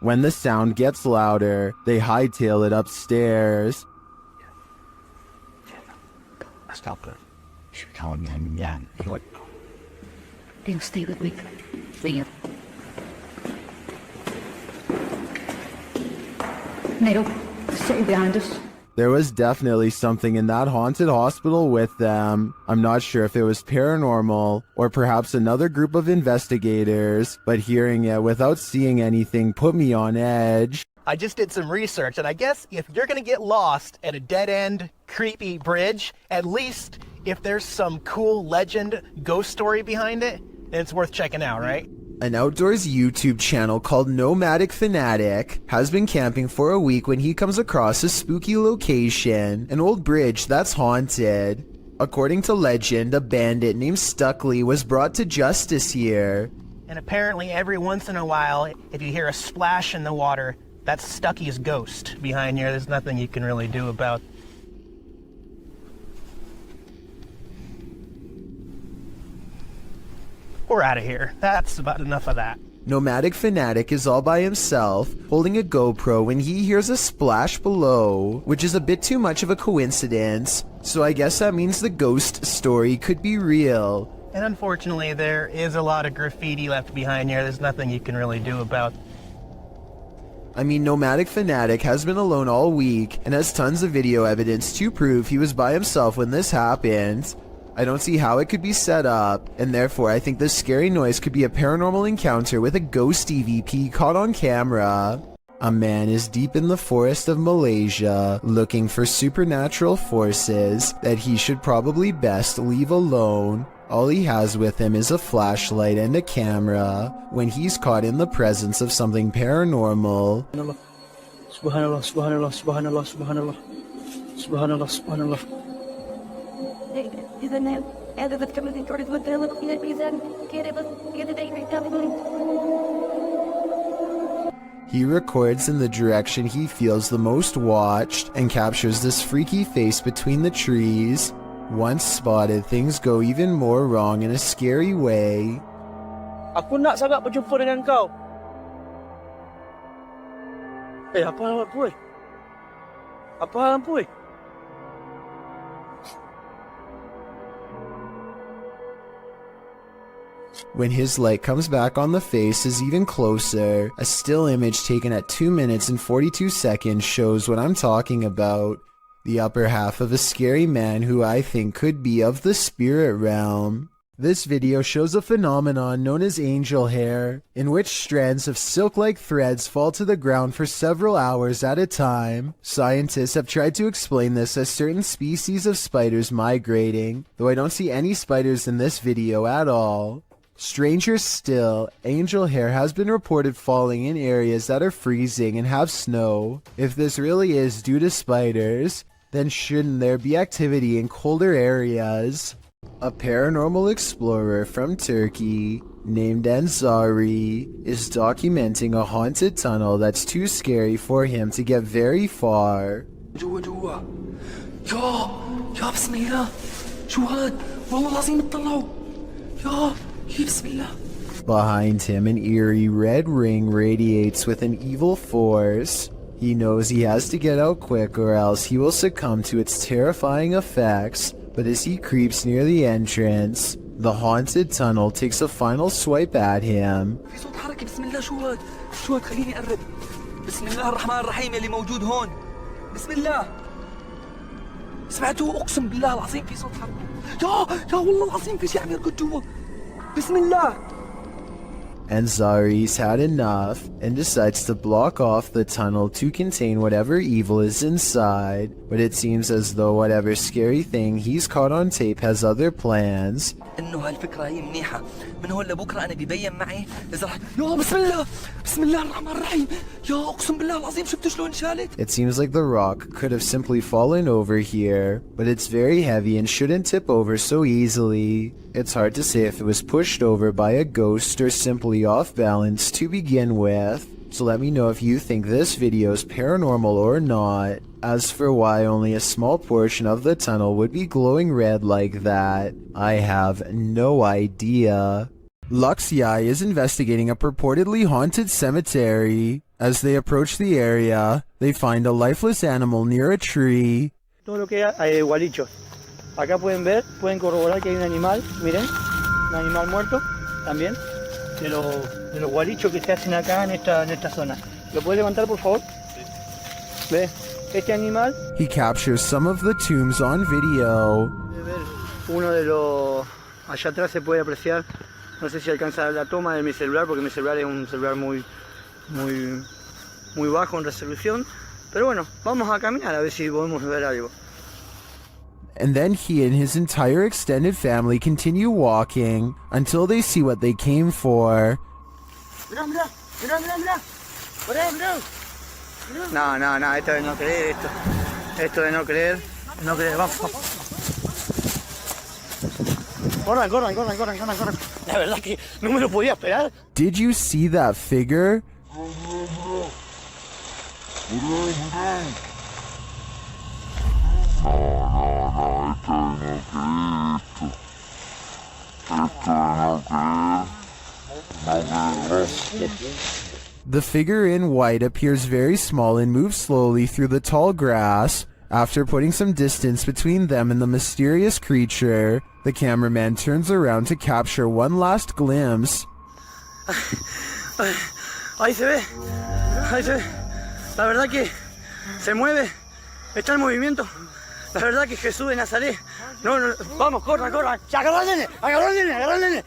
When the sound gets louder, they hightail it upstairs. That's not good. Should we go and yeah, what? They'll stay with me. Leave. Neil, stay behind us. There was definitely something in that haunted hospital with them. I'm not sure if it was paranormal or perhaps another group of investigators, but hearing it without seeing anything put me on edge. I just did some research, and I guess if you're gonna get lost at a dead-end, creepy bridge, at least if there's some cool legend ghost story behind it, then it's worth checking out, right? An outdoors YouTube channel called Nomadic Fanatic has been camping for a week when he comes across a spooky location, an old bridge that's haunted. According to legend, a bandit named Stuckley was brought to justice here. And apparently every once in a while, if you hear a splash in the water, that's Stucky's ghost behind here. There's nothing you can really do about. We're out of here. That's about enough of that. Nomadic Fanatic is all by himself, holding a GoPro when he hears a splash below, which is a bit too much of a coincidence, so I guess that means the ghost story could be real. And unfortunately, there is a lot of graffiti left behind here. There's nothing you can really do about. I mean, Nomadic Fanatic has been alone all week and has tons of video evidence to prove he was by himself when this happened. I don't see how it could be set up, and therefore I think this scary noise could be a paranormal encounter with a ghost EVP caught on camera. A man is deep in the forest of Malaysia, looking for supernatural forces that he should probably best leave alone. All he has with him is a flashlight and a camera when he's caught in the presence of something paranormal. Subhanallah, subhanallah, subhanallah, subhanallah. Subhanallah, subhanallah. Is it now? He records in the direction he feels the most watched and captures this freaky face between the trees. Once spotted, things go even more wrong in a scary way. Aku nak sangat berjumpa dengan kau. Apa hal Puy? Apa hal Puy? When his light comes back on, the face is even closer. A still image taken at 2 minutes and 42 seconds shows what I'm talking about. The upper half of a scary man who I think could be of the spirit realm. This video shows a phenomenon known as angel hair, in which strands of silk-like threads fall to the ground for several hours at a time. Scientists have tried to explain this as certain species of spiders migrating, though I don't see any spiders in this video at all. Stranger still, angel hair has been reported falling in areas that are freezing and have snow. If this really is due to spiders, then shouldn't there be activity in colder areas? A paranormal explorer from Turkey named Ansari is documenting a haunted tunnel that's too scary for him to get very far. جوا يا بسم الله شو هاد والله العظيم اطلعوا يا بسم الله. Behind him, an eerie red ring radiates with an evil force. He knows he has to get out quick or else he will succumb to its terrifying effects, but as he creeps near the entrance, the haunted tunnel takes a final swipe at him. في صوت حركة بسم الله شو هاد خليني أقرب. بسم الله الرحمن الرحيم اللي موجود هون. بسم الله. سمعتوا أقسم بالله العظيم في صوت حركة. يا والله العظيم في شيء عم يركض جوا. بسم الله. Ansari's had enough and decides to block off the tunnel to contain whatever evil is inside, but it seems as though whatever scary thing he's caught on tape has other plans. إنه هالفكرة هي منيحة. من هون لبكرة أنا بيبين معي إذا رح يا بسم الله الرحمن الرحيم. يا أقسم بالله العظيم شفتوا شلون شالت. It seems like the rock could have simply fallen over here, but it's very heavy and shouldn't tip over so easily. It's hard to say if it was pushed over by a ghost or simply off balance to begin with, so let me know if you think this video is paranormal or not. As for why only a small portion of the tunnel would be glowing red like that, I have no idea. Luxi is investigating a purportedly haunted cemetery. As they approach the area, they find a lifeless animal near a tree. Todo lo que hay gualichos. Acá pueden corroborar que hay un animal, miren, un animal muerto también, de los gualichos que se hacen acá en esta zona. ¿Lo puede levantar por favor? Sí. ¿Ve? Este animal. He captures some of the tombs on video. Uno de los allá atrás se puede apreciar. No sé si alcanza la toma de mi celular porque mi celular es un celular muy bajo en resolución. Pero bueno, vamos a caminar a ver si podemos ver algo. And then he and his entire extended family continue walking until they see what they came for. Mira. No, esto de no creer, esto de no creer, vamos. Corran. La verdad que no me lo podía esperar. Did you see that figure? The figure in white appears very small and moves slowly through the tall grass. After putting some distance between them and the mysterious creature, the cameraman turns around to capture one last glimpse. Ahí se ve. La verdad que se mueve, está en movimiento. La verdad que Jesús de Nazaret. No, vamos, corran. Agarra al nene.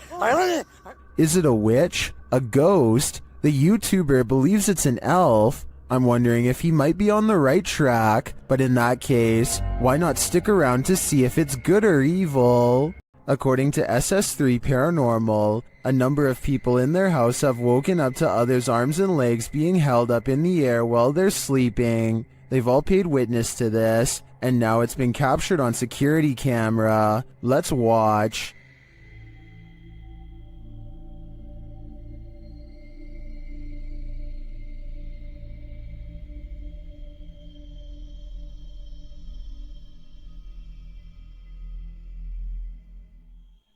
Is it a witch? A ghost? The YouTuber believes it's an elf. I'm wondering if he might be on the right track, but in that case, why not stick around to see if it's good or evil? According to SS3 Paranormal, a number of people in their house have woken up to others' arms and legs being held up in the air while they're sleeping. They've all paid witness to this, and now it's been captured on security camera. Let's watch.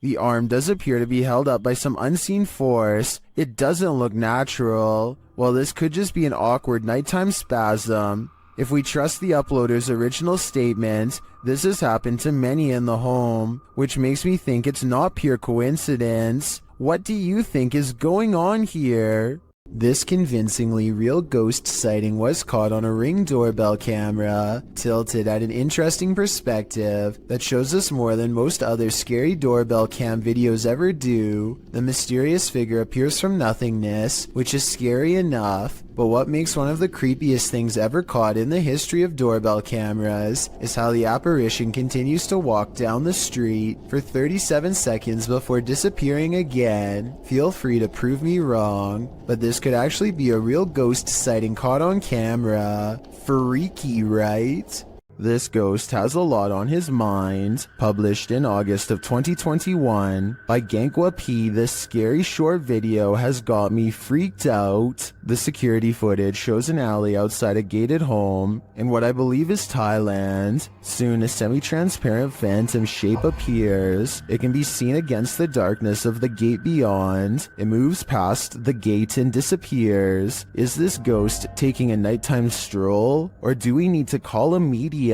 The arm does appear to be held up by some unseen force. It doesn't look natural. Well, this could just be an awkward nighttime spasm. If we trust the uploader's original statement, this has happened to many in the home, which makes me think it's not pure coincidence. What do you think is going on here? This convincingly real ghost sighting was caught on a Ring doorbell camera, tilted at an interesting perspective that shows us more than most other scary doorbell cam videos ever do. The mysterious figure appears from nothingness, which is scary enough, but what makes one of the creepiest things ever caught in the history of doorbell cameras is how the apparition continues to walk down the street for 37 seconds before disappearing again. Feel free to prove me wrong, but this could actually be a real ghost sighting caught on camera. Freaky, right? This ghost has a lot on his mind. Published in August of 2021 by Gankwa P, this scary short video has got me freaked out. The security footage shows an alley outside a gated home in what I believe is Thailand. Soon a semi-transparent phantom shape appears. It can be seen against the darkness of the gate beyond. It moves past the gate and disappears. Is this ghost taking a nighttime stroll, or do we need to call a medium?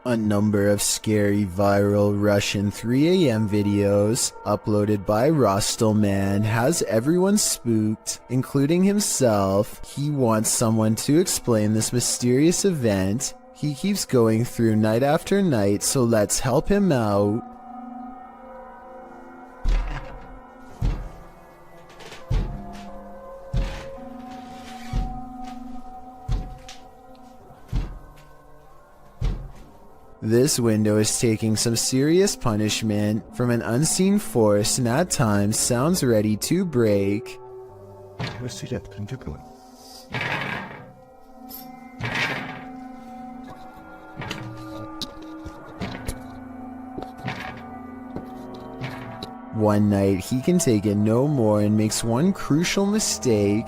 A number of scary viral Russian 3 a.m. videos uploaded by Rostelman has everyone spooked, including himself. He wants someone to explain this mysterious event he keeps going through night after night, so let's help him out. This window is taking some serious punishment from an unseen force and at times sounds ready to break. One night he can take it no more and makes one crucial mistake.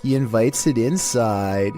He invites it inside.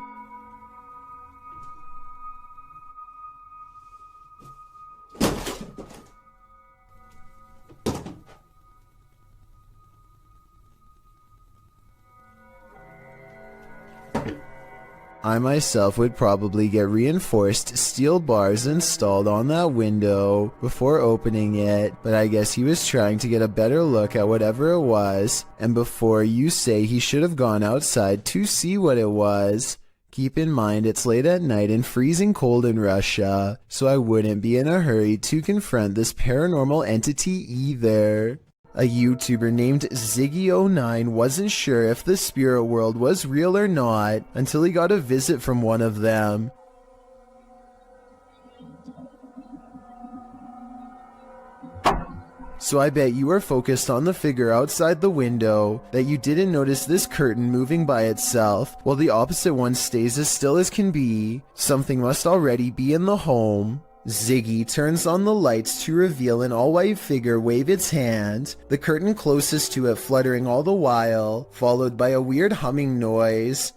I myself would probably get reinforced steel bars installed on that window before opening it, but I guess he was trying to get a better look at whatever it was, and before you say he should have gone outside to see what it was, keep in mind it's late at night and freezing cold in Russia, so I wouldn't be in a hurry to confront this paranormal entity either. A YouTuber named Ziggy09 wasn't sure if the spirit world was real or not until he got a visit from one of them. So I bet you were focused on the figure outside the window that you didn't notice this curtain moving by itself while the opposite one stays as still as can be. Something must already be in the home. Ziggy turns on the lights to reveal an all-white figure wave its hand, the curtain closest to it fluttering all the while, followed by a weird humming noise.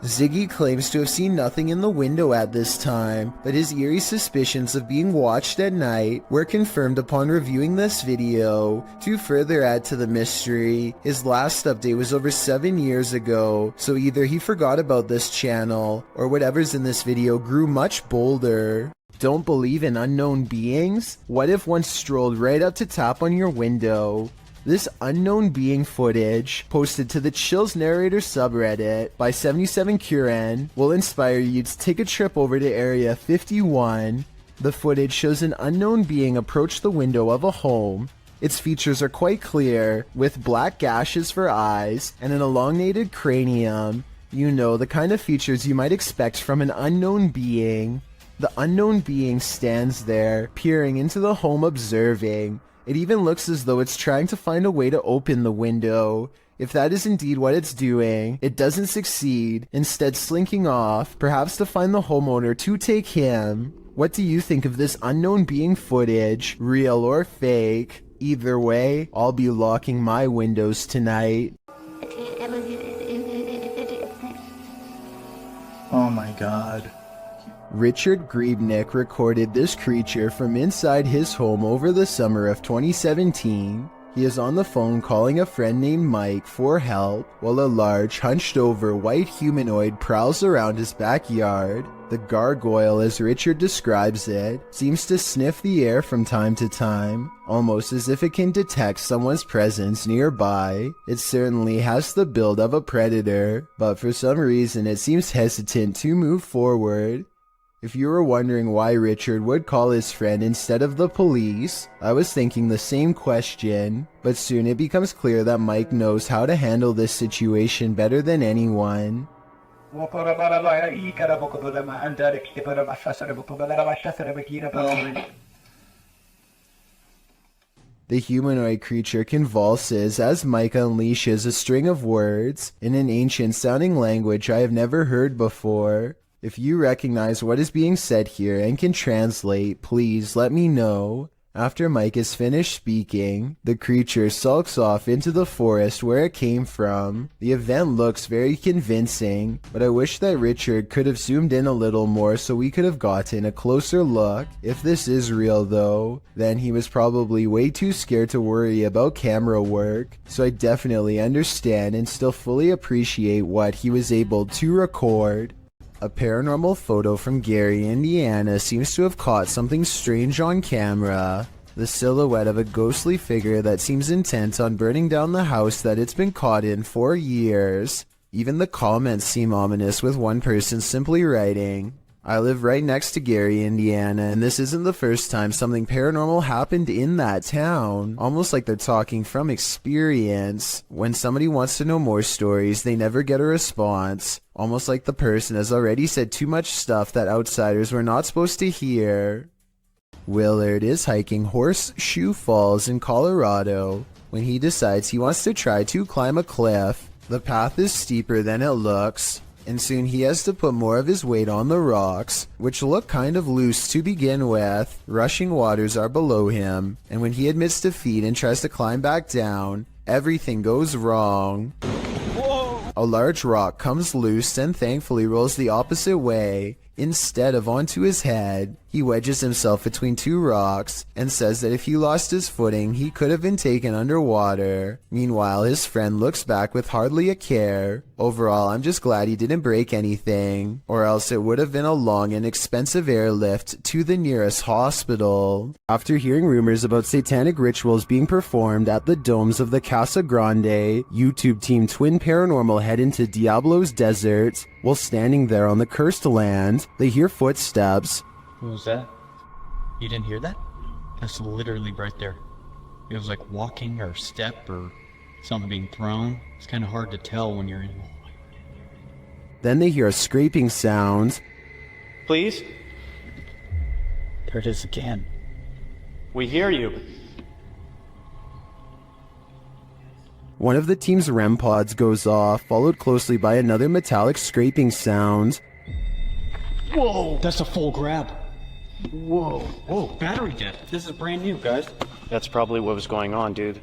Ziggy claims to have seen nothing in the window at this time, but his eerie suspicions of being watched at night were confirmed upon reviewing this video. To further add to the mystery, his last update was over 7 years ago, so either he forgot about this channel, or whatever's in this video grew much bolder. Don't believe in unknown beings? What if one strolled right up to tap on your window? This unknown being footage, posted to the Chills Narrator subreddit by 77Kuren, will inspire you to take a trip over to Area 51. The footage shows an unknown being approach the window of a home. Its features are quite clear, with black gashes for eyes and an elongated cranium. You know, the kind of features you might expect from an unknown being. The unknown being stands there, peering into the home, observing. It even looks as though it's trying to find a way to open the window. If that is indeed what it's doing, it doesn't succeed, instead slinking off, perhaps to find the homeowner to take him. What do you think of this unknown being footage, real or fake? Either way, I'll be locking my windows tonight. Oh my god. Richard Griebnick recorded this creature from inside his home over the summer of 2017. He is on the phone calling a friend named Mike for help while a large, hunched-over white humanoid prowls around his backyard. The gargoyle, as Richard describes it, seems to sniff the air from time to time, almost as if it can detect someone's presence nearby. It certainly has the build of a predator, but for some reason it seems hesitant to move forward. If you were wondering why Richard would call his friend instead of the police, I was thinking the same question, but soon it becomes clear that Mike knows how to handle this situation better than anyone. The humanoid creature convulses as Mike unleashes a string of words in an ancient-sounding language I have never heard before. If you recognize what is being said here and can translate, please let me know. After Mike is finished speaking, the creature sulks off into the forest where it came from. The event looks very convincing, but I wish that Richard could have zoomed in a little more so we could have gotten a closer look. If this is real though, then he was probably way too scared to worry about camera work, so I definitely understand and still fully appreciate what he was able to record. A paranormal photo from Gary, Indiana seems to have caught something strange on camera. The silhouette of a ghostly figure that seems intent on burning down the house that it's been caught in for years. Even the comments seem ominous, with one person simply writing, "I live right next to Gary, Indiana, and this isn't the first time something paranormal happened in that town." Almost like they're talking from experience. When somebody wants to know more stories, they never get a response. Almost like the person has already said too much stuff that outsiders were not supposed to hear. Willard is hiking Horseshoe Falls in Colorado when he decides he wants to try to climb a cliff. The path is steeper than it looks, and soon he has to put more of his weight on the rocks, which look kind of loose to begin with. Rushing waters are below him, and when he admits defeat and tries to climb back down, everything goes wrong. A large rock comes loose and thankfully rolls the opposite way. Instead of onto his head, he wedges himself between two rocks and says that if he lost his footing, he could have been taken underwater. Meanwhile, his friend looks back with hardly a care. Overall, I'm just glad he didn't break anything, or else it would have been a long and expensive airlift to the nearest hospital. After hearing rumors about satanic rituals being performed at the domes of the Casa Grande, YouTube team Twin Paranormal head into Diablo's Desert. While standing there on the cursed land, they hear footsteps. What was that? You didn't hear that? That's literally right there. It was like walking or step or something being thrown. It's kind of hard to tell when you're in. Then they hear a scraping sound. Please? There it is again. We hear you. One of the team's REM pods goes off, followed closely by another metallic scraping sound. Whoa! That's a full grab. Whoa. Whoa, battery dead. This is brand new, guys. That's probably what was going on, dude.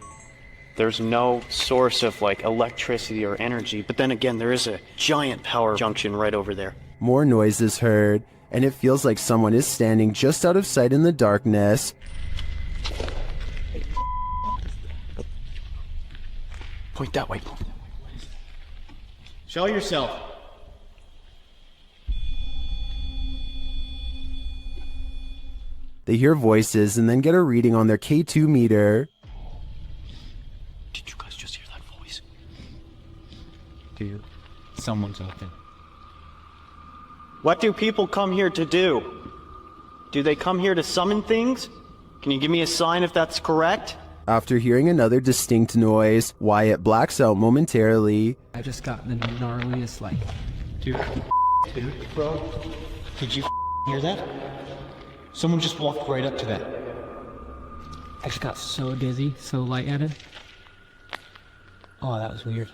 There's no source of, like, electricity or energy, but then again, there is a giant power junction right over there. More noise is heard, and it feels like someone is standing just out of sight in the darkness. Point that way. Show yourself. They hear voices and then get a reading on their K2 meter. Did you guys just hear that voice? Dude, someone's out there. What do people come here to do? Do they come here to summon things? Can you give me a sign if that's correct? After hearing another distinct noise, Wyatt blacks out momentarily. I just got the gnarliest, like, dude, bro, did you hear that? Someone just walked right up to that. I just got so dizzy, so lightheaded. Oh, that was weird.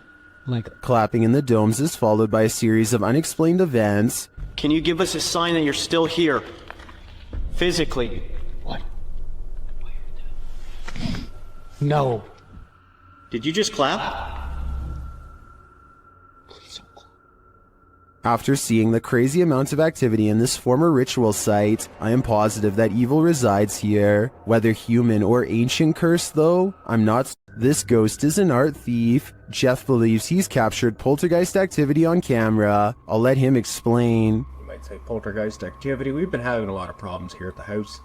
Like, Clapping in the domes is followed by a series of unexplained events. Can you give us a sign that you're still here? Physically. What? No. Did you just clap? After seeing the crazy amount of activity in this former ritual site, I am positive that evil resides here. Whether human or ancient curse though, I'm not. This ghost is an art thief. Jeff believes he's captured poltergeist activity on camera. I'll let him explain. You might say poltergeist activity. We've been having a lot of problems here at the house.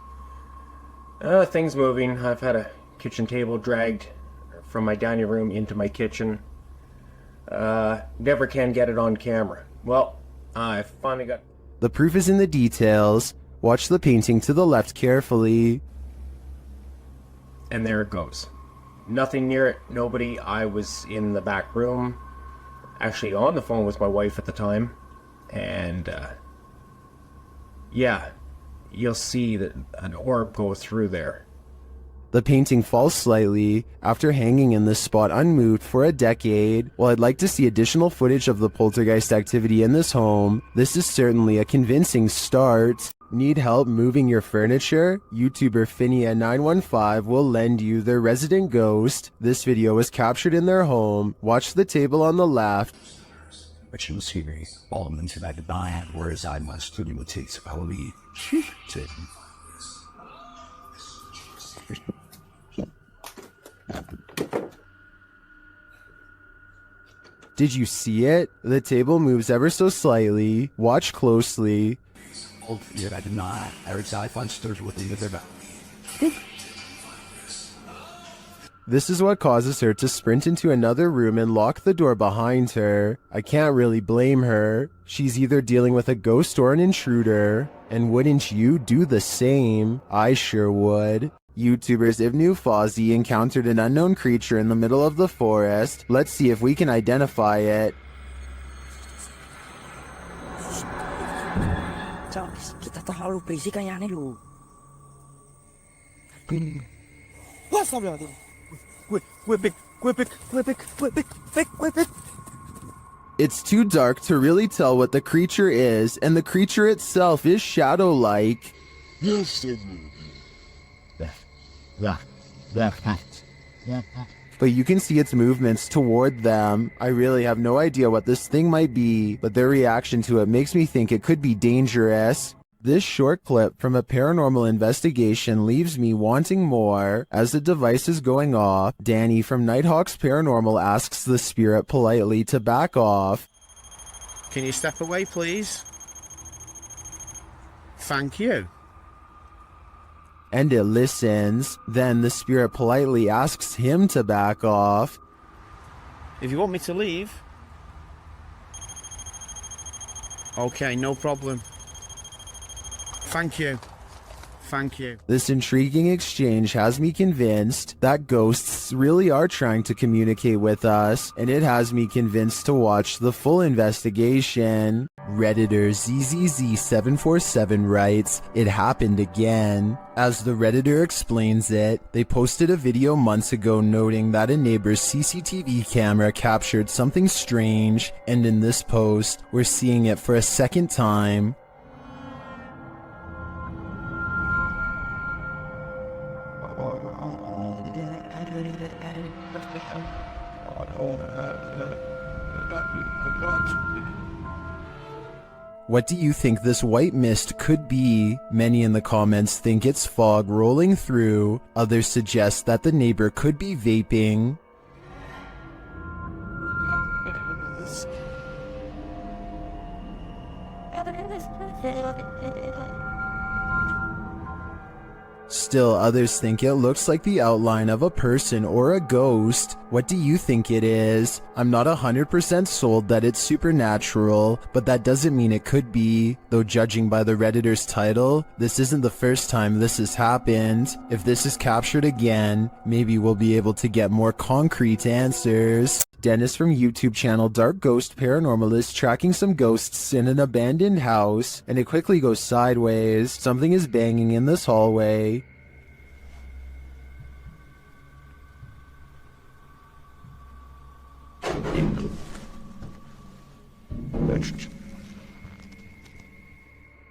Things moving. I've had a kitchen table dragged from my dining room into my kitchen. Never can get it on camera. Well, I finally got... The proof is in the details. Watch the painting to the left carefully. And there it goes. Nothing near it. Nobody. I was in the back room. Actually on the phone with my wife at the time. And, yeah. You'll see that an orb go through there. The painting falls slightly after hanging in this spot unmoved for a decade. While I'd like to see additional footage of the poltergeist activity in this home, this is certainly a convincing start. Need help moving your furniture? YouTuber Finia915 will lend you their resident ghost. This video was captured in their home. Watch the table on the left. Which was here, all men to that die, whereas I must to imitate probably. Did you see it? The table moves ever so slightly. Watch closely. Oh, yeah, I did not. I heard I find stirs with the other. This is what causes her to sprint into another room and lock the door behind her. I can't really blame her. She's either dealing with a ghost or an intruder. And wouldn't you do the same? I sure would. YouTubers Ivnu Fozzie encountered an unknown creature in the middle of the forest. Let's see if we can identify it. It's too dark to really tell what the creature is, and the creature itself is shadow-like. Yes, but you can see its movements toward them. I really have no idea what this thing might be, but their reaction to it makes me think it could be dangerous. This short clip from a paranormal investigation leaves me wanting more. As the device is going off, Danny from Nighthawks Paranormal asks the spirit politely to back off. Can you step away, please? Thank you. And it listens. Then the spirit politely asks him to back off. If you want me to leave. Okay, no problem. Thank you. Thank you. This intriguing exchange has me convinced that ghosts really are trying to communicate with us, and it has me convinced to watch the full investigation. Redditor ZZZ747 writes, "It happened again." As the Redditor explains it, they posted a video months ago noting that a neighbor's CCTV camera captured something strange, and in this post, we're seeing it for a second time. What do you think this white mist could be? Many in the comments think it's fog rolling through. Others suggest that the neighbor could be vaping. Still, others think it looks like the outline of a person or a ghost. What do you think it is? I'm not 100% sold that it's supernatural, but that doesn't mean it could be. Though judging by the Redditor's title, this isn't the first time this has happened. If this is captured again, maybe we'll be able to get more concrete answers. Dennis from YouTube channel Dark Ghost Paranormal is tracking some ghosts in an abandoned house, and it quickly goes sideways. Something is banging in this hallway.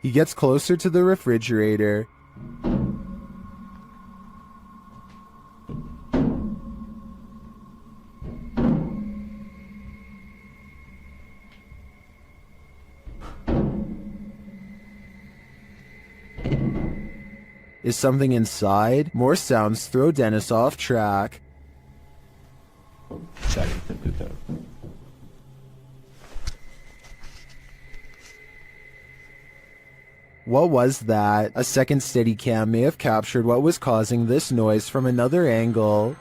He gets closer to the refrigerator. Is something inside? More sounds throw Dennis off track. What was that? A second Steadicam may have captured what was causing this noise from another angle.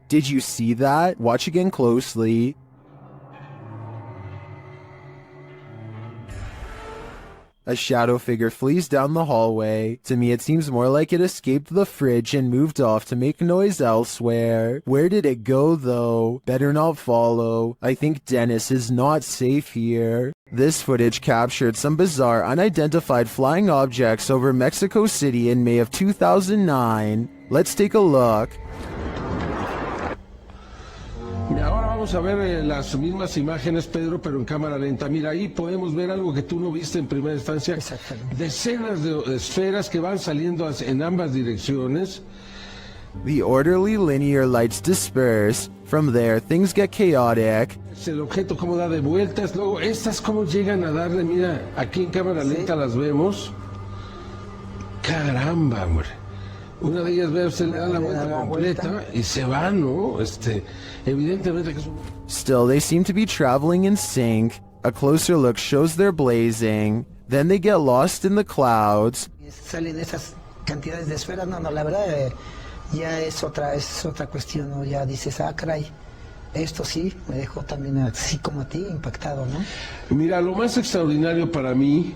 Did you see that? Watch again closely. A shadow figure flees down the hallway. To me, it seems more like it escaped the fridge and moved off to make noise elsewhere. Where did it go, though? Better not follow. I think Dennis is not safe here. This footage captured some bizarre, unidentified flying objects over Mexico City in May of 2009. Let's take a look. Mira, ahora vamos a ver las mismas imágenes, Pedro, pero en cámara lenta. Mira, ahí podemos ver algo que tú no viste en primera instancia. Decenas de esferas que van saliendo en ambas direcciones. The orderly linear lights disperse. From there, things get chaotic. El objeto cómo da de vueltas. Luego, estas cómo llegan a darle, mira, aquí en cámara lenta las vemos. Caramba, hombre. Una de ellas, ve, usted le da la vuelta completa y se va, ¿no? Evidentemente que es un... Still, they seem to be traveling in sync. A closer look shows they're blazing. Then they get lost in the clouds. Salen esas cantidades de esferas, no, la verdad ya es otra cuestión, ¿no? Ya dices, caray, esto sí me dejó también así como a ti impactado, ¿no? Mira, lo más extraordinario para mí,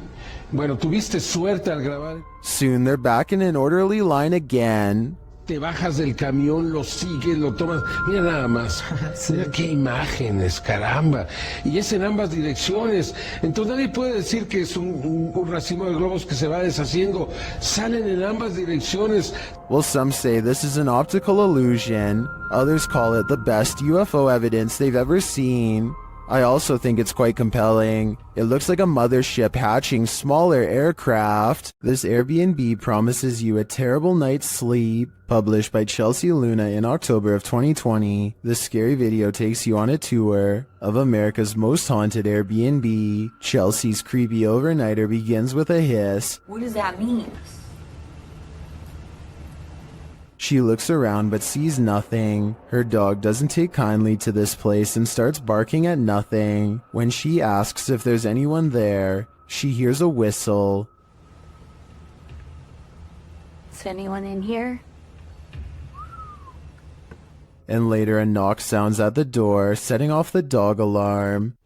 bueno, tuviste suerte al grabar. Soon they're back in an orderly line again. Te bajas del camión, lo sigues, lo tomas. Mira nada más. Mira qué imágenes, caramba. Y es en ambas direcciones. Entonces nadie puede decir que es un racimo de globos que se va deshaciendo. Salen en ambas direcciones. Well, some say this is an optical illusion. Others call it the best UFO evidence they've ever seen. I also think it's quite compelling. It looks like a mothership hatching smaller aircraft. This Airbnb promises you a terrible night's sleep. Published by Chelsea Luna in October of 2020, this scary video takes you on a tour of America's most haunted Airbnb. Chelsea's creepy overnighter begins with a hiss. What does that mean? She looks around but sees nothing. Her dog doesn't take kindly to this place and starts barking at nothing. When she asks if there's anyone there, she hears a whistle. Is anyone in here? And later a knock sounds at the door, setting off the dog alarm.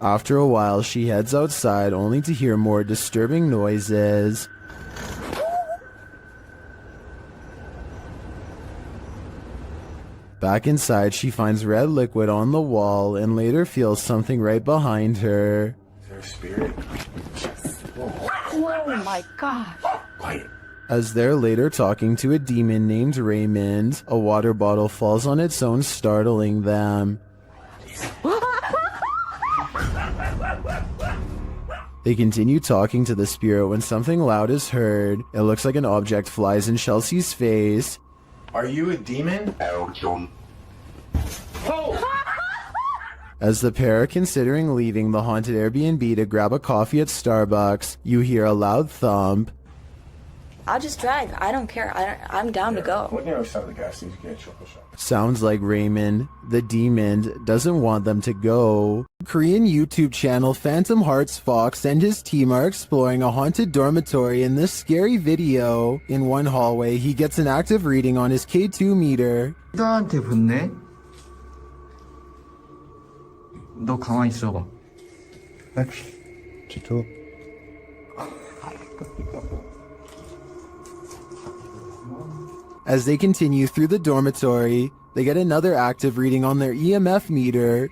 After a while, she heads outside only to hear more disturbing noises. Back inside, she finds red liquid on the wall and later feels something right behind her. Is there a spirit? Oh my gosh. Quiet. As they're later talking to a demon named Raymond, a water bottle falls on its own, startling them. They continue talking to the spirit when something loud is heard. It looks like an object flies in Chelsea's face. Are you a demon? As the pair are considering leaving the haunted Airbnb to grab a coffee at Starbucks, you hear a loud thump. I'll just drive. I don't care. I'm down to go. What the other side of the gas station? Get chocolate shop. Sounds like Raymond, the demon, doesn't want them to go. Korean YouTube channel Phantom Hearts Fox and his team are exploring a haunted dormitory in this scary video. In one hallway, he gets an active reading on his K2 meter. 너한테 붙네? 너 가만히 있어봐. 지도. As they continue through the dormitory, they get another active reading on their EMF meter.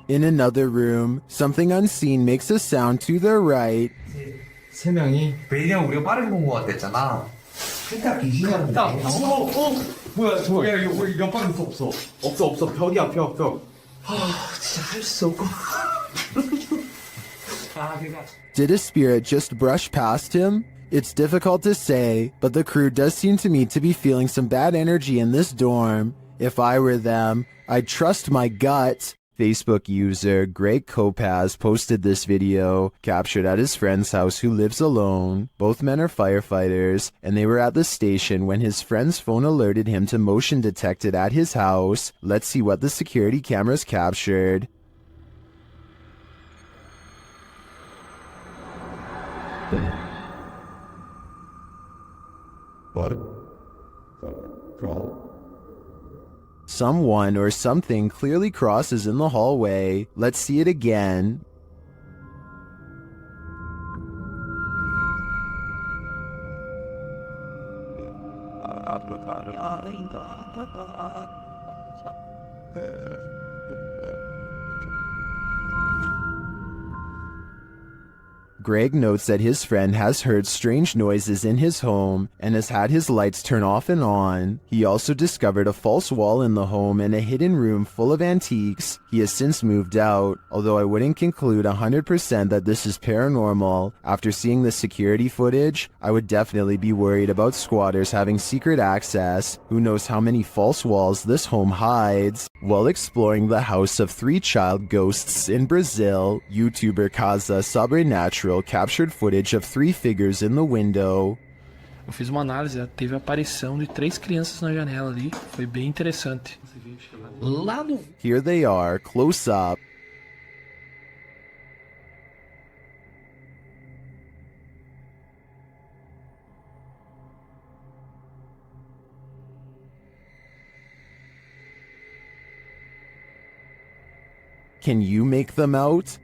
In another room, something unseen makes a sound to their right. 세 명이 왜냐면 우리가 빠르게 본 것 같았잖아. 살짝 비지하는 뭐야 저거 야 이거 연방일 수 없어 벽이야 벽 진짜 할 수 없고 Did a spirit just brush past him? It's difficult to say, but the crew does seem to me to be feeling some bad energy in this dorm. If I were them, I'd trust my gut. Facebook user Greg Kopaz posted this video, captured at his friend's house who lives alone. Both men are firefighters, and they were at the station when his friend's phone alerted him to motion detected at his house. Let's see what the security cameras captured. What? Someone or something clearly crosses in the hallway. Let's see it again. Greg notes that his friend has heard strange noises in his home and has had his lights turn off and on. He also discovered a false wall in the home and a hidden room full of antiques. He has since moved out, although I wouldn't conclude 100% that this is paranormal. After seeing the security footage, I would definitely be worried about squatters having secret access. Who knows how many false walls this home hides? While exploring the house of 3 child ghosts in Brazil, YouTuber Casa Sobrenatural captured footage of 3 figures in the window. Eu fiz uma análise, teve a aparição de 3 crianças na janela ali, foi bem interessante. Lá no... Here they are, close up. Can you make them out?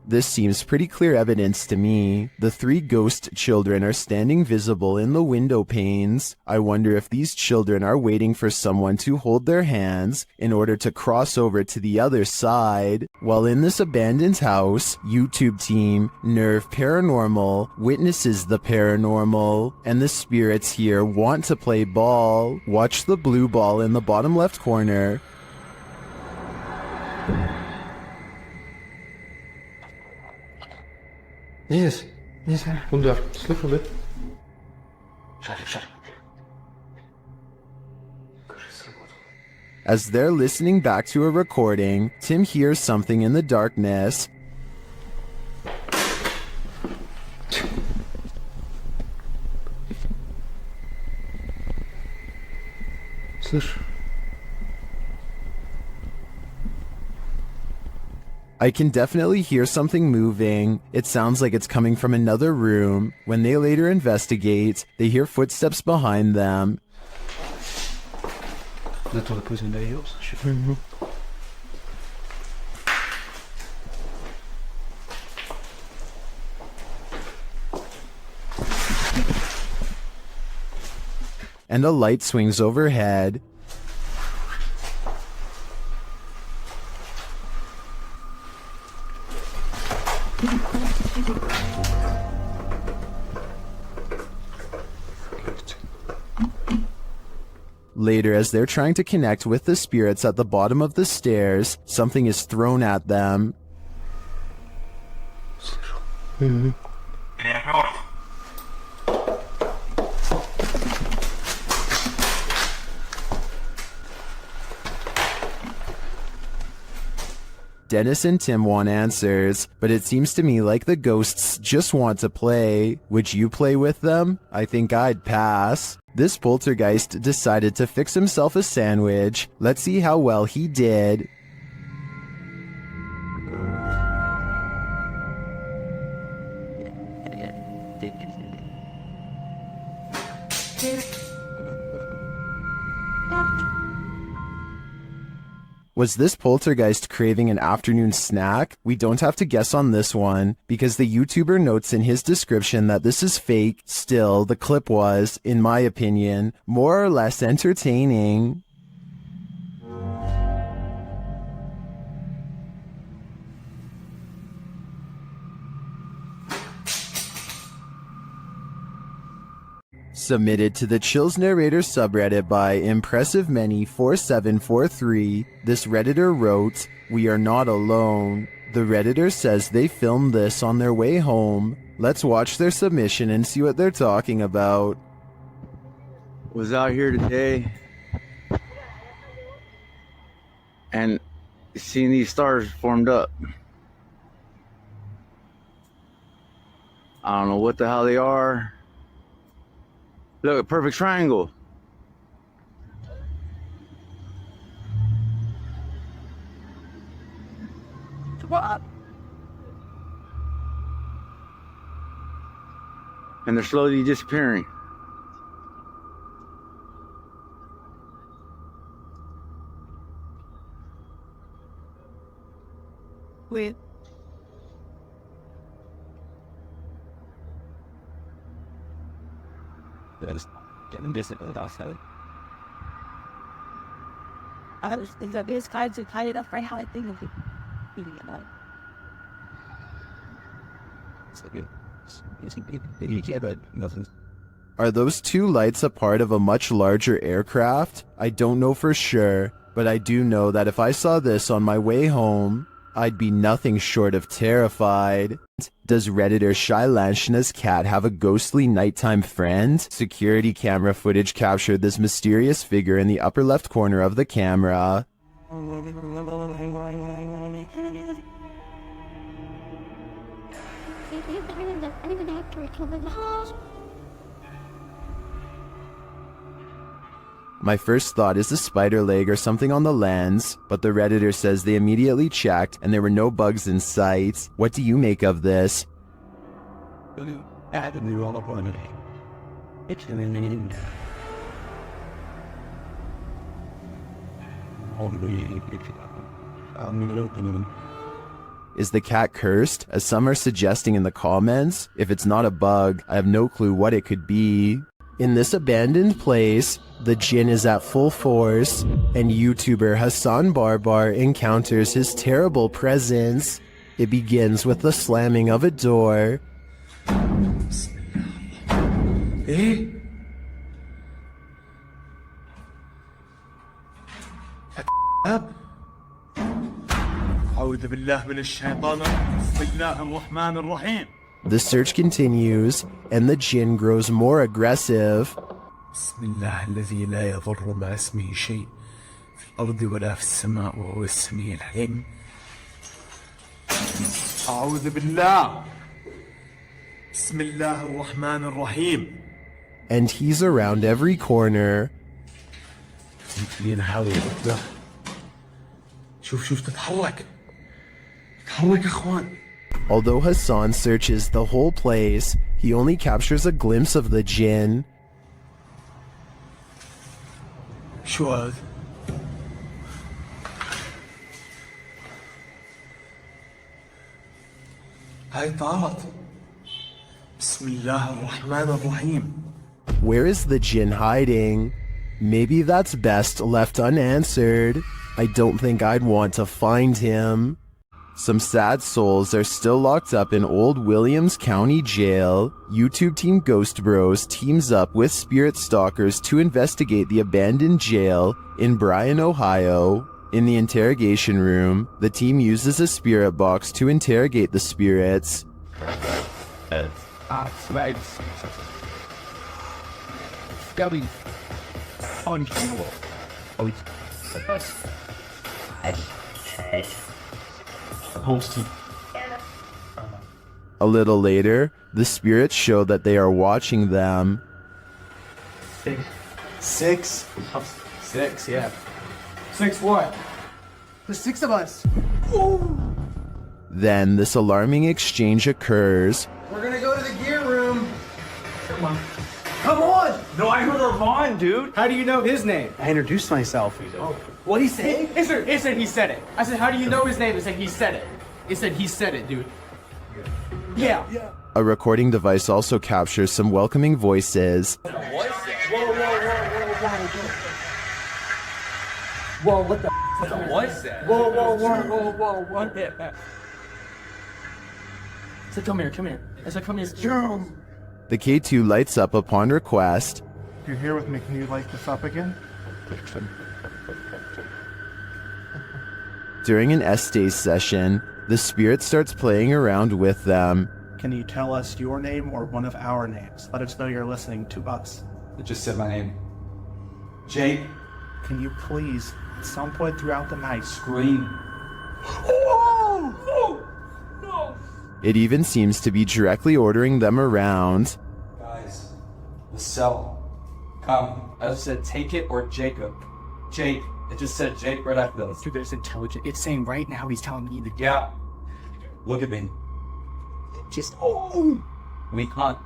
This seems pretty clear evidence to me. The 3 ghost children are standing visible in the window panes. I wonder if these children are waiting for someone to hold their hands in order to cross over to the other side. While in this abandoned house, YouTube team Nerve Paranormal witnesses the paranormal, and the spirits here want to play ball. Watch the blue ball in the bottom left corner. Yes, kom daar. Slip a bit. Shut it. As they're listening back to a recording, Tim hears something in the darkness. Слышь. I can definitely hear something moving. It sounds like it's coming from another room. When they later investigate, they hear footsteps behind them. That's all the poison that heals. And a light swings overhead. Later, as they're trying to connect with the spirits at the bottom of the stairs, something is thrown at them. Dennis and Tim want answers, but it seems to me like the ghosts just want to play. Would you play with them? I think I'd pass. This poltergeist decided to fix himself a sandwich. Let's see how well he did. Was this poltergeist craving an afternoon snack? We don't have to guess on this one, because the YouTuber notes in his description that this is fake. Still, the clip was, in my opinion, more or less entertaining. Submitted to the Chills Narrator subreddit by ImpressiveMany4743, this Redditor wrote, "We are not alone." The Redditor says they filmed this on their way home. Let's watch their submission and see what they're talking about. Was out here today and seeing these stars formed up. I don't know what the hell they are. Look, a perfect triangle. What? And they're slowly disappearing. Wait. Just getting busy with outside. I was thinking that these guys are tied up right how I think of it. It's like it's but nothing. Are those two lights a part of a much larger aircraft? I don't know for sure, but I do know that if I saw this on my way home, I'd be nothing short of terrified. Does Redditor Shailanshna's cat have a ghostly nighttime friend? Security camera footage captured this mysterious figure in the upper left corner of the camera. My first thought is a spider leg or something on the lens, but the Redditor says they immediately checked and there were no bugs in sight. What do you make of this? Is the cat cursed, as some are suggesting in the comments? If it's not a bug, I have no clue what it could be. In this abandoned place, the jinn is at full force, and YouTuber Hassan Barbar encounters his terrible presence. It begins with the slamming of a door. ايه؟ أعوذ بالله من الشيطان بسم الله الرحمن الرحيم. The search continues, and the jinn grows more aggressive. بسم الله الذي لا يضر مع اسمه شيء في الأرض ولا في السماء وهو السميع العليم. أعوذ بالله بسم الله الرحمن الرحيم. And he's around every corner. شوف تتحرك تتحرك يا اخوان. Although Hassan searches the whole place, he only captures a glimpse of the jinn. شو هذا؟ هاي طارت. بسم الله الرحمن الرحيم. Where is the jinn hiding? Maybe that's best left unanswered. I don't think I'd want to find him. Some sad souls are still locked up in Old Williams County Jail. YouTube team Ghost Bros teams up with spirit stalkers to investigate the abandoned jail in Bryan, Ohio. In the interrogation room, the team uses a spirit box to interrogate the spirits. velho. Belly. Unkillable. Oh, Hosted. A little later, the spirits show that they are watching them. Six? Six, yeah. Six what? There's six of us. Then this alarming exchange occurs. We're gonna go to the gear room. Come on. Come on! No, I heard Armand, dude. How do you know his name? I introduced myself. Oh. What'd he say? It said he said it. I said, how do you know his name? It said he said it. It said he said it, dude. Yeah. A recording device also captures some welcoming voices. Whoa, what the f was that? Whoa, what the I said, come here. I said, come here. The K2 lights up upon request. You're here with me. Can you light this up again? During an Estes session, the spirit starts playing around with them. Can you tell us your name or one of our names? Let us know you're listening to us. It just said my name. Jake. Can you please, at some point throughout the night, Scream. It even seems to be directly ordering them around. Guys, the cell. Come. I just said take it or Jacob. Jake. It just said Jake right after this. Dude, there's intelligent. It's saying right now he's telling me to Yeah. Look at me. just. We hunt.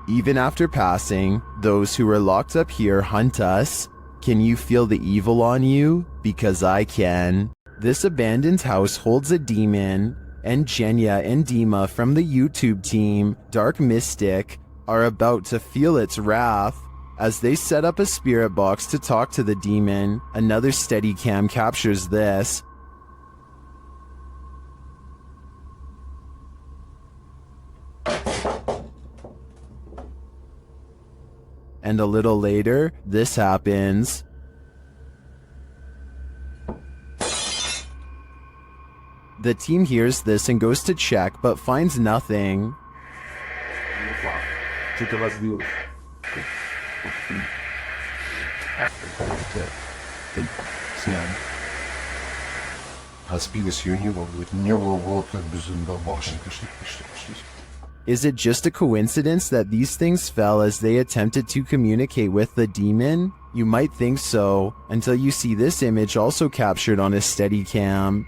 Even after passing, those who are locked up here hunt us. Can you feel the evil on you? Because I can. This abandoned house holds a demon, and Jenya and Dima from the YouTube team, Dark Mystic, are about to feel its wrath. As they set up a spirit box to talk to the demon, another Steadicam captures this. And a little later, this happens. The team hears this and goes to check, but finds nothing. Is it just a coincidence that these things fell as they attempted to communicate with the demon? You might think so, until you see this image also captured on a Steadicam.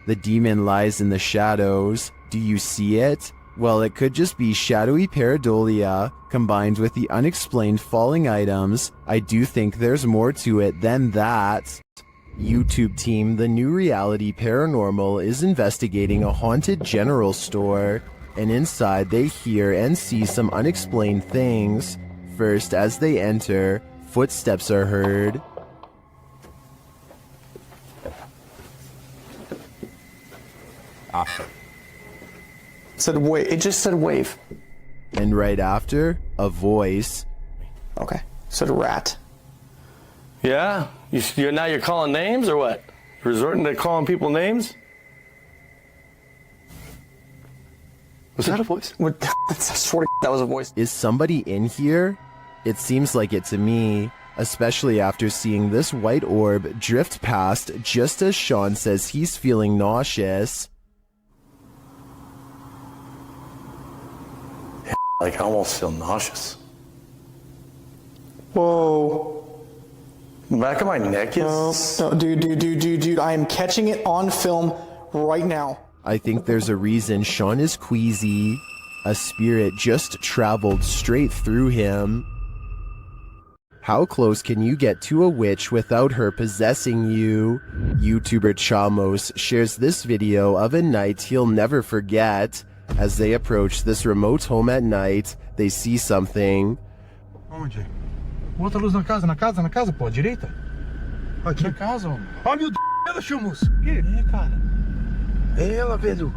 The demon lies in the shadows. Do you see it? Well, it could just be shadowy pareidolia combined with the unexplained falling items. I do think there's more to it than that. YouTube team, the new reality paranormal is investigating a haunted general store, and inside they hear and see some unexplained things. First, as they enter, footsteps are heard. Said wave. It just said wave. And right after, a voice. Okay. Said rat. Yeah? Now you're calling names or what? Resorting to calling people names? Was that a voice? What? I swear to God, that was a voice. Is somebody in here? It seems like it to me, especially after seeing this white orb drift past just as Sean says he's feeling nauseous. Like, I almost feel nauseous. Whoa. The back of my neck is... No, dude, I am catching it on film right now. I think there's a reason Sean is queasy. A spirit just traveled straight through him. How close can you get to a witch without her possessing you? YouTuber Chamos shares this video of a night he'll never forget. As they approach this remote home at night, they see something. Onde? Bota a luz na casa, pô, à direita. Aqui. Na casa, homem. Ó, meu Deus, ela, Chamos. O quê? Cara. É ela, velho.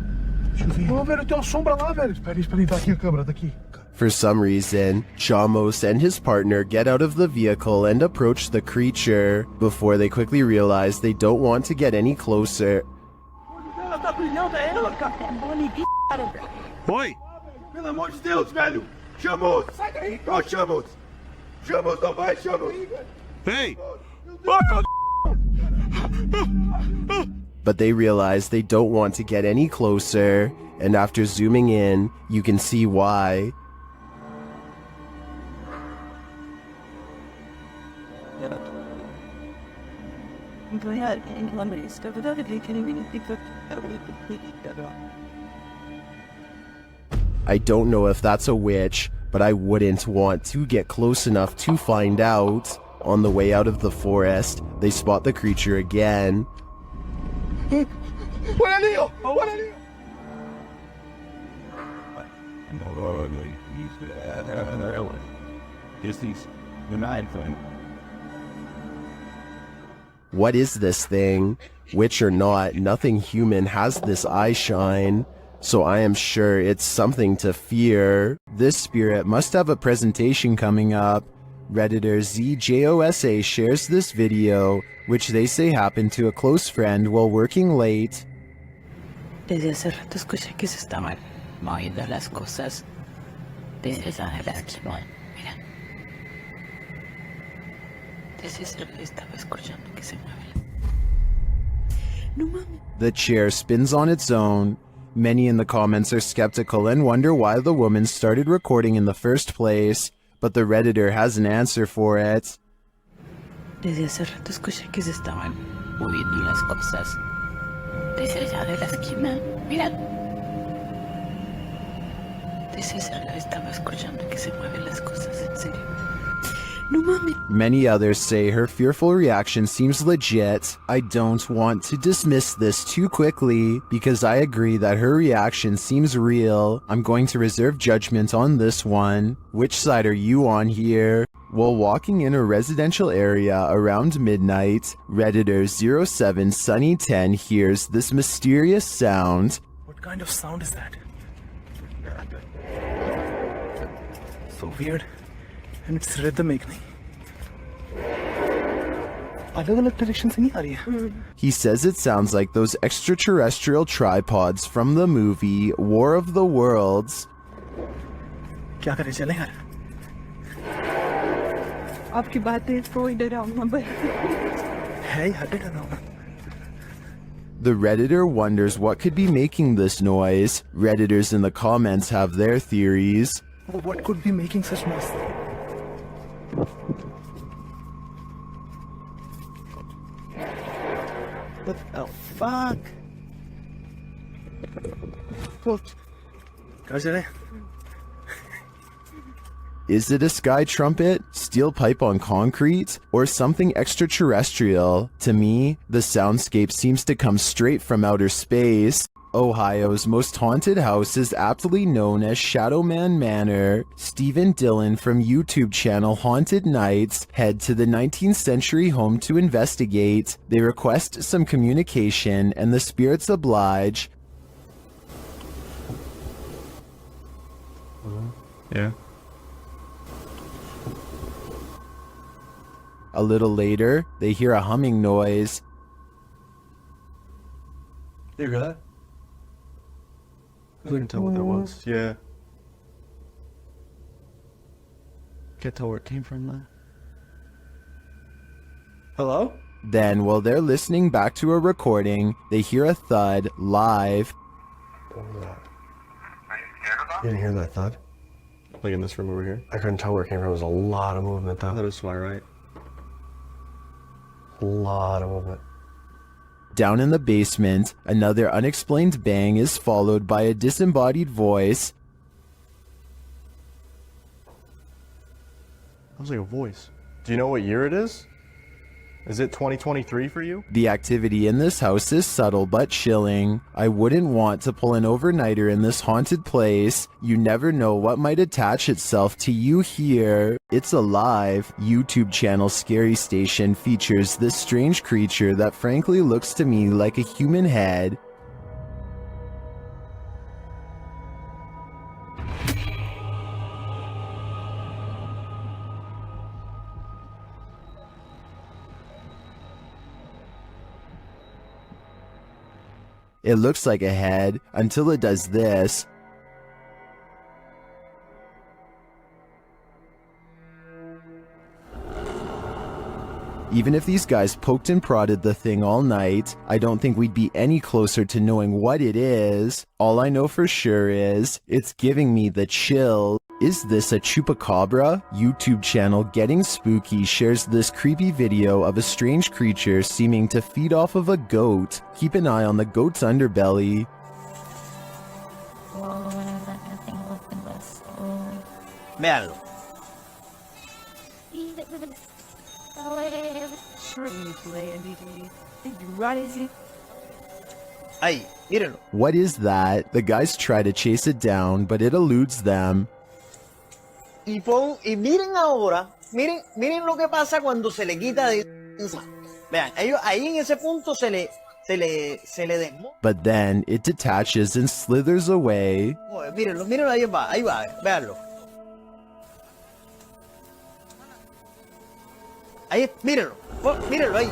Deixa eu ver. Ô, velho, tem uma sombra lá, velho. Espera aí, tá aqui a câmera, tá aqui. For some reason, Chamos and his partner get out of the vehicle and approach the creature, before they quickly realize they don't want to get any closer. Oi! Pelo amor de Deus, velho! Chamos! Ó, Chamos! Chamos, não vai, Chamos! Ei! But they realize they don't want to get any closer, and after zooming in, you can see why. I don't know if that's a witch, but I wouldn't want to get close enough to find out. On the way out of the forest, they spot the creature again. What is this thing? Witch or not, nothing human has this eye shine, so I am sure it's something to fear. This spirit must have a presentation coming up. Redditor ZJOSA shares this video, which they say happened to a close friend while working late. Desde hace rato escuché que se estaban moviendo las cosas. Desde esa mira. Desde ese estaba escuchando que se mueve. No mames. The chair spins on its own. Many in the comments are skeptical and wonder why the woman started recording in the first place, but the Redditor has an answer for it. Desde hace rato escuché que se estaban moviendo las cosas. Desde allá de la esquina, mira. Desde ese lado estaba escuchando que se mueven las cosas, en serio. No mames. Many others say her fearful reaction seems legit. I don't want to dismiss this too quickly, because I agree that her reaction seems real. I'm going to reserve judgment on this one. Which side are you on here? While walking in a residential area around midnight, Redditor 07 Sunny 10 hears this mysterious sound. What kind of sound is that? So weird. And it's rhythmic. अलग-अलग direction से नहीं आ रही है. He says it sounds like those extraterrestrial tripods from the movie War of the Worlds. क्या करें चलें यार? आपकी बातें कोई डरावना बन है यार डरावना. The Redditor wonders what could be making this noise. Redditors in the comments have their theories. What could be making such noise? What the fuck? कहाँ चले? Is it a sky trumpet, steel pipe on concrete, or something extraterrestrial? To me, the soundscape seems to come straight from outer space. Ohio's most haunted house is aptly known as Shadowman Manor. Stephen Dillon from YouTube channel Haunted Nights head to the 19th century home to investigate. They request some communication and the spirits oblige. Yeah. A little later, they hear a humming noise. You hear that? I couldn't tell what that was. Yeah. Can't tell where it came from though. Hello? Then, while they're listening back to a recording, they hear a thud live. What was that? You didn't hear that thud? Like in this room over here? I couldn't tell where it came from. There was a lot of movement though. That is why, right? A lot of movement. Down in the basement, another unexplained bang is followed by a disembodied voice. That was like a voice. Do you know what year it is? Is it 2023 for you? The activity in this house is subtle but chilling. I wouldn't want to pull an overnighter in this haunted place. You never know what might attach itself to you here. It's alive. YouTube channel Scary Station features this strange creature that frankly looks to me like a human head. It looks like a head until it does this. Even if these guys poked and prodded the thing all night, I don't think we'd be any closer to knowing what it is. All I know for sure is, it's giving me the chill. Is this a chupacabra? YouTube channel Getting Spooky shares this creepy video of a strange creature seeming to feed off of a goat. Keep an eye on the goat's underbelly. Véanlo. Ahí, mírenlo. What is that? The guys try to chase it down, but it eludes them. Y miren ahora, miren lo que pasa cuando se le quita de encima. Vean, ellos ahí en ese punto se le desmonta. But then it detaches and slithers away. Mírenlo, ahí va, véanlo. Ahí, mírenlo ahí.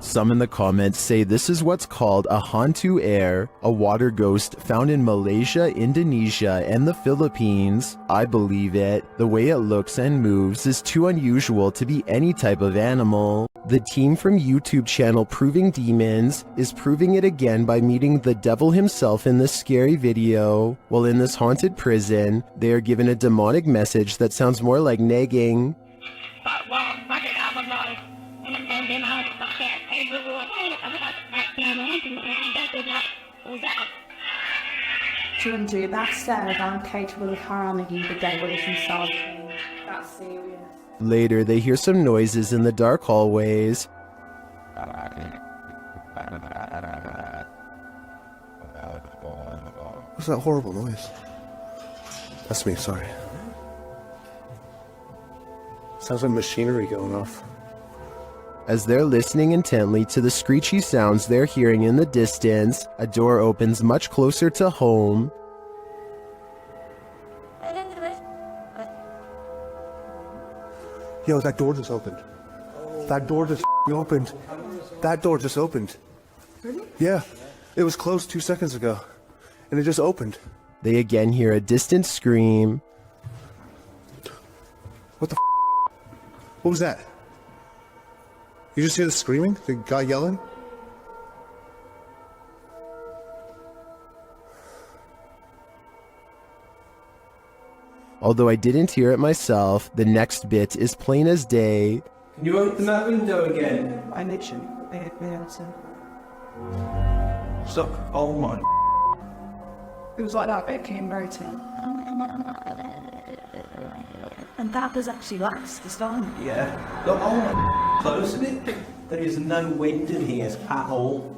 Some in the comments say this is what's called a hantu air, a water ghost found in Malaysia, Indonesia, and the Philippines. I believe it. The way it looks and moves is too unusual to be any type of animal. The team from YouTube channel Proving Demons is proving it again by meeting the devil himself in this scary video. While in this haunted prison, they are given a demonic message that sounds more like nagging. Children, that said, I'm capable of harming you, the devil is inside me. That's serious. Later, they hear some noises in the dark hallways. What's that horrible noise? That's me, sorry. Sounds like machinery going off. As they're listening intently to the screechy sounds they're hearing in the distance, a door opens much closer to home. Yo, that door just opened. That door just opened. That door just opened. Really? Yeah, it was closed 2 seconds ago, and it just opened. They again hear a distant scream. What the What was that? You just hear the screaming? The guy yelling? Although I didn't hear it myself, the next bit is plain as day. Can you open that window again? I literally answer. Stop. Oh my. It was like that, it came rotating. And that does actually last this time. Yeah. Look, oh my. Close it. There is no wind in here at all.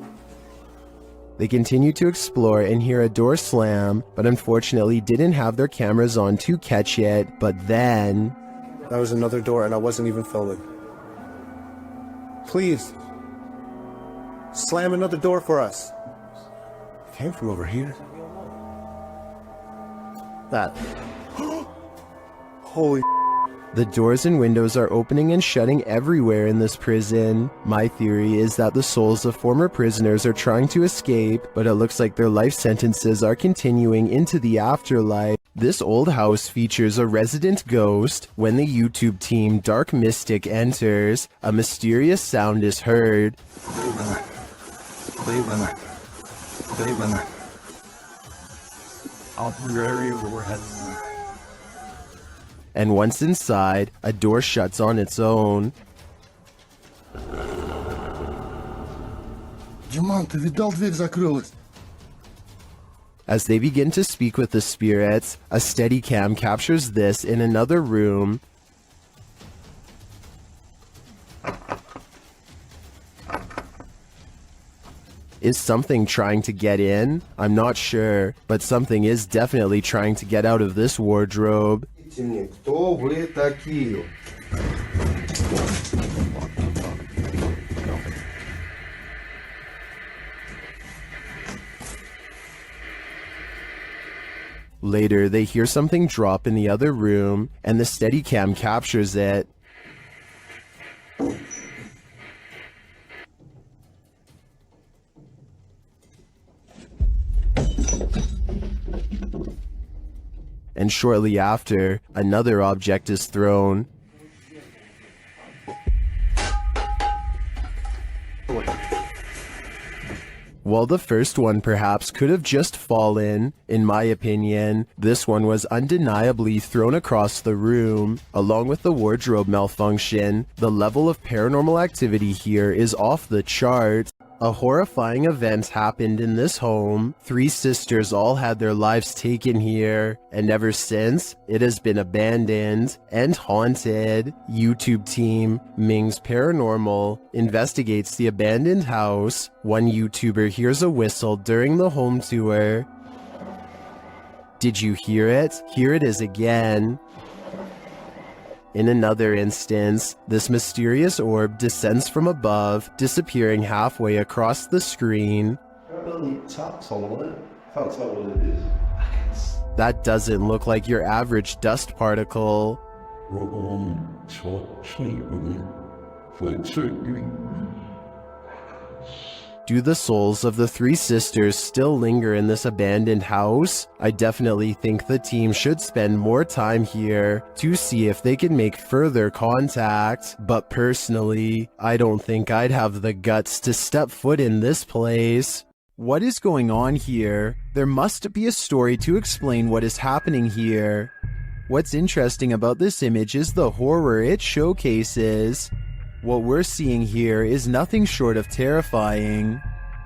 They continue to explore and hear a door slam, but unfortunately didn't have their cameras on to catch it. But then... That was another door and I wasn't even filming. Please. Slam another door for us. It came from over here. That. Holy. The doors and windows are opening and shutting everywhere in this prison. My theory is that the souls of former prisoners are trying to escape, but it looks like their life sentences are continuing into the afterlife. This old house features a resident ghost. When the YouTube team Dark Mystic enters, a mysterious sound is heard. And once inside, a door shuts on its own. As they begin to speak with the spirits, a Steadicam captures this in another room. Is something trying to get in? I'm not sure, but something is definitely trying to get out of this wardrobe. Кто вы такие? Later, they hear something drop in the other room, and the Steadicam captures it. and shortly after, another object is thrown. While the first one perhaps could have just fallen, in my opinion, this one was undeniably thrown across the room. Along with the wardrobe malfunction, the level of paranormal activity here is off the chart. A horrifying event happened in this home. 3 sisters all had their lives taken here, and ever since, it has been abandoned and haunted. YouTube team Ming's Paranormal investigates the abandoned house. One YouTuber hears a whistle during the home tour. Did you hear it? Here it is again. In another instance, this mysterious orb descends from above, disappearing halfway across the screen. That doesn't look like your average dust particle. Do the souls of the 3 sisters still linger in this abandoned house? I definitely think the team should spend more time here to see if they can make further contact, but personally, I don't think I'd have the guts to step foot in this place. What is going on here? There must be a story to explain what is happening here. What's interesting about this image is the horror it showcases. What we're seeing here is nothing short of terrifying.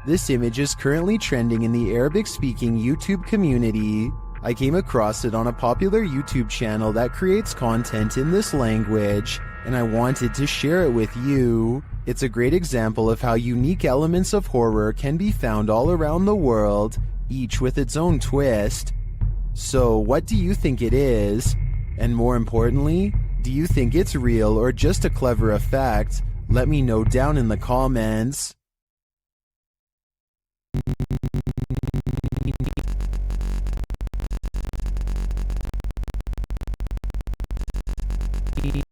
This image is currently trending in the Arabic-speaking YouTube community. I came across it on a popular YouTube channel that creates content in this language, and I wanted to share it with you. It's a great example of how unique elements of horror can be found all around the world, each with its own twist. So, what do you think it is? And more importantly, do you think it's real or just a clever effect? Let me know down in the comments.